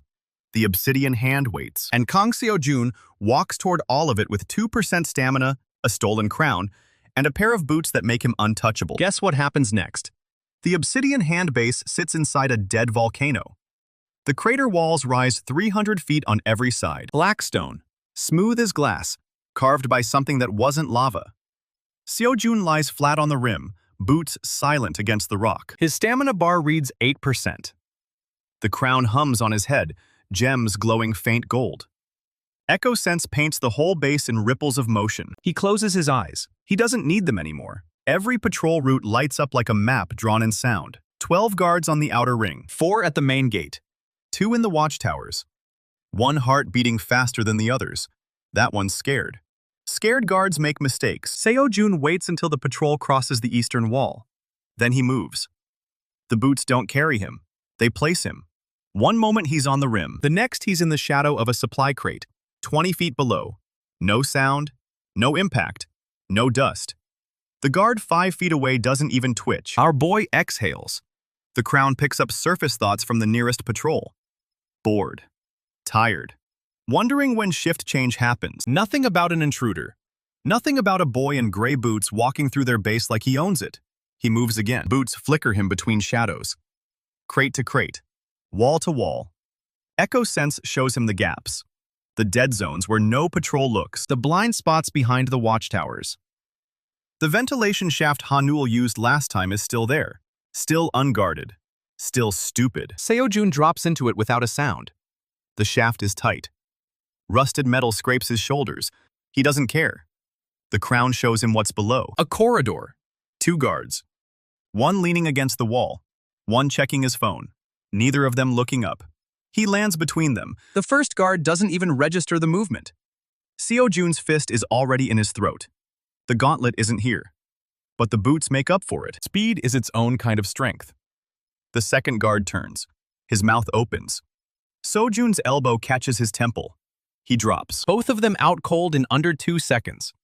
The obsidian hand waits. And Kang Seo-jun walks toward all of it with 2% stamina, a stolen crown, and a pair of boots that make him untouchable. Guess what happens next? The obsidian hand base sits inside a dead volcano. The crater walls rise 300 feet on every side. Black stone, smooth as glass, carved by something that wasn't lava. Seo-jun lies flat on the rim, boots silent against the rock. His stamina bar reads 8%. The crown hums on his head, gems glowing faint gold. Echo sense paints the whole base in ripples of motion. He closes his eyes. He doesn't need them anymore. Every patrol route lights up like a map drawn in sound. 12 guards on the outer ring, 4 at the main gate, 2 in the watchtowers. One heart beating faster than the others. That one's scared. Scared guards make mistakes. Seo-jun waits until the patrol crosses the eastern wall. Then he moves. The boots don't carry him. They place him. One moment he's on the rim. The next he's in the shadow of a supply crate, 20 feet below. No sound, no impact, no dust. The guard 5 feet away doesn't even twitch. Our boy exhales. The crown picks up surface thoughts from the nearest patrol. Bored. Tired. Wondering when shift change happens. Nothing about an intruder. Nothing about a boy in gray boots walking through their base like he owns it. He moves again. Boots flicker him between shadows. Crate to crate. Wall to wall. Echo sense shows him the gaps. The dead zones where no patrol looks. The blind spots behind the watchtowers. The ventilation shaft Hanul used last time is still there. Still unguarded. Still stupid. Seo-jun drops into it without a sound. The shaft is tight. Rusted metal scrapes his shoulders. He doesn't care. The crown shows him what's below. A corridor. 2 guards. One leaning against the wall. One checking his phone. Neither of them looking up. He lands between them. The first guard doesn't even register the movement. Seo-jun's fist is already in his throat. The gauntlet isn't here. But the boots make up for it. Speed is its own kind of strength. The second guard turns. His mouth opens. Seo-jun's elbow catches his temple. He drops. Both of them out cold in under 2 seconds.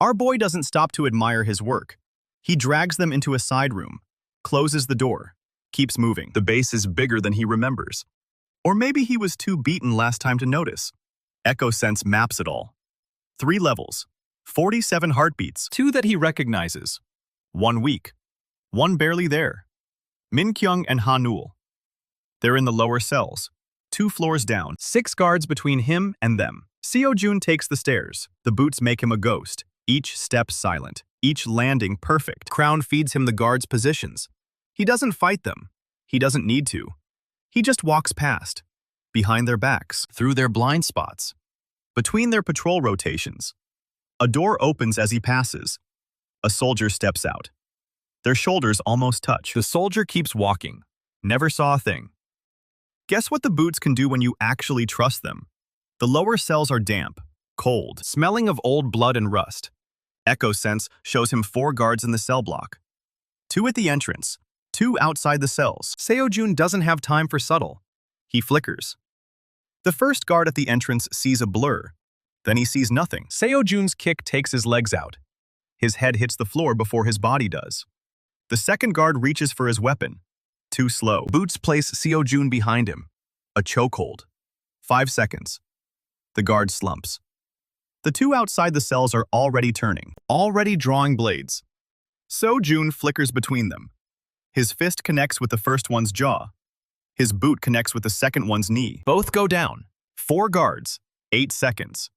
Our boy doesn't stop to admire his work. He drags them into a side room, closes the door, keeps moving. The base is bigger than he remembers. Or maybe he was too beaten last time to notice. Echo sense maps it all. 3 levels, 47 heartbeats, 2 that he recognizes. 1 weak, 1 barely there. Min-kyung and Hanul. They're in the lower cells, 2 floors down, 6 guards between him and them. Seo-jun takes the stairs. The boots make him a ghost, each step silent, each landing perfect. Crown feeds him the guards' positions. He doesn't fight them. He doesn't need to. He just walks past, behind their backs, through their blind spots, between their patrol rotations. A door opens as he passes. A soldier steps out. Their shoulders almost touch. The soldier keeps walking. Never saw a thing. Guess what the boots can do when you actually trust them? The lower cells are damp, cold, smelling of old blood and rust. Echo sense shows him 4 guards in the cell block. 2 at the entrance, 2 outside the cells. Seo-jun doesn't have time for subtle. He flickers. The first guard at the entrance sees a blur. Then he sees nothing. Seo-jun's kick takes his legs out. His head hits the floor before his body does. The second guard reaches for his weapon. Too slow. Boots place Seo-jun behind him. A chokehold. 5 seconds. The guard slumps. The 2 outside the cells are already turning, already drawing blades. Seo-jun flickers between them. His fist connects with the first one's jaw. His boot connects with the second one's knee. Both go down. 4 guards. 8 seconds.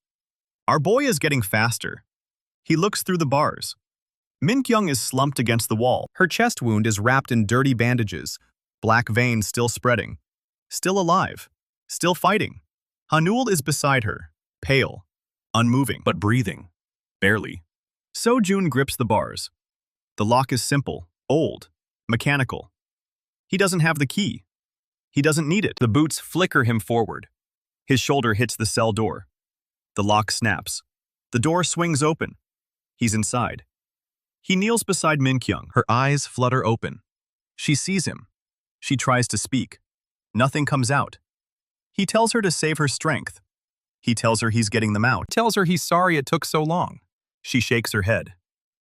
Our boy is getting faster. He looks through the bars. Min-kyung is slumped against the wall. Her chest wound is wrapped in dirty bandages. Black veins still spreading. Still alive. Still fighting. Hanul is beside her. Pale. Unmoving. But breathing. Barely. Seo-jun grips the bars. The lock is simple. Old. Mechanical. He doesn't have the key. He doesn't need it. The boots flicker him forward. His shoulder hits the cell door. The lock snaps. The door swings open. He's inside. He kneels beside Min-kyung. Her eyes flutter open. She sees him. She tries to speak. Nothing comes out. He tells her to save her strength. He tells her he's getting them out. Tells her he's sorry it took so long. She shakes her head.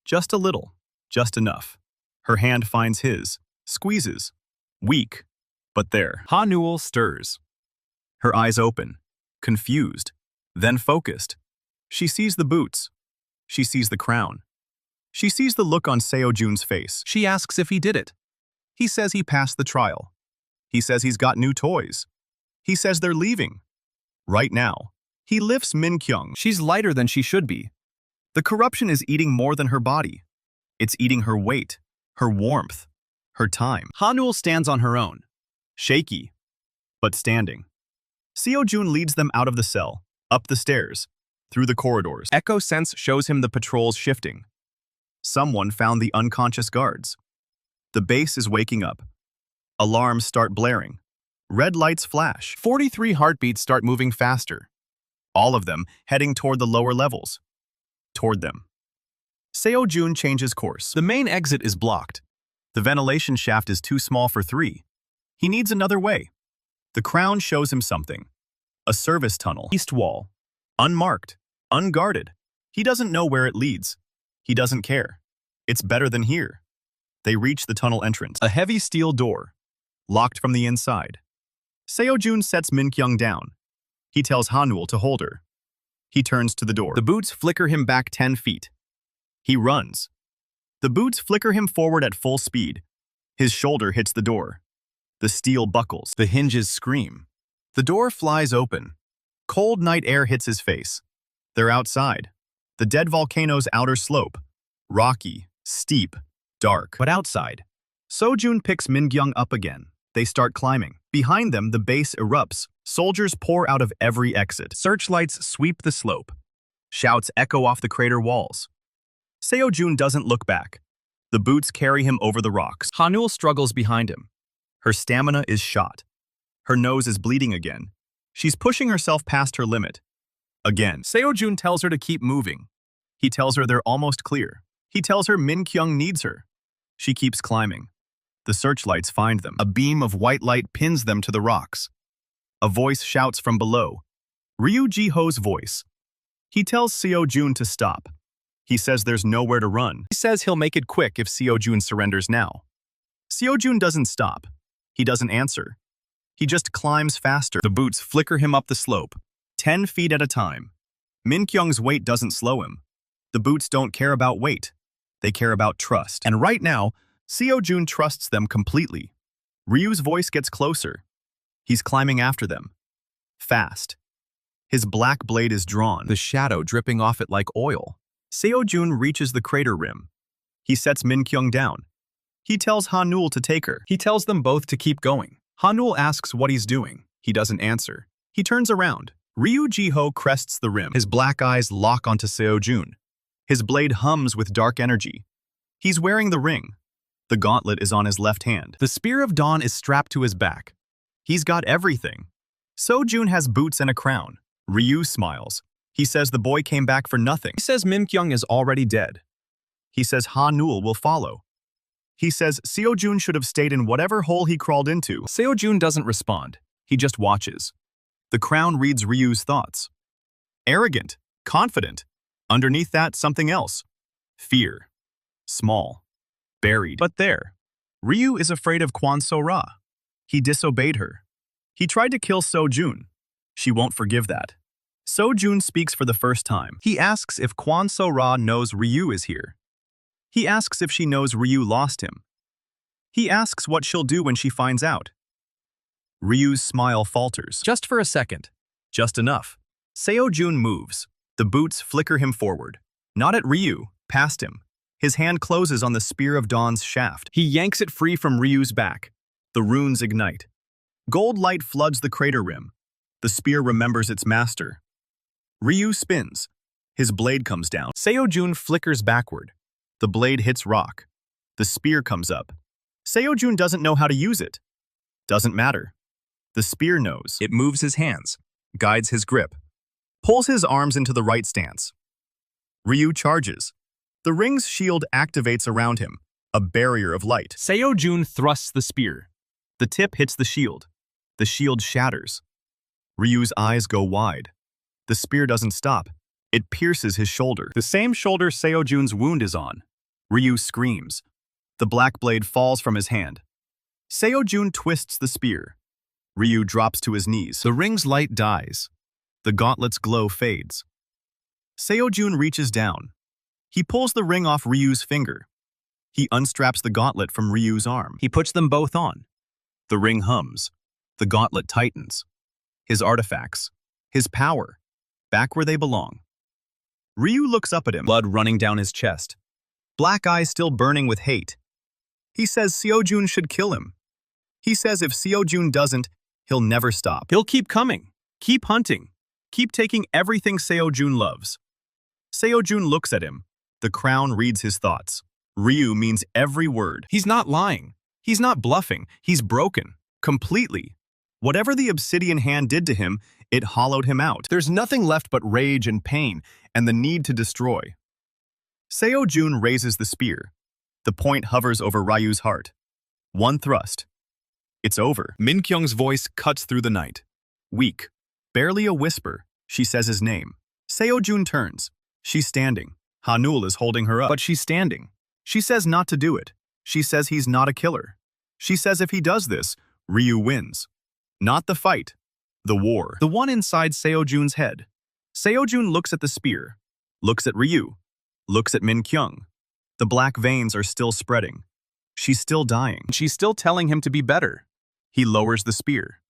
Just a little. Just enough. Her hand finds his. Squeezes. Weak. But there. Hanul stirs. Her eyes open. Confused. Then focused. She sees the boots. She sees the crown. She sees the look on Seo-jun's face. She asks if he did it. He says he passed the trial. He says he's got new toys. He says they're leaving. Right now. He lifts Min-kyung. She's lighter than she should be. The corruption is eating more than her body. It's eating her weight, her warmth, her time. Hanul stands on her own. Shaky, but standing. Seo-jun leads them out of the cell, up the stairs, through the corridors. Echo sense shows him the patrols shifting. Someone found the unconscious guards. The base is waking up. Alarms start blaring. Red lights flash. 43 heartbeats start moving faster. All of them heading toward the lower levels. Toward them. Seo-jun changes course. The main exit is blocked. The ventilation shaft is too small for 3. He needs another way. The crown shows him something. A service tunnel. East wall. Unmarked. Unguarded. He doesn't know where it leads. He doesn't care. It's better than here. They reach the tunnel entrance. A heavy steel door, locked from the inside. Seo-jun sets Min-kyung down. He tells Hanul to hold her. He turns to the door. The boots flicker him back 10 feet. He runs. The boots flicker him forward at full speed. His shoulder hits the door. The steel buckles. The hinges scream. The door flies open. Cold night air hits his face. They're outside. The dead volcano's outer slope. Rocky, steep, dark. But outside, Seo-jun picks Min-kyung up again. They start climbing. Behind them, the base erupts. Soldiers pour out of every exit. Searchlights sweep the slope. Shouts echo off the crater walls. Seo-jun doesn't look back. The boots carry him over the rocks. Hanul struggles behind him. Her stamina is shot. Her nose is bleeding again. She's pushing herself past her limit. Again, Seo-jun tells her to keep moving. He tells her they're almost clear. He tells her Min-kyung needs her. She keeps climbing. The searchlights find them. A beam of white light pins them to the rocks. A voice shouts from below. Ryu Ji-ho's voice. He tells Seo-jun to stop. He says there's nowhere to run. He says he'll make it quick if Seo-jun surrenders now. Seo-jun doesn't stop. He doesn't answer. He just climbs faster. The boots flicker him up the slope, 10 feet at a time. Min-kyung's weight doesn't slow him. The boots don't care about weight. They care about trust. And right now, Seo-jun trusts them completely. Ryu's voice gets closer. He's climbing after them. Fast. His black blade is drawn, the shadow dripping off it like oil. Seo-jun reaches the crater rim. He sets Min-kyung down. He tells Hanul to take her. He tells them both to keep going. Hanul asks what he's doing. He doesn't answer. He turns around. Ryu Ji-ho crests the rim. His black eyes lock onto Seo-jun. His blade hums with dark energy. He's wearing the ring. The gauntlet is on his left hand. The Spear of Dawn is strapped to his back. He's got everything. Seo-jun has boots and a crown. Ryu smiles. He says the boy came back for nothing. He says Min-kyung is already dead. He says Hanul will follow. He says Seo-jun should have stayed in whatever hole he crawled into. Seo-jun doesn't respond. He just watches. The crown reads Ryu's thoughts. Arrogant, confident. Underneath that, something else. Fear. Small. Buried. But there. Ryu is afraid of Kang Seo-ra. He disobeyed her. He tried to kill Seo-jun. She won't forgive that. Seo-jun speaks for the first time. He asks if Kang Seo-ra knows Ryu is here. He asks if she knows Ryu lost him. He asks what she'll do when she finds out. Ryu's smile falters. Just for a second. Just enough. Seo-jun moves. The boots flicker him forward. Not at Ryu, past him. His hand closes on the Spear of Dawn's shaft. He yanks it free from Ryu's back. The runes ignite. Gold light floods the crater rim. The spear remembers its master. Ryu spins. His blade comes down. Seo-jun flickers backward. The blade hits rock. The spear comes up. Seo-jun doesn't know how to use it. Doesn't matter. The spear knows. It moves his hands, guides his grip, pulls his arms into the right stance. Ryu charges. The ring's shield activates around him, a barrier of light. Seo-jun thrusts the spear. The tip hits the shield. The shield shatters. Ryu's eyes go wide. The spear doesn't stop. It pierces his shoulder. The same shoulder Seo-jun's wound is on. Ryu screams. The black blade falls from his hand. Seo-jun twists the spear. Ryu drops to his knees. The ring's light dies. The gauntlet's glow fades. Seo-jun reaches down. He pulls the ring off Ryu's finger. He unstraps the gauntlet from Ryu's arm. He puts them both on. The ring hums. The gauntlet tightens. His artifacts. His power. Back where they belong. Ryu looks up at him, blood running down his chest. Black eyes still burning with hate. He says Seo-jun should kill him. He says if Seo-jun doesn't, he'll never stop. He'll keep coming, keep hunting, keep taking everything Seo-jun loves. Seo-jun looks at him. The crown reads his thoughts. Ryu means every word. He's not lying. He's not bluffing. He's broken. Completely. Whatever the obsidian hand did to him, it hollowed him out. There's nothing left but rage and pain and the need to destroy. Seo-jun raises the spear. The point hovers over Ryu's heart. One thrust. It's over. Min-kyung's voice cuts through the night. Weak. Barely a whisper, she says his name. Seo-jun turns. She's standing. Hanul is holding her up. But she's standing. She says not to do it. She says he's not a killer. She says if he does this, Ryu wins. Not the fight. The war. The one inside Seo-jun's head. Seo-jun looks at the spear, looks at Ryu, looks at Min-kyung. The black veins are still spreading. She's still dying. She's still telling him to be better. He lowers the spear.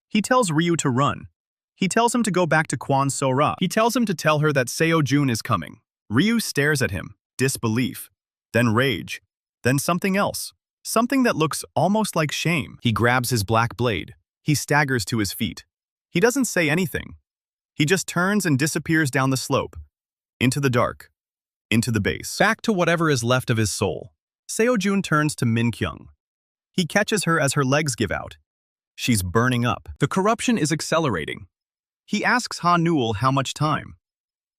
He tells Ryu to run. He tells him to go back to Kang Seo-jun. He tells him to tell her that Seo-jun is coming. Ryu stares at him, disbelief, then rage, then something else, something that looks almost like shame. He grabs his black blade. He staggers to his feet. He doesn't say anything. He just turns and disappears down the slope, into the dark, into the base. Back to whatever is left of his soul. Seo-jun turns to Min-kyung. He catches her as her legs give out. She's burning up. The corruption is accelerating. He asks Ha-nul how much time.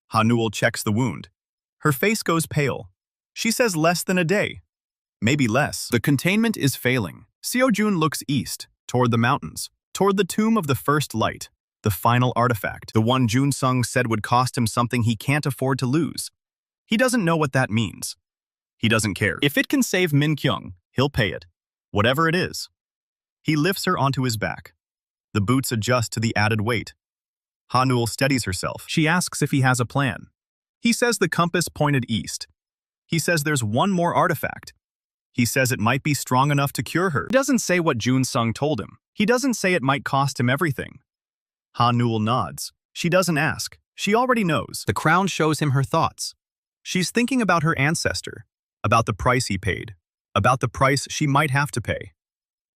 Ha-nul checks the wound. Her face goes pale. She says less than a day. Maybe less. The containment is failing. Seo-jun looks east, toward the mountains, toward the tomb of the first light, the final artifact, the one Jun-sung said would cost him something he can't afford to lose. He doesn't know what that means. He doesn't care. If it can save Min-kyung, he'll pay it, whatever it is. He lifts her onto his back. The boots adjust to the added weight. Ha-nul steadies herself. She asks if he has a plan. He says the compass pointed east. He says there's one more artifact. He says it might be strong enough to cure her. He doesn't say what Jun-sung told him. He doesn't say it might cost him everything. Ha-nul nods. She doesn't ask. She already knows. The crown shows him her thoughts. She's thinking about her ancestor, about the price he paid, about the price she might have to pay.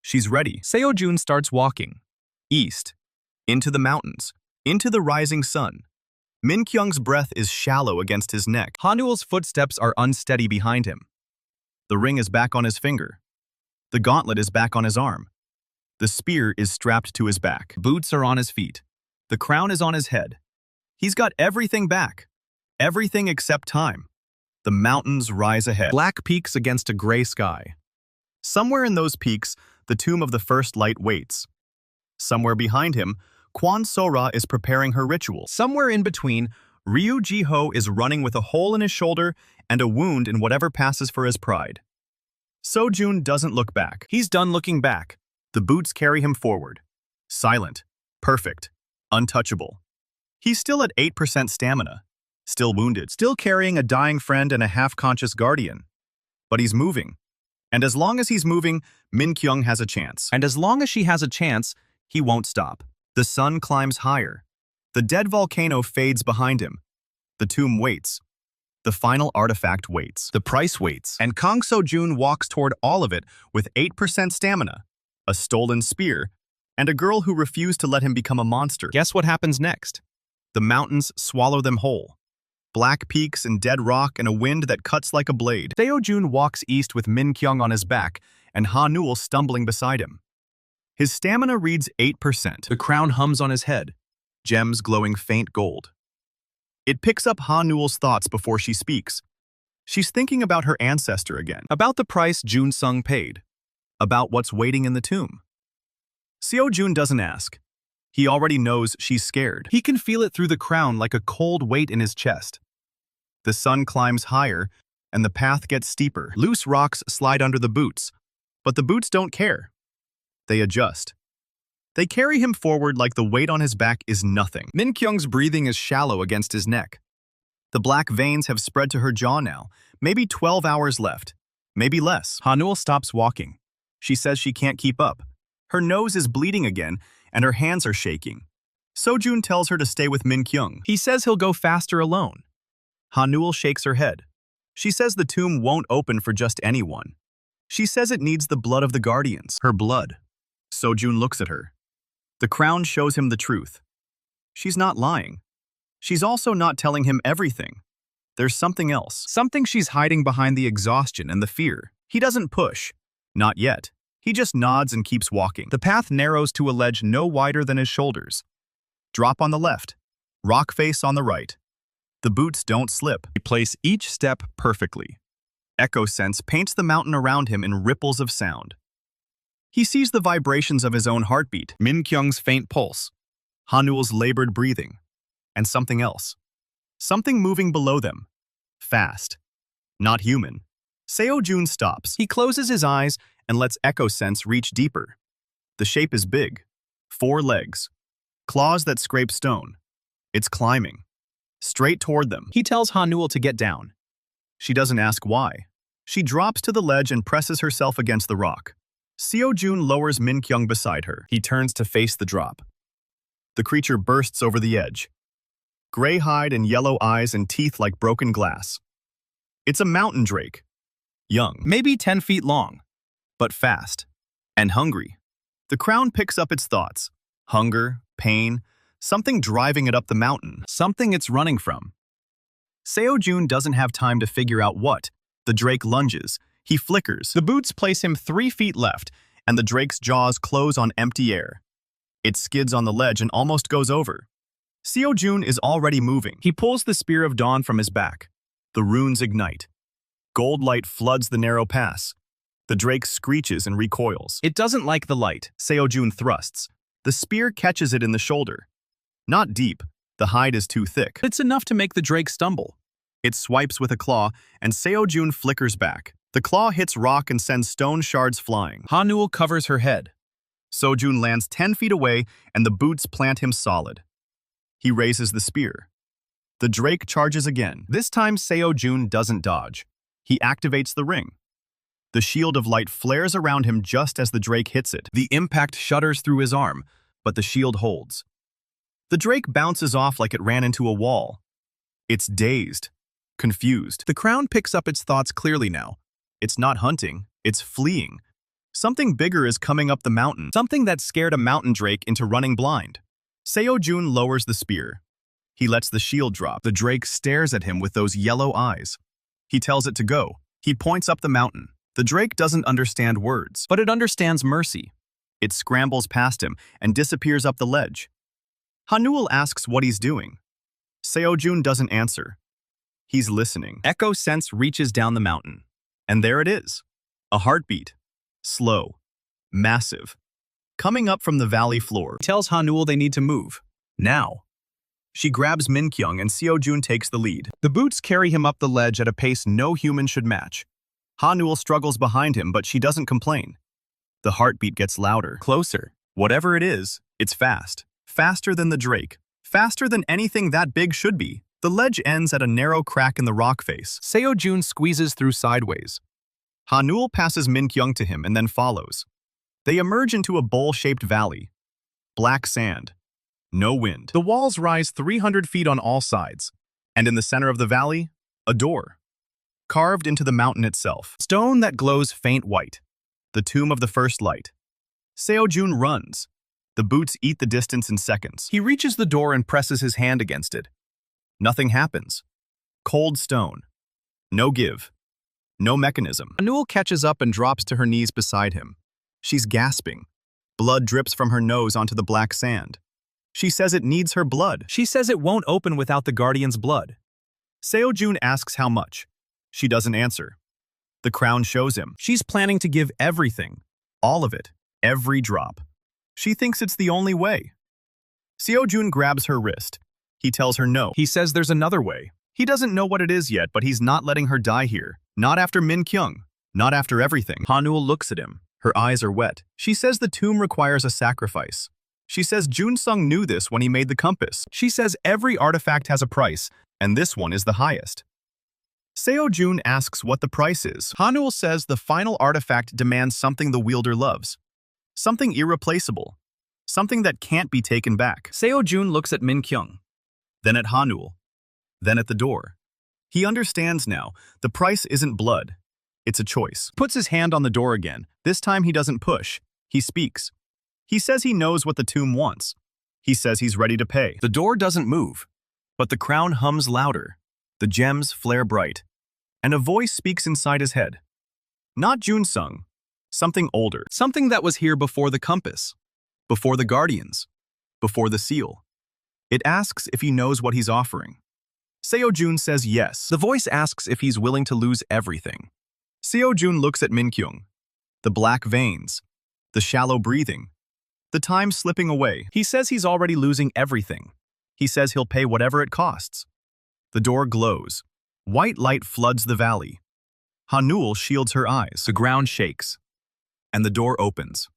She's ready. Seo-jun starts walking. East. Into the mountains. Into the rising sun. Min-kyung's breath is shallow against his neck. Ha-nul's footsteps are unsteady behind him. The ring is back on his finger. The gauntlet is back on his arm. The spear is strapped to his back. Boots are on his feet. The crown is on his head. He's got everything back. Everything except time. The mountains rise ahead. Black peaks against a gray sky. Somewhere in those peaks, the tomb of the first light waits. Somewhere behind him, Kang Seo-jun is preparing her ritual. Somewhere in between, Ryu Ji-ho is running with a hole in his shoulder and a wound in whatever passes for his pride. Seo-jun doesn't look back. He's done looking back. The boots carry him forward. Silent, perfect, untouchable. He's still at 8% stamina, still wounded, still carrying a dying friend and a half-conscious guardian. But he's moving. And as long as he's moving, Min-kyung has a chance. And as long as she has a chance, he won't stop. The sun climbs higher. The dead volcano fades behind him. The tomb waits. The final artifact waits. The price waits. And Kang Seo-jun walks toward all of it with 8% stamina, a stolen spear, and a girl who refused to let him become a monster. Guess what happens next? The mountains swallow them whole. Black peaks and dead rock and a wind that cuts like a blade. Seo-jun walks east with Min-kyung on his back and Ha-nul stumbling beside him. His stamina reads 8%. The crown hums on his head, gems glowing faint gold. It picks up Ha-nul's thoughts before she speaks. She's thinking about her ancestor again, about the price Jun-sung paid, about what's waiting in the tomb. Seo-jun doesn't ask. He already knows she's scared. He can feel it through the crown like a cold weight in his chest. The sun climbs higher, and the path gets steeper. Loose rocks slide under the boots, but the boots don't care. They adjust. They carry him forward like the weight on his back is nothing. Min-kyung's breathing is shallow against his neck. The black veins have spread to her jaw now, maybe 12 hours left, maybe less. Ha-nul stops walking. She says she can't keep up. Her nose is bleeding again, and her hands are shaking. Seo-jun tells her to stay with Min-kyung. He says he'll go faster alone. Ha-nul shakes her head. She says the tomb won't open for just anyone. She says it needs the blood of the guardians. Her blood. Seo-jun looks at her. The crown shows him the truth. She's not lying. She's also not telling him everything. There's something else. Something she's hiding behind the exhaustion and the fear. He doesn't push. Not yet. He just nods and keeps walking. The path narrows to a ledge no wider than his shoulders. Drop on the left. Rock face on the right. The boots don't slip. He place each step perfectly. Echo sense paints the mountain around him in ripples of sound. He sees the vibrations of his own heartbeat, Min-kyung's faint pulse, Ha-nul's labored breathing, and something else. Something moving below them. Fast. Not human. Seo-jun stops. He closes his eyes and lets Echo sense reach deeper. The shape is big. 4 legs. Claws that scrape stone. It's climbing. Straight toward them. He tells Hanul to get down. She doesn't ask why. She drops to the ledge and presses herself against the rock. Seo-jun lowers Min-kyung beside her. He turns to face the drop. The creature bursts over the edge. Gray hide and yellow eyes and teeth like broken glass. It's a mountain drake. Young, maybe 10 feet long, but fast and hungry. The crown picks up its thoughts. Hunger, pain, something driving it up the mountain, something it's running from. Seo-jun doesn't have time to figure out what. The drake lunges. He flickers. The boots place him 3 feet left, and the drake's jaws close on empty air. It skids on the ledge and almost goes over. Seo-jun is already moving. He pulls the Spear of Dawn from his back. The runes ignite. Gold light floods the narrow pass. The drake screeches and recoils. It doesn't like the light. Seo-jun thrusts. The spear catches it in the shoulder. Not deep. The hide is too thick. It's enough to make the drake stumble. It swipes with a claw, and Seo-jun flickers back. The claw hits rock and sends stone shards flying. Hanul covers her head. Seo-jun lands 10 feet away, and the boots plant him solid. He raises the spear. The drake charges again. This time Seo-jun doesn't dodge. He activates the ring. The shield of light flares around him just as the drake hits it. The impact shudders through his arm, but the shield holds. The drake bounces off like it ran into a wall. It's dazed, confused. The crown picks up its thoughts clearly now. It's not hunting, it's fleeing. Something bigger is coming up the mountain, something that scared a mountain drake into running blind. Seo-jun lowers the spear. He lets the shield drop. The drake stares at him with those yellow eyes. He tells it to go. He points up the mountain. The drake doesn't understand words, but it understands mercy. It scrambles past him and disappears up the ledge. Hanul asks what he's doing. Seo-jun doesn't answer. He's listening. Echo sense reaches down the mountain. And there it is. A heartbeat. Slow. Massive. Coming up from the valley floor. He tells Hanul they need to move. Now. She grabs Min-kyung and Seo-jun takes the lead. The boots carry him up the ledge at a pace no human should match. Hanul struggles behind him, but she doesn't complain. The heartbeat gets louder, closer. Whatever it is, it's fast. Faster than the drake. Faster than anything that big should be. The ledge ends at a narrow crack in the rock face. Seo-jun squeezes through sideways. Hanul passes Min-kyung to him and then follows. They emerge into a bowl-shaped valley. Black sand. No wind. The walls rise 300 feet on all sides. And in the center of the valley, a door. Carved into the mountain itself. Stone that glows faint white. The tomb of the first light. Seo-jun runs. The boots eat the distance in seconds. He reaches the door and presses his hand against it. Nothing happens. Cold stone. No give. No mechanism. Hanul catches up and drops to her knees beside him. She's gasping. Blood drips from her nose onto the black sand. She says it needs her blood. She says it won't open without the Guardian's blood. Seo-jun asks how much. She doesn't answer. The crown shows him. She's planning to give everything. All of it. Every drop. She thinks it's the only way. Seo-jun grabs her wrist. He tells her no. He says there's another way. He doesn't know what it is yet, but he's not letting her die here. Not after Min-kyung. Not after everything. Hanul looks at him. Her eyes are wet. She says the tomb requires a sacrifice. She says Jun-sung knew this when he made the compass. She says every artifact has a price, and this one is the highest. Seo-jun asks what the price is. Hanul says the final artifact demands something the wielder loves. Something irreplaceable. Something that can't be taken back. Seo-jun looks at Min-kyung. Then at Hanul. Then at the door. He understands now. The price isn't blood. It's a choice. Puts his hand on the door again. This time he doesn't push. He speaks. He says he knows what the tomb wants. He says he's ready to pay. The door doesn't move. But the crown hums louder. The gems flare bright. And a voice speaks inside his head. Not Jun-sung. Something older. Something that was here before the compass. Before the guardians. Before the seal. It asks if he knows what he's offering. Seo-jun says yes. The voice asks if he's willing to lose everything. Seo-jun looks at Min-kyung. The black veins. The shallow breathing. The time slipping away. He says he's already losing everything. He says he'll pay whatever it costs. The door glows. White light floods the valley. Hanul shields her eyes. The ground shakes, and the door opens.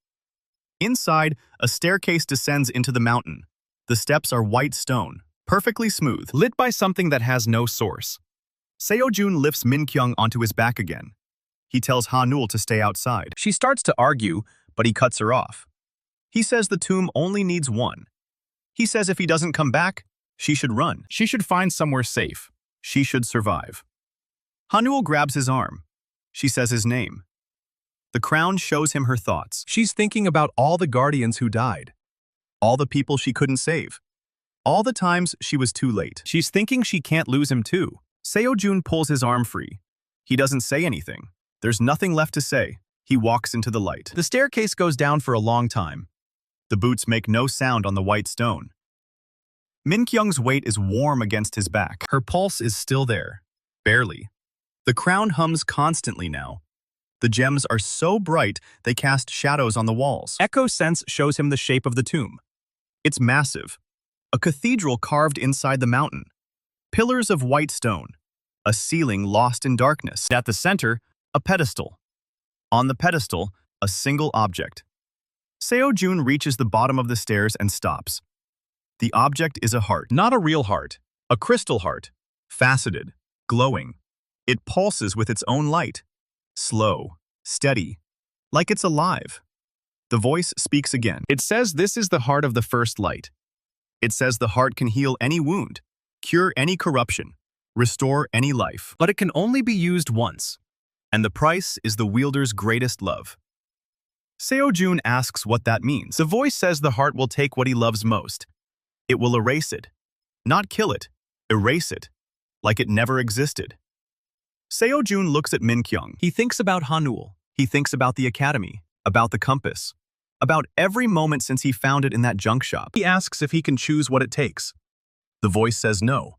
Inside, a staircase descends into the mountain. The steps are white stone, perfectly smooth, lit by something that has no source. Seo-jun lifts Min-kyung onto his back again. He tells Hanul to stay outside. She starts to argue, but he cuts her off. He says the tomb only needs one. He says if he doesn't come back, she should run. She should find somewhere safe. She should survive. Hanul grabs his arm. She says his name. The crown shows him her thoughts. She's thinking about all the guardians who died. All the people she couldn't save. All the times she was too late. She's thinking she can't lose him too. Seo-jun pulls his arm free. He doesn't say anything. There's nothing left to say. He walks into the light. The staircase goes down for a long time. The boots make no sound on the white stone. Min-kyung's weight is warm against his back. Her pulse is still there. Barely. The crown hums constantly now. The gems are so bright they cast shadows on the walls. Echo sense shows him the shape of the tomb. It's massive. A cathedral carved inside the mountain. Pillars of white stone. A ceiling lost in darkness. At the center, a pedestal. On the pedestal, a single object. Seo-jun reaches the bottom of the stairs and stops. The object is a heart. Not a real heart. A crystal heart. Faceted. Glowing. It pulses with its own light. Slow. Steady. Like it's alive. The voice speaks again. It says this is the heart of the first light. It says the heart can heal any wound, cure any corruption, restore any life. But it can only be used once. And the price is the wielder's greatest love. Seo-jun asks what that means. The voice says the heart will take what he loves most. It will erase it. Not kill it. Erase it. Like it never existed. Seo-jun looks at Min-kyung. He thinks about Hanul. He thinks about the academy, about the compass, about every moment since he found it in that junk shop. He asks if he can choose what it takes. The voice says no.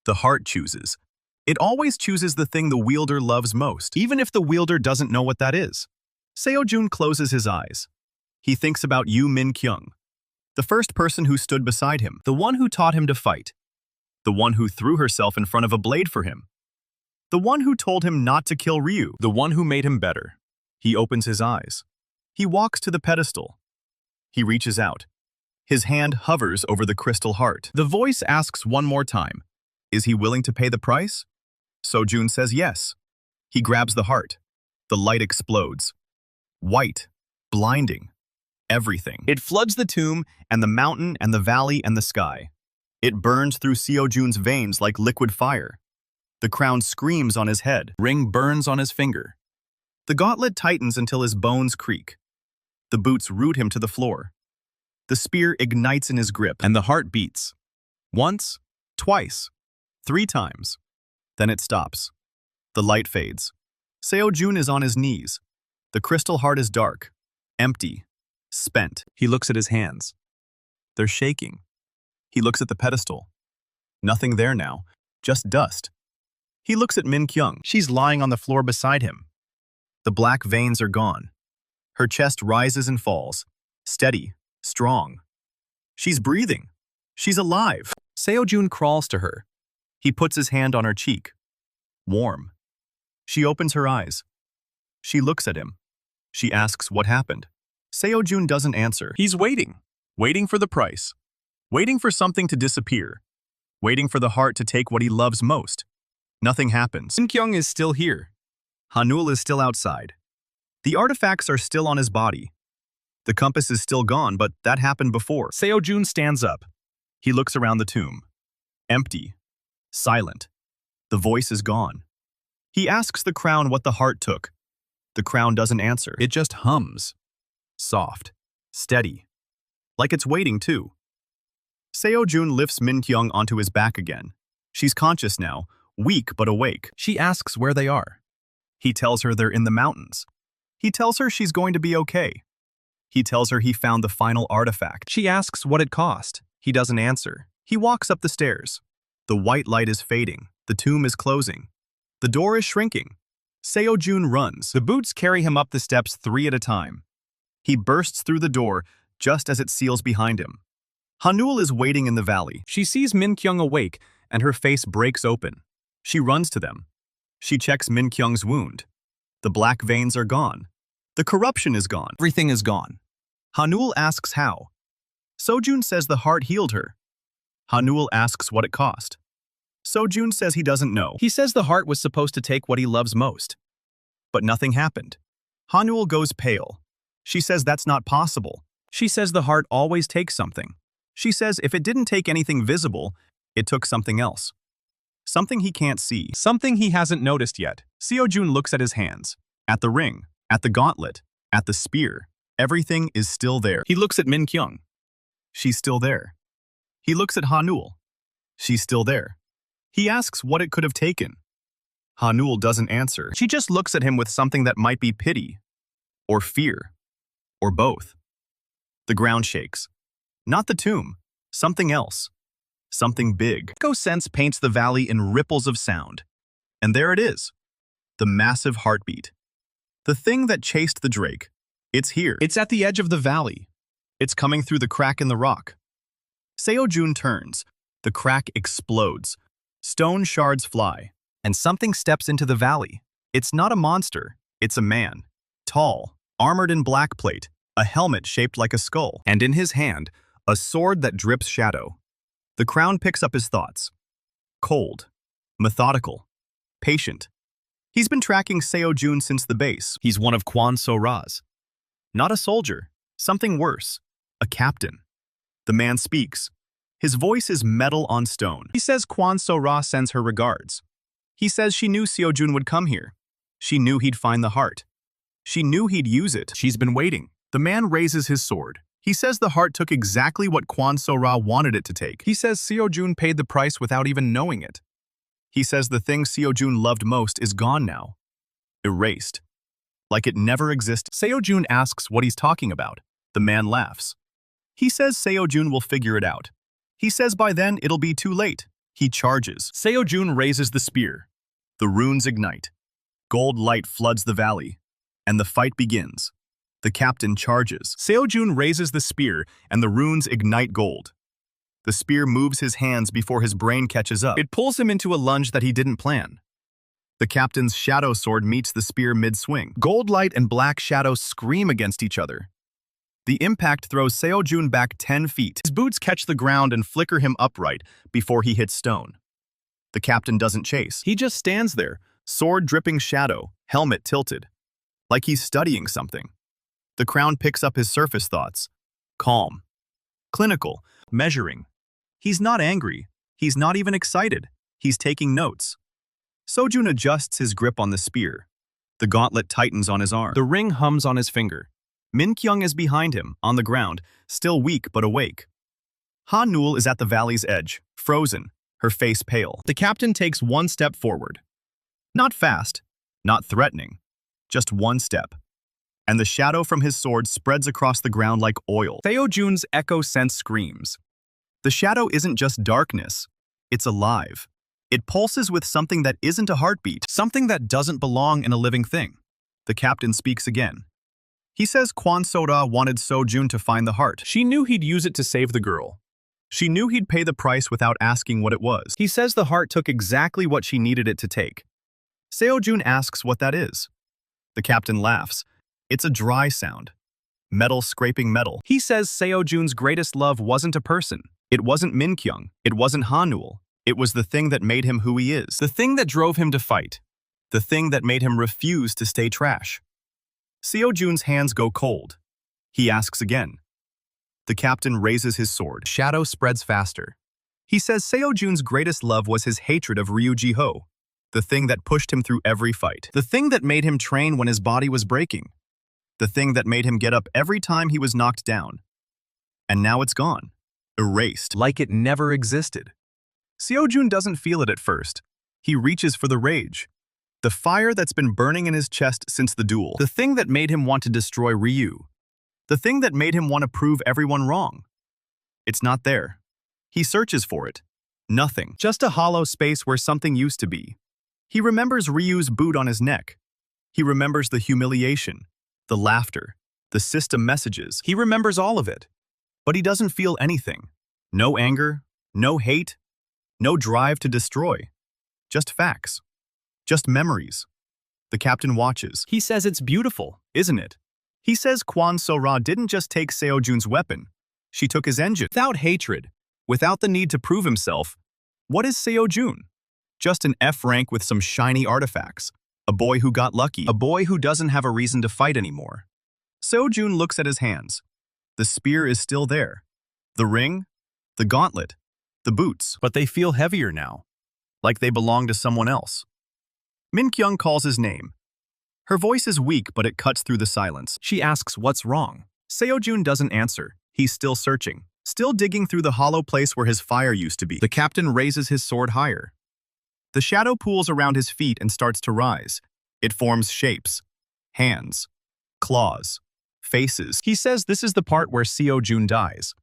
The heart chooses. It always chooses the thing the wielder loves most, even if the wielder doesn't know what that is. Seo-jun closes his eyes. He thinks about Min-kyung, the first person who stood beside him, the one who taught him to fight, the one who threw herself in front of a blade for him, the one who told him not to kill Ryu, the one who made him better. He opens his eyes. He walks to the pedestal. He reaches out. His hand hovers over the crystal heart. The voice asks one more time, is he willing to pay the price? Seo-jun says yes. He grabs the heart. The light explodes. White, blinding, everything. It floods the tomb and the mountain and the valley and the sky. It burns through Seo-jun's veins like liquid fire. The crown screams on his head. Ring burns on his finger. The gauntlet tightens until his bones creak. The boots root him to the floor. The spear ignites in his grip, and the heart beats. Once, twice, 3 times. Then it stops. The light fades. Seo-jun is on his knees. The crystal heart is dark, empty, spent. He looks at his hands. They're shaking. He looks at the pedestal. Nothing there now, just dust. He looks at Min-kyung. She's lying on the floor beside him. The black veins are gone. Her chest rises and falls, steady, strong. She's breathing. She's alive. Seo-jun crawls to her. He puts his hand on her cheek. Warm. She opens her eyes. She looks at him. She asks what happened. Seo-jun doesn't answer. He's waiting. Waiting for the price. Waiting for something to disappear. Waiting for the heart to take what he loves most. Nothing happens. Min-kyung is still here. Hanul is still outside. The artifacts are still on his body. The compass is still gone, but that happened before. Seo-jun stands up. He looks around the tomb. Empty. Silent. The voice is gone. He asks the crown what the heart took. The crown doesn't answer. It just hums. Soft. Steady. Like it's waiting too. Seo-jun lifts Min-kyung onto his back again. She's conscious now, weak but awake. She asks where they are. He tells her they're in the mountains. He tells her she's going to be okay. He tells her he found the final artifact. She asks what it cost. He doesn't answer. He walks up the stairs. The white light is fading. The tomb is closing. The door is shrinking. Seo-jun runs. The boots carry him up the steps 3 at a time. He bursts through the door just as it seals behind him. Hanul is waiting in the valley. She sees Min-kyung awake and her face breaks open. She runs to them. She checks Min-kyung's wound. The black veins are gone. The corruption is gone. Everything is gone. Hanul asks how. Seo-jun says the heart healed her. Hanul asks what it cost. Seo-jun says he doesn't know. He says the heart was supposed to take what he loves most. But nothing happened. Hanul goes pale. She says that's not possible. She says the heart always takes something. She says if it didn't take anything visible, it took something else. Something he can't see. Something he hasn't noticed yet. Seo-jun looks at his hands. At the ring. At the gauntlet. At the spear. Everything is still there. He looks at Min-kyung. She's still there. He looks at Hanul. She's still there. He asks what it could have taken. Hanul doesn't answer. She just looks at him with something that might be pity, or fear, or both. The ground shakes. Not the tomb. Something else. Something big. Echo sense paints the valley in ripples of sound. And there it is. The massive heartbeat. The thing that chased the drake. It's here. It's at the edge of the valley. It's coming through the crack in the rock. Seo-jun turns. The crack explodes. Stone shards fly. And something steps into the valley. It's not a monster. It's a man. Tall, armored in black plate, a helmet shaped like a skull, and in his hand, a sword that drips shadow. The crown picks up his thoughts. Cold, methodical, patient. He's been tracking Seo-jun since the base. He's one of Kang Seo-jun's. Not a soldier, something worse, a captain. The man speaks. His voice is metal on stone. He says Kang Seo-jun sends her regards. He says she knew Seo-jun would come here. She knew he'd find the heart. She knew he'd use it. She's been waiting. The man raises his sword. He says the heart took exactly what Kang Seo-jun wanted it to take. He says Seo-jun paid the price without even knowing it. He says the thing Seo-jun loved most is gone now. Erased. Like it never existed. Seo-jun asks what he's talking about. The man laughs. He says Seo-jun will figure it out. He says by then it'll be too late. He charges. Seo-jun raises the spear. The runes ignite. Gold light floods the valley. And the fight begins. The captain charges. Seo-jun raises the spear, and the runes ignite gold. The spear moves his hands before his brain catches up. It pulls him into a lunge that he didn't plan. The captain's shadow sword meets the spear mid-swing. Gold light and black shadow scream against each other. The impact throws Seo-jun back 10 feet. His boots catch the ground and flicker him upright before he hits stone. The captain doesn't chase. He just stands there, sword dripping shadow, helmet tilted. Like he's studying something. The crown picks up his surface thoughts. Calm. Clinical. Measuring. He's not angry. He's not even excited. He's taking notes. Seo-jun adjusts his grip on the spear. The gauntlet tightens on his arm. The ring hums on his finger. Min-kyung is behind him, on the ground, still weak but awake. Hanul is at the valley's edge, frozen, her face pale. The captain takes one step forward. Not fast, not threatening, just one step. And the shadow from his sword spreads across the ground like oil. Seo-jun's echo sense screams. The shadow isn't just darkness, it's alive. It pulses with something that isn't a heartbeat, something that doesn't belong in a living thing. The captain speaks again. He says Kang Seo-jun wanted Seo-jun to find the heart. She knew he'd use it to save the girl. She knew he'd pay the price without asking what it was. He says the heart took exactly what she needed it to take. Seo-jun asks what that is. The captain laughs. It's a dry sound. Metal scraping metal. He says Seo-jun's greatest love wasn't a person. It wasn't Min-kyung. It wasn't Hanul. It was the thing that made him who he is. The thing that drove him to fight. The thing that made him refuse to stay trash. Seo-jun's hands go cold. He asks again. The captain raises his sword. Shadow spreads faster. He says Seo-jun's greatest love was his hatred of Ryu Ji-ho, the thing that pushed him through every fight, the thing that made him train when his body was breaking, the thing that made him get up every time he was knocked down. And now it's gone, erased, like it never existed. Seo-jun doesn't feel it at first. He reaches for the rage. The fire that's been burning in his chest since the duel. The thing that made him want to destroy Ryu. The thing that made him want to prove everyone wrong. It's not there. He searches for it. Nothing. Just a hollow space where something used to be. He remembers Ryu's boot on his neck. He remembers the humiliation, the laughter, the system messages. He remembers all of it. But he doesn't feel anything. No anger, no hate, no drive to destroy. Just facts. Just memories. The captain watches. He says it's beautiful, isn't it? He says Kang Seo-jun didn't just take Seo-jun's weapon. She took his engine. Without hatred, without the need to prove himself, what is Seo-jun? Just an F rank with some shiny artifacts. A boy who got lucky. A boy who doesn't have a reason to fight anymore. Seo-jun looks at his hands. The spear is still there. The ring, the gauntlet, the boots. But they feel heavier now, like they belong to someone else. Min-kyung calls his name. Her voice is weak, but it cuts through the silence. She asks what's wrong. Seo-jun doesn't answer. He's still searching, still digging through the hollow place where his fire used to be. The captain raises his sword higher. The shadow pools around his feet and starts to rise. It forms shapes, hands, claws, faces. He says this is the part where Seo-jun dies.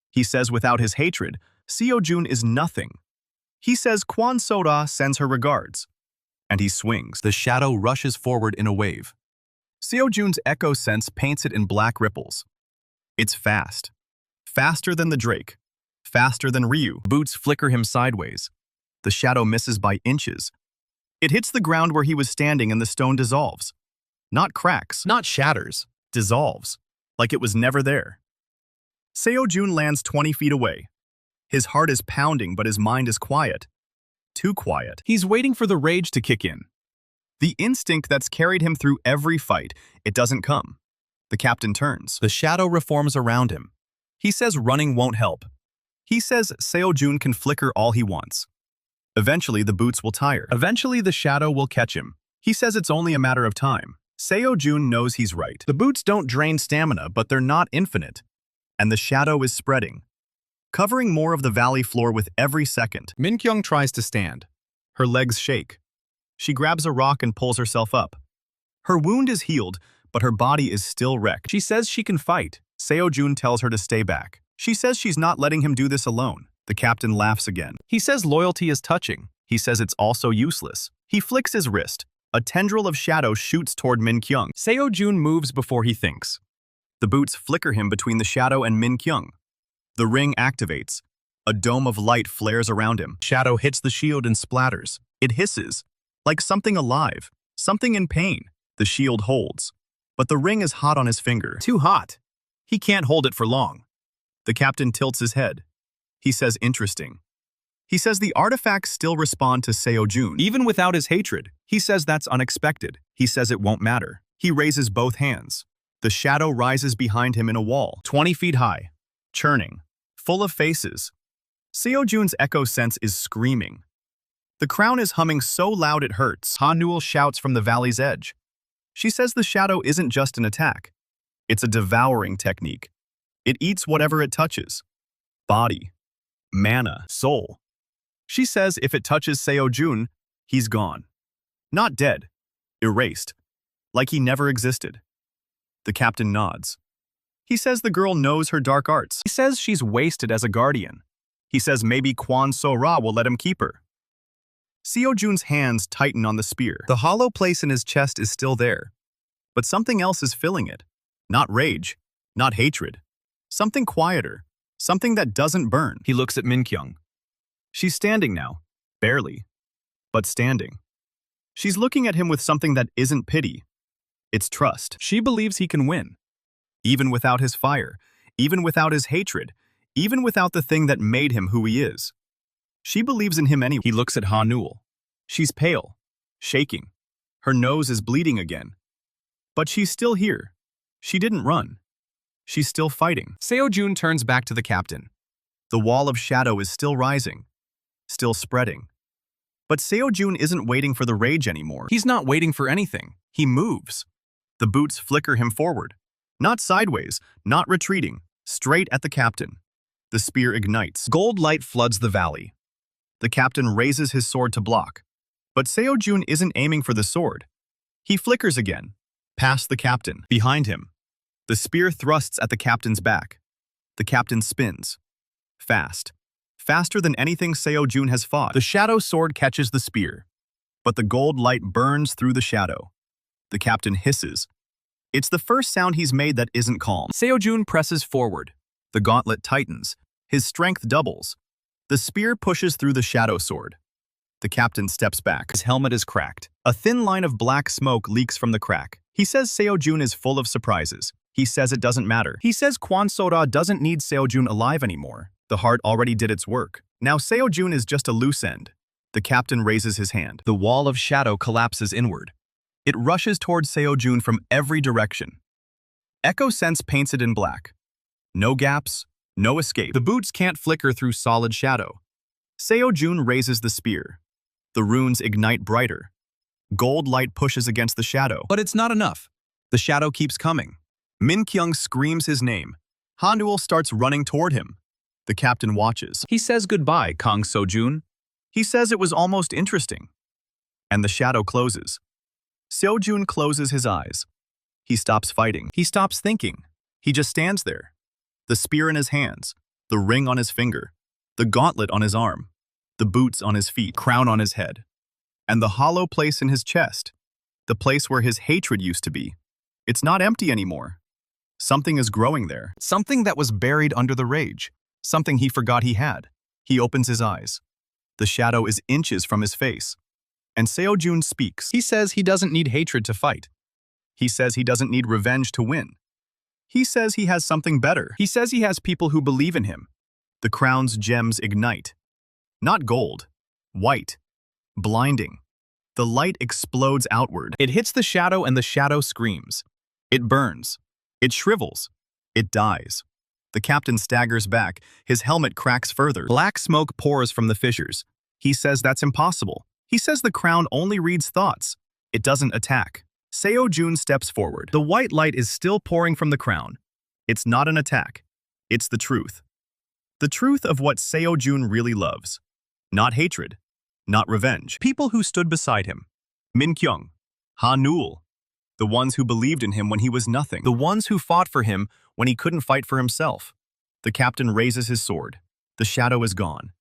He says without his hatred, Seo-jun is nothing. He says Kang Seo-jun sends her regards. And he swings. The shadow rushes forward in a wave. Seo-jun's echo sense paints it in black ripples. It's fast. Faster than the Drake. Faster than Ryu. Boots flicker him sideways. The shadow misses by inches. It hits the ground where he was standing and the stone dissolves. Not cracks, not shatters, dissolves, like it was never there. Seo-jun lands 20 feet away. His heart is pounding, but his mind is quiet. Too quiet. He's waiting for the rage to kick in. The instinct that's carried him through every fight, it doesn't come. The captain turns. The shadow reforms around him. He says running won't help. He says Seo-jun can flicker all he wants. Eventually, the boots will tire. Eventually, the shadow will catch him. He says it's only a matter of time. Seo-jun knows he's right. The boots don't drain stamina, but they're not infinite. And the shadow is spreading, covering more of the valley floor with every second. Min-kyung tries to stand. Her legs shake. She grabs a rock and pulls herself up. Her wound is healed, but her body is still wrecked. She says she can fight. Seo-jun tells her to stay back. She says she's not letting him do this alone. The captain laughs again. He says loyalty is touching. He says it's also useless. He flicks his wrist. A tendril of shadow shoots toward Min-kyung. Seo-jun moves before he thinks. The boots flicker him between the shadow and Min-kyung. The ring activates. A dome of light flares around him. Shadow hits the shield and splatters. It hisses, like something alive, something in pain. The shield holds, but the ring is hot on his finger. Too hot. He can't hold it for long. The captain tilts his head. He says interesting. He says the artifacts still respond to Seo-jun. Even without his hatred, he says that's unexpected. He says it won't matter. He raises both hands. The shadow rises behind him in a wall, 20 feet high, churning, full of faces. Seo-jun's echo sense is screaming. The crown is humming so loud it hurts. Ha-nul shouts from the valley's edge. She says the shadow isn't just an attack. It's a devouring technique. It eats whatever it touches. Body, mana, soul. She says if it touches Seo-jun, he's gone. Not dead, erased, like he never existed. The captain nods. He says the girl knows her dark arts. He says she's wasted as a guardian. He says maybe Kang Seo-jun will let him keep her. Seo-jun's hands tighten on the spear. The hollow place in his chest is still there. But something else is filling it. Not rage, not hatred. Something quieter, something that doesn't burn. He looks at Min-kyung. She's standing now, barely, but standing. She's looking at him with something that isn't pity. It's trust. She believes he can win. Even without his fire, even without his hatred, even without the thing that made him who he is. She believes in him anyway. He looks at Ha-nul. She's pale, shaking. Her nose is bleeding again. But she's still here. She didn't run. She's still fighting. Seo-jun turns back to the captain. The wall of shadow is still rising, still spreading. But Seo-jun isn't waiting for the rage anymore. He's not waiting for anything. He moves. The boots flicker him forward. Not sideways, not retreating, straight at the captain. The spear ignites. Gold light floods the valley. The captain raises his sword to block. But Seo-jun isn't aiming for the sword. He flickers again, past the captain. Behind him, the spear thrusts at the captain's back. The captain spins. Fast. Faster than anything Seo-jun has fought. The shadow sword catches the spear. But the gold light burns through the shadow. The captain hisses. It's the first sound he's made that isn't calm. Seo-jun presses forward. The gauntlet tightens. His strength doubles. The spear pushes through the shadow sword. The captain steps back. His helmet is cracked. A thin line of black smoke leaks from the crack. He says Seo-jun is full of surprises. He says it doesn't matter. He says Kang Seo-ra doesn't need Seo-jun alive anymore. The heart already did its work. Now Seo-jun is just a loose end. The captain raises his hand. The wall of shadow collapses inward. It rushes towards Seo-jun from every direction. Echo Sense paints it in black. No gaps, no escape. The boots can't flicker through solid shadow. Seo-jun raises the spear. The runes ignite brighter. Gold light pushes against the shadow. But it's not enough. The shadow keeps coming. Min-kyung screams his name. Ha-Duel starts running toward him. The captain watches. He says goodbye, Kang Seo-jun. He says it was almost interesting. And the shadow closes. Seo-jun closes his eyes. He stops fighting. He stops thinking. He just stands there. The spear in his hands, the ring on his finger, the gauntlet on his arm, the boots on his feet, crown on his head, and the hollow place in his chest, the place where his hatred used to be. It's not empty anymore. Something is growing there. Something that was buried under the rage. Something he forgot he had. He opens his eyes. The shadow is inches from his face. And Seo-jun speaks. He says he doesn't need hatred to fight. He says he doesn't need revenge to win. He says he has something better. He says he has people who believe in him. The crown's gems ignite. Not gold. White. Blinding. The light explodes outward. It hits the shadow and the shadow screams. It burns. It shrivels. It dies. The captain staggers back. His helmet cracks further. Black smoke pours from the fissures. He says that's impossible. He says the crown only reads thoughts. It doesn't attack. Seo-jun steps forward. The white light is still pouring from the crown. It's not an attack. It's the truth. The truth of what Seo-jun really loves. Not hatred. Not revenge. People who stood beside him. Min-kyung. Ha-Duel. The ones who believed in him when he was nothing. The ones who fought for him when he couldn't fight for himself. The captain raises his sword. The shadow is gone.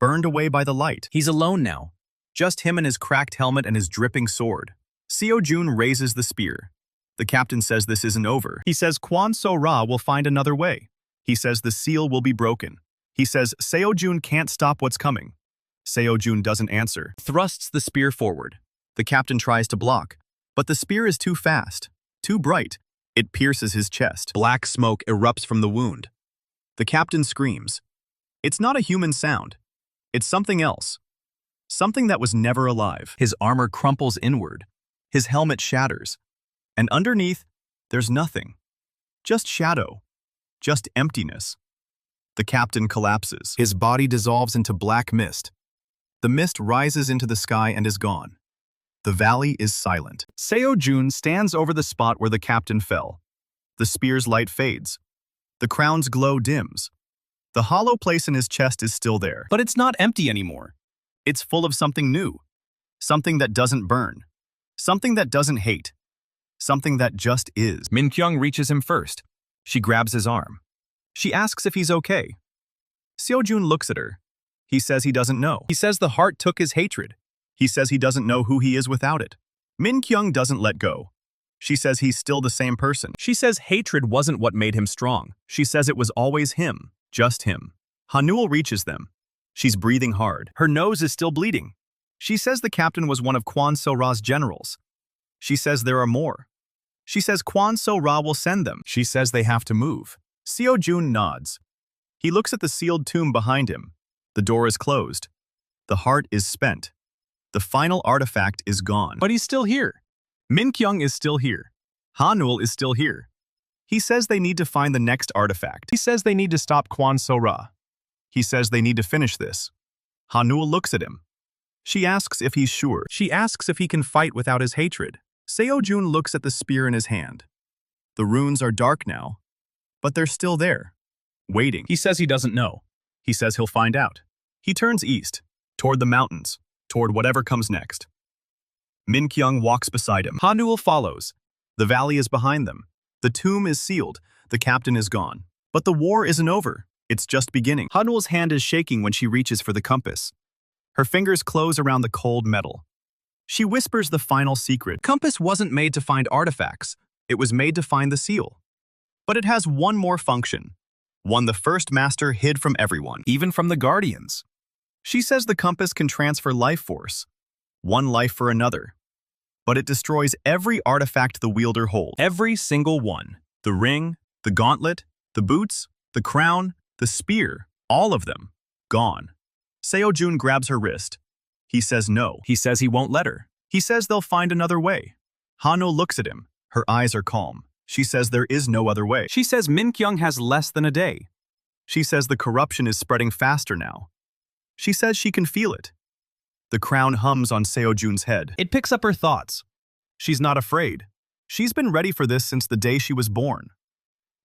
Burned away by the light. He's alone now. Just him and his cracked helmet and his dripping sword. Seo-jun raises the spear. The captain says this isn't over. He says Kang Seo-ra will find another way. He says the seal will be broken. He says Seo-jun can't stop what's coming. Seo-jun doesn't answer. Thrusts the spear forward. The captain tries to block. But the spear is too fast, too bright. It pierces his chest. Black smoke erupts from the wound. The captain screams. It's not a human sound. It's something else. Something that was never alive. His armor crumples inward. His helmet shatters. And underneath, there's nothing. Just shadow. Just emptiness. The captain collapses. His body dissolves into black mist. The mist rises into the sky and is gone. The valley is silent. Seo-jun stands over the spot where the captain fell. The spear's light fades. The crown's glow dims. The hollow place in his chest is still there. But it's not empty anymore. It's full of something new. Something that doesn't burn. Something that doesn't hate. Something that just is. Min-kyung reaches him first. She grabs his arm. She asks if he's okay. Seo-jun looks at her. He says he doesn't know. He says the heart took his hatred. He says he doesn't know who he is without it. Min-kyung doesn't let go. She says he's still the same person. She says hatred wasn't what made him strong. She says it was always him, just him. Ha-Duel reaches them. She's breathing hard. Her nose is still bleeding. She says the captain was one of Kang Seo-ra's generals. She says there are more. She says Kang Seo-ra will send them. She says they have to move. Seo-jun nods. He looks at the sealed tomb behind him. The door is closed. The heart is spent. The final artifact is gone. But he's still here. Min-kyung is still here. Ha-Duel is still here. He says they need to find the next artifact. He says they need to stop Kang Seo-ra. He says they need to finish this. Ha-Duel looks at him. She asks if he's sure. She asks if he can fight without his hatred. Seo-jun looks at the spear in his hand. The runes are dark now, but they're still there, waiting. He says he doesn't know. He says he'll find out. He turns east, toward the mountains, toward whatever comes next. Min-kyung walks beside him. Ha-Duel follows. The valley is behind them. The tomb is sealed. The captain is gone. But the war isn't over. It's just beginning. Ha-Duel's hand is shaking when she reaches for the compass. Her fingers close around the cold metal. She whispers the final secret. Compass wasn't made to find artifacts. It was made to find the seal. But it has one more function. One the first master hid from everyone, even from the guardians. She says the compass can transfer life force, one life for another, but it destroys every artifact the wielder holds. Every single one. The ring, the gauntlet, the boots, the crown, the spear, all of them, gone. Seo-jun grabs her wrist. He says no. He says he won't let her. He says they'll find another way. Hano looks at him. Her eyes are calm. She says there is no other way. She says Min-kyung has less than a day. She says the corruption is spreading faster now. She says she can feel it. The crown hums on Seo-jun's head. It picks up her thoughts. She's not afraid. She's been ready for this since the day she was born.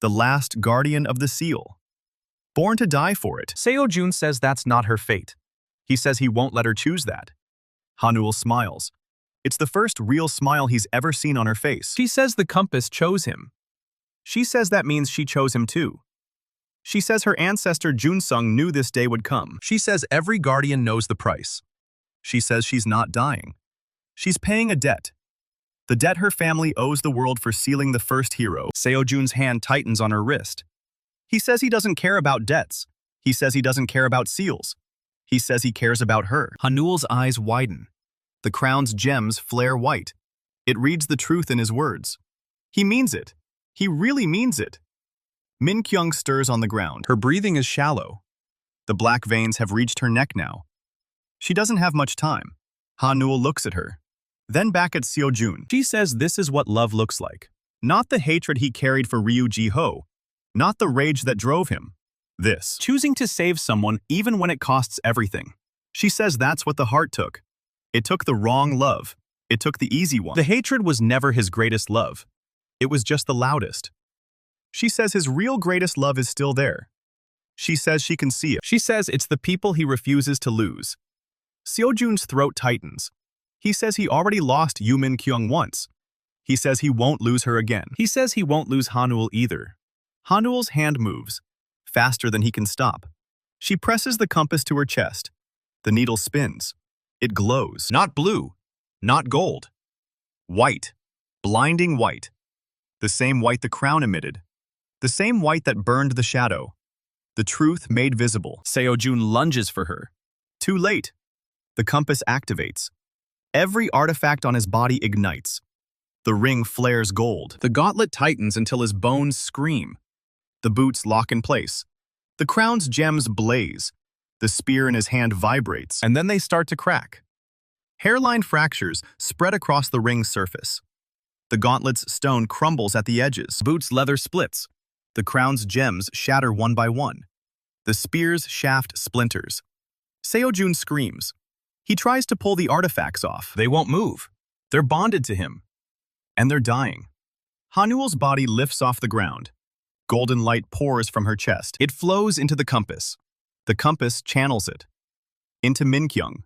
The last guardian of the seal. Born to die for it. Seo-jun says that's not her fate. He says he won't let her choose that. Hanul smiles. It's the first real smile he's ever seen on her face. She says the compass chose him. She says that means she chose him too. She says her ancestor Junsung knew this day would come. She says every guardian knows the price. She says she's not dying. She's paying a debt. The debt her family owes the world for sealing the first hero. Seo-jun's hand tightens on her wrist. He says he doesn't care about debts. He says he doesn't care about seals. He says he cares about her. Hanul's eyes widen. The crown's gems flare white. It reads the truth in his words. He means it. He really means it. Min-kyung stirs on the ground. Her breathing is shallow. The black veins have reached her neck now. She doesn't have much time. Hanul looks at her. Then back at Seo-jun. She says this is what love looks like. Not the hatred he carried for Ryu Ji-ho. Not the rage that drove him. This. Choosing to save someone even when it costs everything. She says that's what the heart took. It took the wrong love. It took the easy one. The hatred was never his greatest love. It was just the loudest. She says his real greatest love is still there. She says she can see it. She says it's the people he refuses to lose. Seo-jun's throat tightens. He says he already lost Min-kyung once. He says he won't lose her again. He says he won't lose Hanul either. Hanul's hand moves, faster than he can stop. She presses the compass to her chest. The needle spins. It glows. Not blue, not gold. White, blinding white. The same white the crown emitted. The same white that burned the shadow. The truth made visible. Seo-jun lunges for her. Too late. The compass activates. Every artifact on his body ignites. The ring flares gold. The gauntlet tightens until his bones scream. The boots lock in place. The crown's gems blaze. The spear in his hand vibrates, and then they start to crack. Hairline fractures spread across the ring's surface. The gauntlet's stone crumbles at the edges. Boots' leather splits. The crown's gems shatter one by one. The spear's shaft splinters. Seo-jun screams. He tries to pull the artifacts off. They won't move. They're bonded to him. And they're dying. Hanul's body lifts off the ground. Golden light pours from her chest. It flows into the compass. The compass channels it. Into Min-kyung.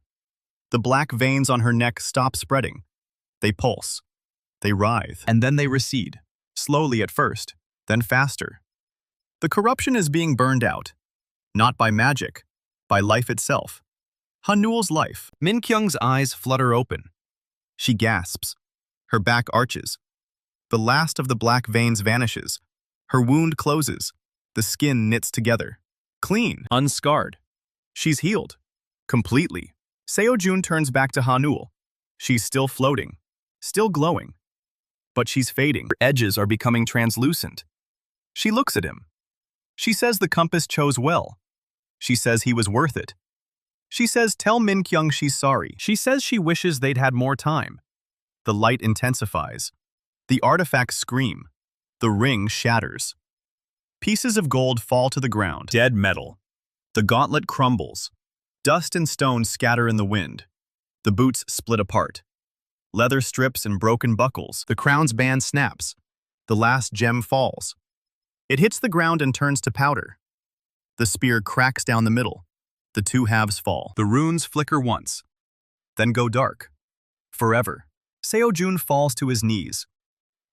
The black veins on her neck stop spreading. They pulse. They writhe. And then they recede. Slowly at first, then faster. The corruption is being burned out. Not by magic, by life itself. Hanul's life. Min-kyung's eyes flutter open. She gasps. Her back arches. The last of the black veins vanishes. Her wound closes. The skin knits together. Clean. Unscarred. She's healed. Completely. Seo-jun turns back to Hanul. She's still floating. Still glowing. But she's fading. Her edges are becoming translucent. She looks at him. She says the compass chose well. She says he was worth it. She says tell Min-kyung she's sorry. She says she wishes they'd had more time. The light intensifies. The artifacts scream. The ring shatters. Pieces of gold fall to the ground. Dead metal. The gauntlet crumbles. Dust and stone scatter in the wind. The boots split apart. Leather strips and broken buckles. The crown's band snaps. The last gem falls. It hits the ground and turns to powder. The spear cracks down the middle. The two halves fall. The runes flicker once, then go dark. Forever. Seo-jun falls to his knees.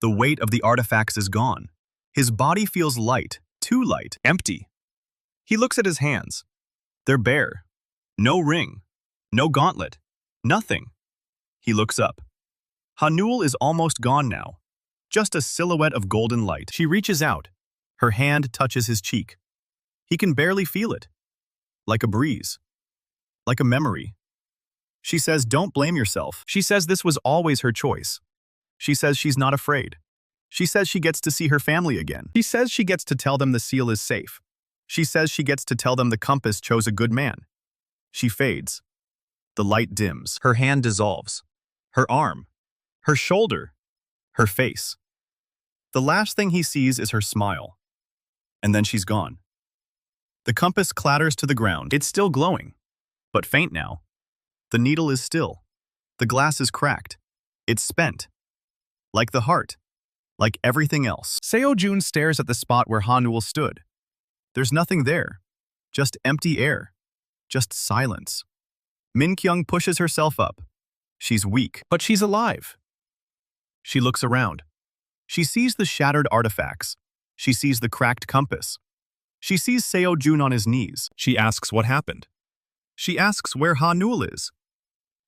The weight of the artifacts is gone. His body feels light, too light, empty. He looks at his hands. They're bare. No ring. No gauntlet. Nothing. He looks up. Hanul is almost gone now. Just a silhouette of golden light. She reaches out. Her hand touches his cheek. He can barely feel it. Like a breeze. like a memory. She says, don't blame yourself. She says this was always her choice. She says she's not afraid. She says she gets to see her family again. She says she gets to tell them the seal is safe. She says she gets to tell them the compass chose a good man. She fades. The light dims. Her hand dissolves. Her arm. Her shoulder. Her face. The last thing he sees is her smile. And then she's gone. The compass clatters to the ground. It's still glowing, but faint now. The needle is still. The glass is cracked. It's spent. Like the heart. Like everything else. Seo-jun stares at the spot where Han-ul stood. There's nothing there. Just empty air. Just silence. Min-kyung pushes herself up. She's weak, but she's alive. She looks around. She sees the shattered artifacts. She sees the cracked compass. She sees Seo-jun on his knees. She asks what happened. She asks where Han-ul is.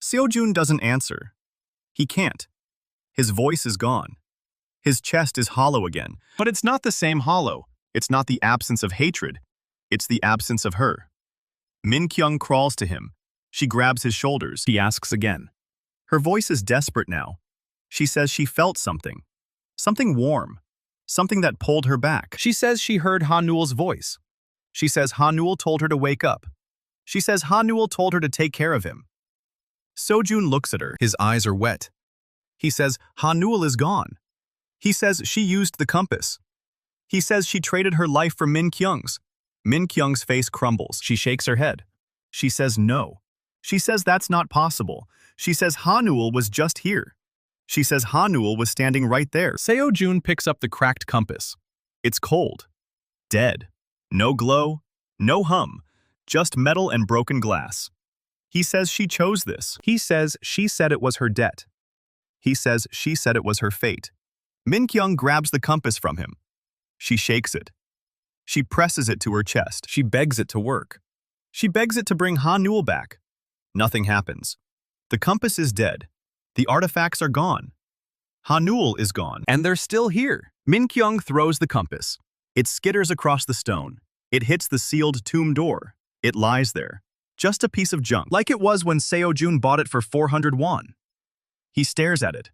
Seo-jun doesn't answer. He can't. His voice is gone. His chest is hollow again. But it's not the same hollow. It's not the absence of hatred. It's the absence of her. Min-kyung crawls to him. She grabs his shoulders. He asks again. Her voice is desperate now. She says she felt something. Something warm. Something that pulled her back. She says she heard Han-ul's voice. She says Han-ul told her to wake up. She says Han-ul told her to take care of him. Seo-jun looks at her. His eyes are wet. He says Han-ul is gone. He says she used the compass. He says she traded her life for Min-kyung's. Min-kyung's face crumbles. She shakes her head. She says no. She says that's not possible. She says Han-ul was just here. She says Han-ul was standing right there. Seo-jun picks up the cracked compass. It's cold. Dead. No glow. No hum. Just metal and broken glass. He says she chose this. He says she said it was her debt. He says she said it was her fate. Min-kyung grabs the compass from him. She shakes it. She presses it to her chest. She begs it to work. She begs it to bring Han-ul back. Nothing happens. The compass is dead. The artifacts are gone. Han-ul is gone. And they're still here. Min-kyung throws the compass. It skitters across the stone. It hits the sealed tomb door. It lies there. Just a piece of junk. Like it was when Seo-jun bought it for 400 won. He stares at it.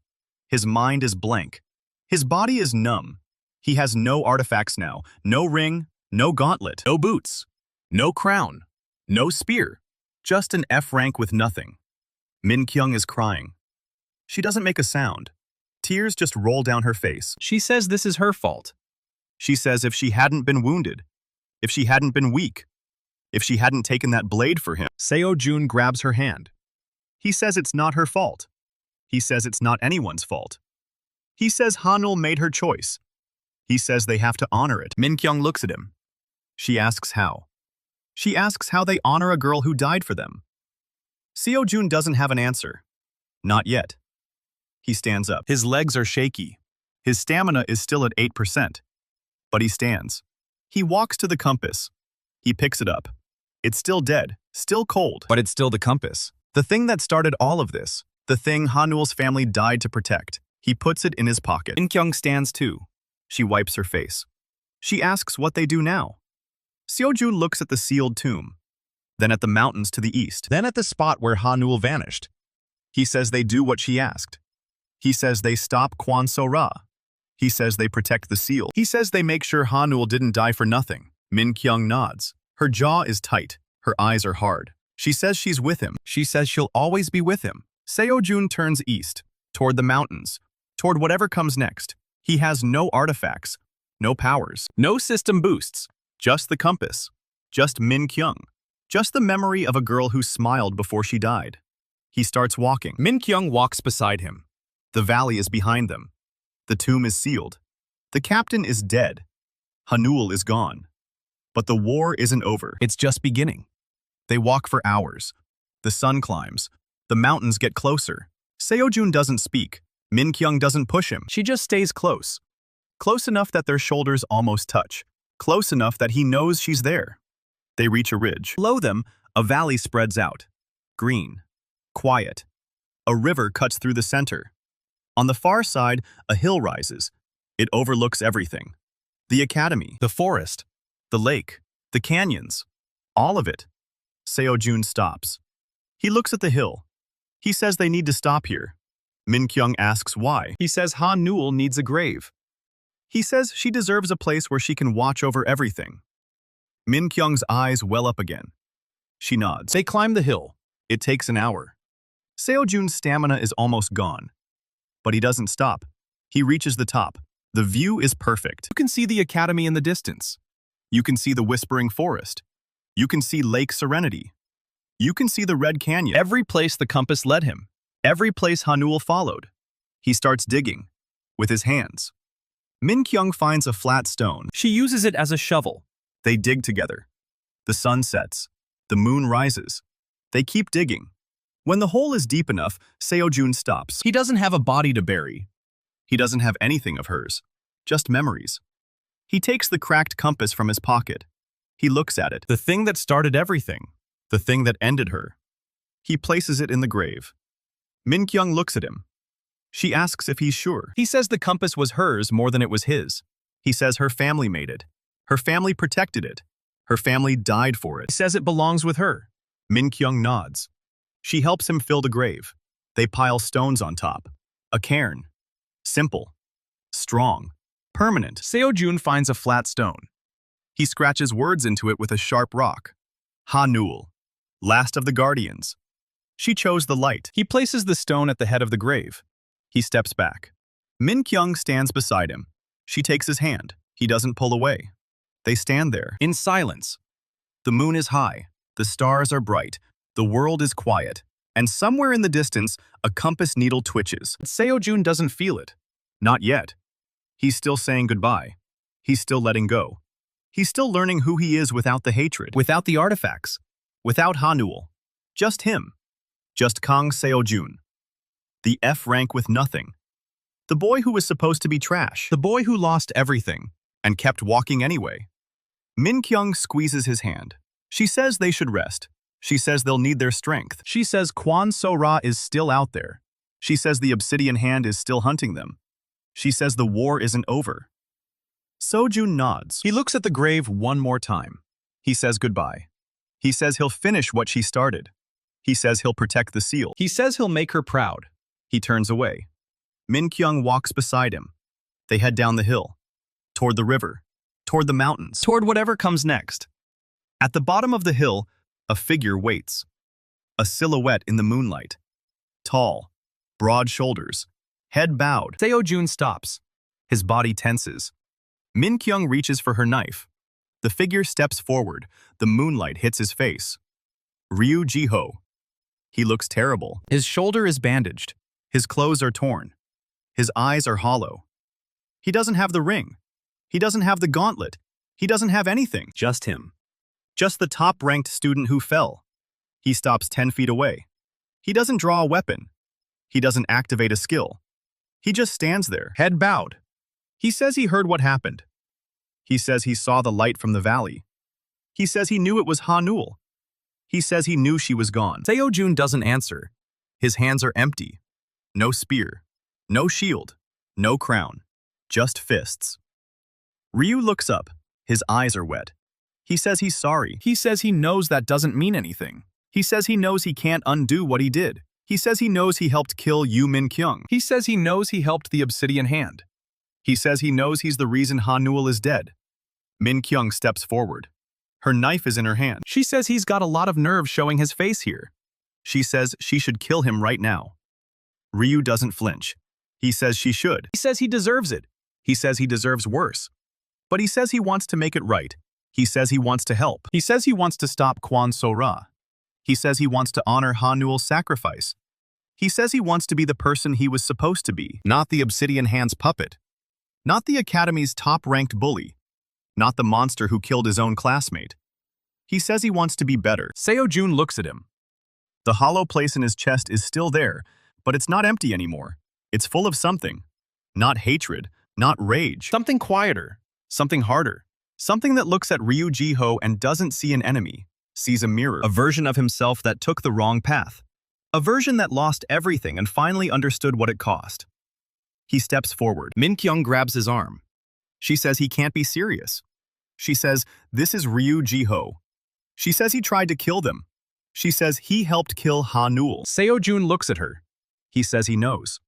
His mind is blank. His body is numb. He has no artifacts now. No ring, no gauntlet, no boots, no crown, no spear. Just an F rank with nothing. Min-kyung is crying. She doesn't make a sound. Tears just roll down her face. She says this is her fault. She says if she hadn't been wounded, if she hadn't been weak, if she hadn't taken that blade for him. Seo-jun grabs her hand. He says it's not her fault. He says it's not anyone's fault. He says Han-ul made her choice. He says they have to honor it. Min-kyung looks at him. She asks how. She asks how they honor a girl who died for them. Seo-jun doesn't have an answer. Not yet. He stands up. His legs are shaky. His stamina is still at 8%. But he stands. He walks to the compass. He picks it up. It's still dead, still cold. But it's still the compass. The thing that started all of this. The thing Han-ul's family died to protect. He puts it in his pocket. Min-kyung stands too. She wipes her face. She asks what they do now. Seo-jun looks at the sealed tomb, then at the mountains to the east, then at the spot where Han-ul vanished. He says they do what she asked. He says they stop Kwan So-ra. He says they protect the seal. He says they make sure Han-ul didn't die for nothing. Min-kyung nods. Her jaw is tight. Her eyes are hard. She says she's with him. She says she'll always be with him. Seo-jun turns east, toward the mountains, toward whatever comes next. He has no artifacts, no powers, no system boosts, just the compass, just Min-kyung, just the memory of a girl who smiled before she died. He starts walking. Min-kyung walks beside him. The valley is behind them. The tomb is sealed. The captain is dead. Han-ul is gone. But the war isn't over. It's just beginning. They walk for hours. The sun climbs. The mountains get closer. Seo-jun doesn't speak. Min-kyung doesn't push him. She just stays close. Close enough that their shoulders almost touch. Close enough that he knows she's there. They reach a ridge. Below them, a valley spreads out. Green. Quiet. A river cuts through the center. On the far side, a hill rises. It overlooks everything. The academy, the forest, the lake, the canyons. All of it. Seo-jun stops. He looks at the hill. He says they need to stop here. Min-kyung asks why. He says Han-nul needs a grave. He says she deserves a place where she can watch over everything. Min-kyung's eyes well up again. She nods. They climb the hill. It takes an hour. Seo-jun's stamina is almost gone. But he doesn't stop. He reaches the top. The view is perfect. You can see the academy in the distance. You can see the whispering forest. You can see Lake Serenity. You can see the Red Canyon. Every place the compass led him. Every place Han-nul followed. He starts digging. With his hands. Min-kyung finds a flat stone. She uses it as a shovel. They dig together. The sun sets. The moon rises. They keep digging. When the hole is deep enough, Seo-jun stops. He doesn't have a body to bury. He doesn't have anything of hers. Just memories. He takes the cracked compass from his pocket. He looks at it. The thing that started everything. The thing that ended her. He places it in the grave. Min-kyung looks at him. She asks if he's sure. He says the compass was hers more than it was his. He says her family made it. Her family protected it. Her family died for it. He says it belongs with her. Min-kyung nods. She helps him fill the grave. They pile stones on top. A cairn. Simple. Strong. Permanent. Seo-jun finds a flat stone. He scratches words into it with a sharp rock. Han-nul. Last of the guardians. She chose the light. He places the stone at the head of the grave. He steps back. Min-kyung stands beside him. She takes his hand. He doesn't pull away. They stand there, in silence. The moon is high. The stars are bright. The world is quiet. And somewhere in the distance, a compass needle twitches. Seo-jun doesn't feel it. Not yet. He's still saying goodbye. He's still letting go. He's still learning who he is without the hatred, without the artifacts, without Han-nul. Just him. Just Kang Seo-jun. The F rank with nothing. The boy who was supposed to be trash. The boy who lost everything and kept walking anyway. Min-kyung squeezes his hand. She says they should rest. She says they'll need their strength. She says Kang Seo-ra is still out there. She says the obsidian hand is still hunting them. She says the war isn't over. Seo-jun nods. He looks at the grave one more time. He says goodbye. He says he'll finish what she started. He says he'll protect the seal. He says he'll make her proud. He turns away. Min-kyung walks beside him. They head down the hill. Toward the river. Toward the mountains. Toward whatever comes next. At the bottom of the hill, a figure waits. A silhouette in the moonlight. Tall. Broad shoulders. Head bowed. Seo-jun stops. His body tenses. Min-kyung reaches for her knife. The figure steps forward. The moonlight hits his face. Ryu Ji-ho. He looks terrible. His shoulder is bandaged. His clothes are torn. His eyes are hollow. He doesn't have the ring. He doesn't have the gauntlet. He doesn't have anything. Just him. Just the top-ranked student who fell. He stops 10 feet away. He doesn't draw a weapon. He doesn't activate a skill. He just stands there, head bowed. He says he heard what happened. He says he saw the light from the valley. He says he knew it was Han-nul. He says he knew she was gone. Seo-jun doesn't answer. His hands are empty. No spear. No shield. No crown. Just fists. Ryu looks up. His eyes are wet. He says he's sorry. He says he knows that doesn't mean anything. He says he knows he can't undo what he did. He says he knows he helped kill Min-kyung. He says he knows he helped the obsidian hand. He says he knows he's the reason Han-nul is dead. Min-kyung steps forward. Her knife is in her hand. She says he's got a lot of nerve showing his face here. She says she should kill him right now. Ryu doesn't flinch. He says she should. He says he deserves it. He says he deserves worse. But he says he wants to make it right. He says he wants to help. He says he wants to stop Kang Seo-ra. He says he wants to honor Han-nul's sacrifice. He says he wants to be the person he was supposed to be, not the obsidian hand's puppet. Not the academy's top-ranked bully. Not the monster who killed his own classmate. He says he wants to be better. Seo-jun looks at him. The hollow place in his chest is still there, but it's not empty anymore. It's full of something. Not hatred, not rage. Something quieter, something harder. Something that looks at Ryu Ji-ho and doesn't see an enemy, sees a mirror. A version of himself that took the wrong path. A version that lost everything and finally understood what it cost. He steps forward. Min-kyung grabs his arm. She says he can't be serious. She says, this is Ryu Ji-ho. She says he tried to kill them. She says he helped kill Ha-nul. Seo-jun looks at her. He says he knows.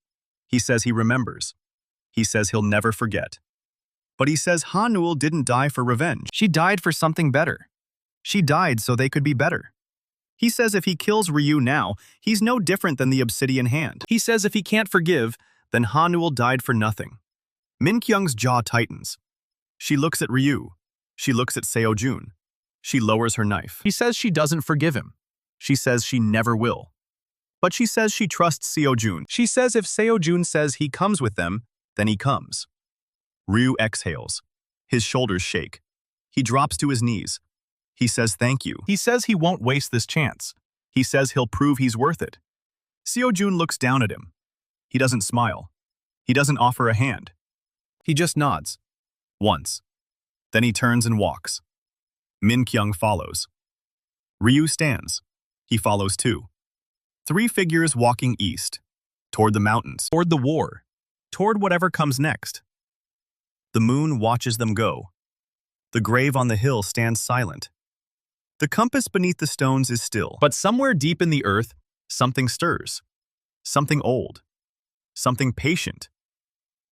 He says he remembers. He says he'll never forget. But he says Ha-nul didn't die for revenge. She died for something better. She died so they could be better. He says if he kills Ryu now, he's no different than the obsidian hand. He says if he can't forgive, then Ha-nul died for nothing. Min-kyung's jaw tightens. She looks at Ryu. She looks at Seo-jun. She lowers her knife. He says she doesn't forgive him. She says she never will. But she says she trusts Seo-jun. She says if Seo-jun says he comes with them, then he comes. Ryu exhales. His shoulders shake. He drops to his knees. He says thank you. He says he won't waste this chance. He says he'll prove he's worth it. Seo-jun looks down at him. He doesn't smile. He doesn't offer a hand. He just nods. Once. Then he turns and walks. Min-kyung follows. Ryu stands. He follows too. 3 figures walking east. Toward the mountains. Toward the war. Toward whatever comes next. The moon watches them go. The grave on the hill stands silent. The compass beneath the stones is still. But somewhere deep in the earth, something stirs. Something old. Something patient.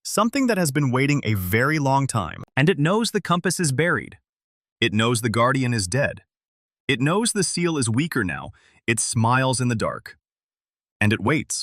Something that has been waiting a very long time. And it knows the compass is buried. It knows the guardian is dead. It knows the seal is weaker now. It smiles in the dark. And it waits.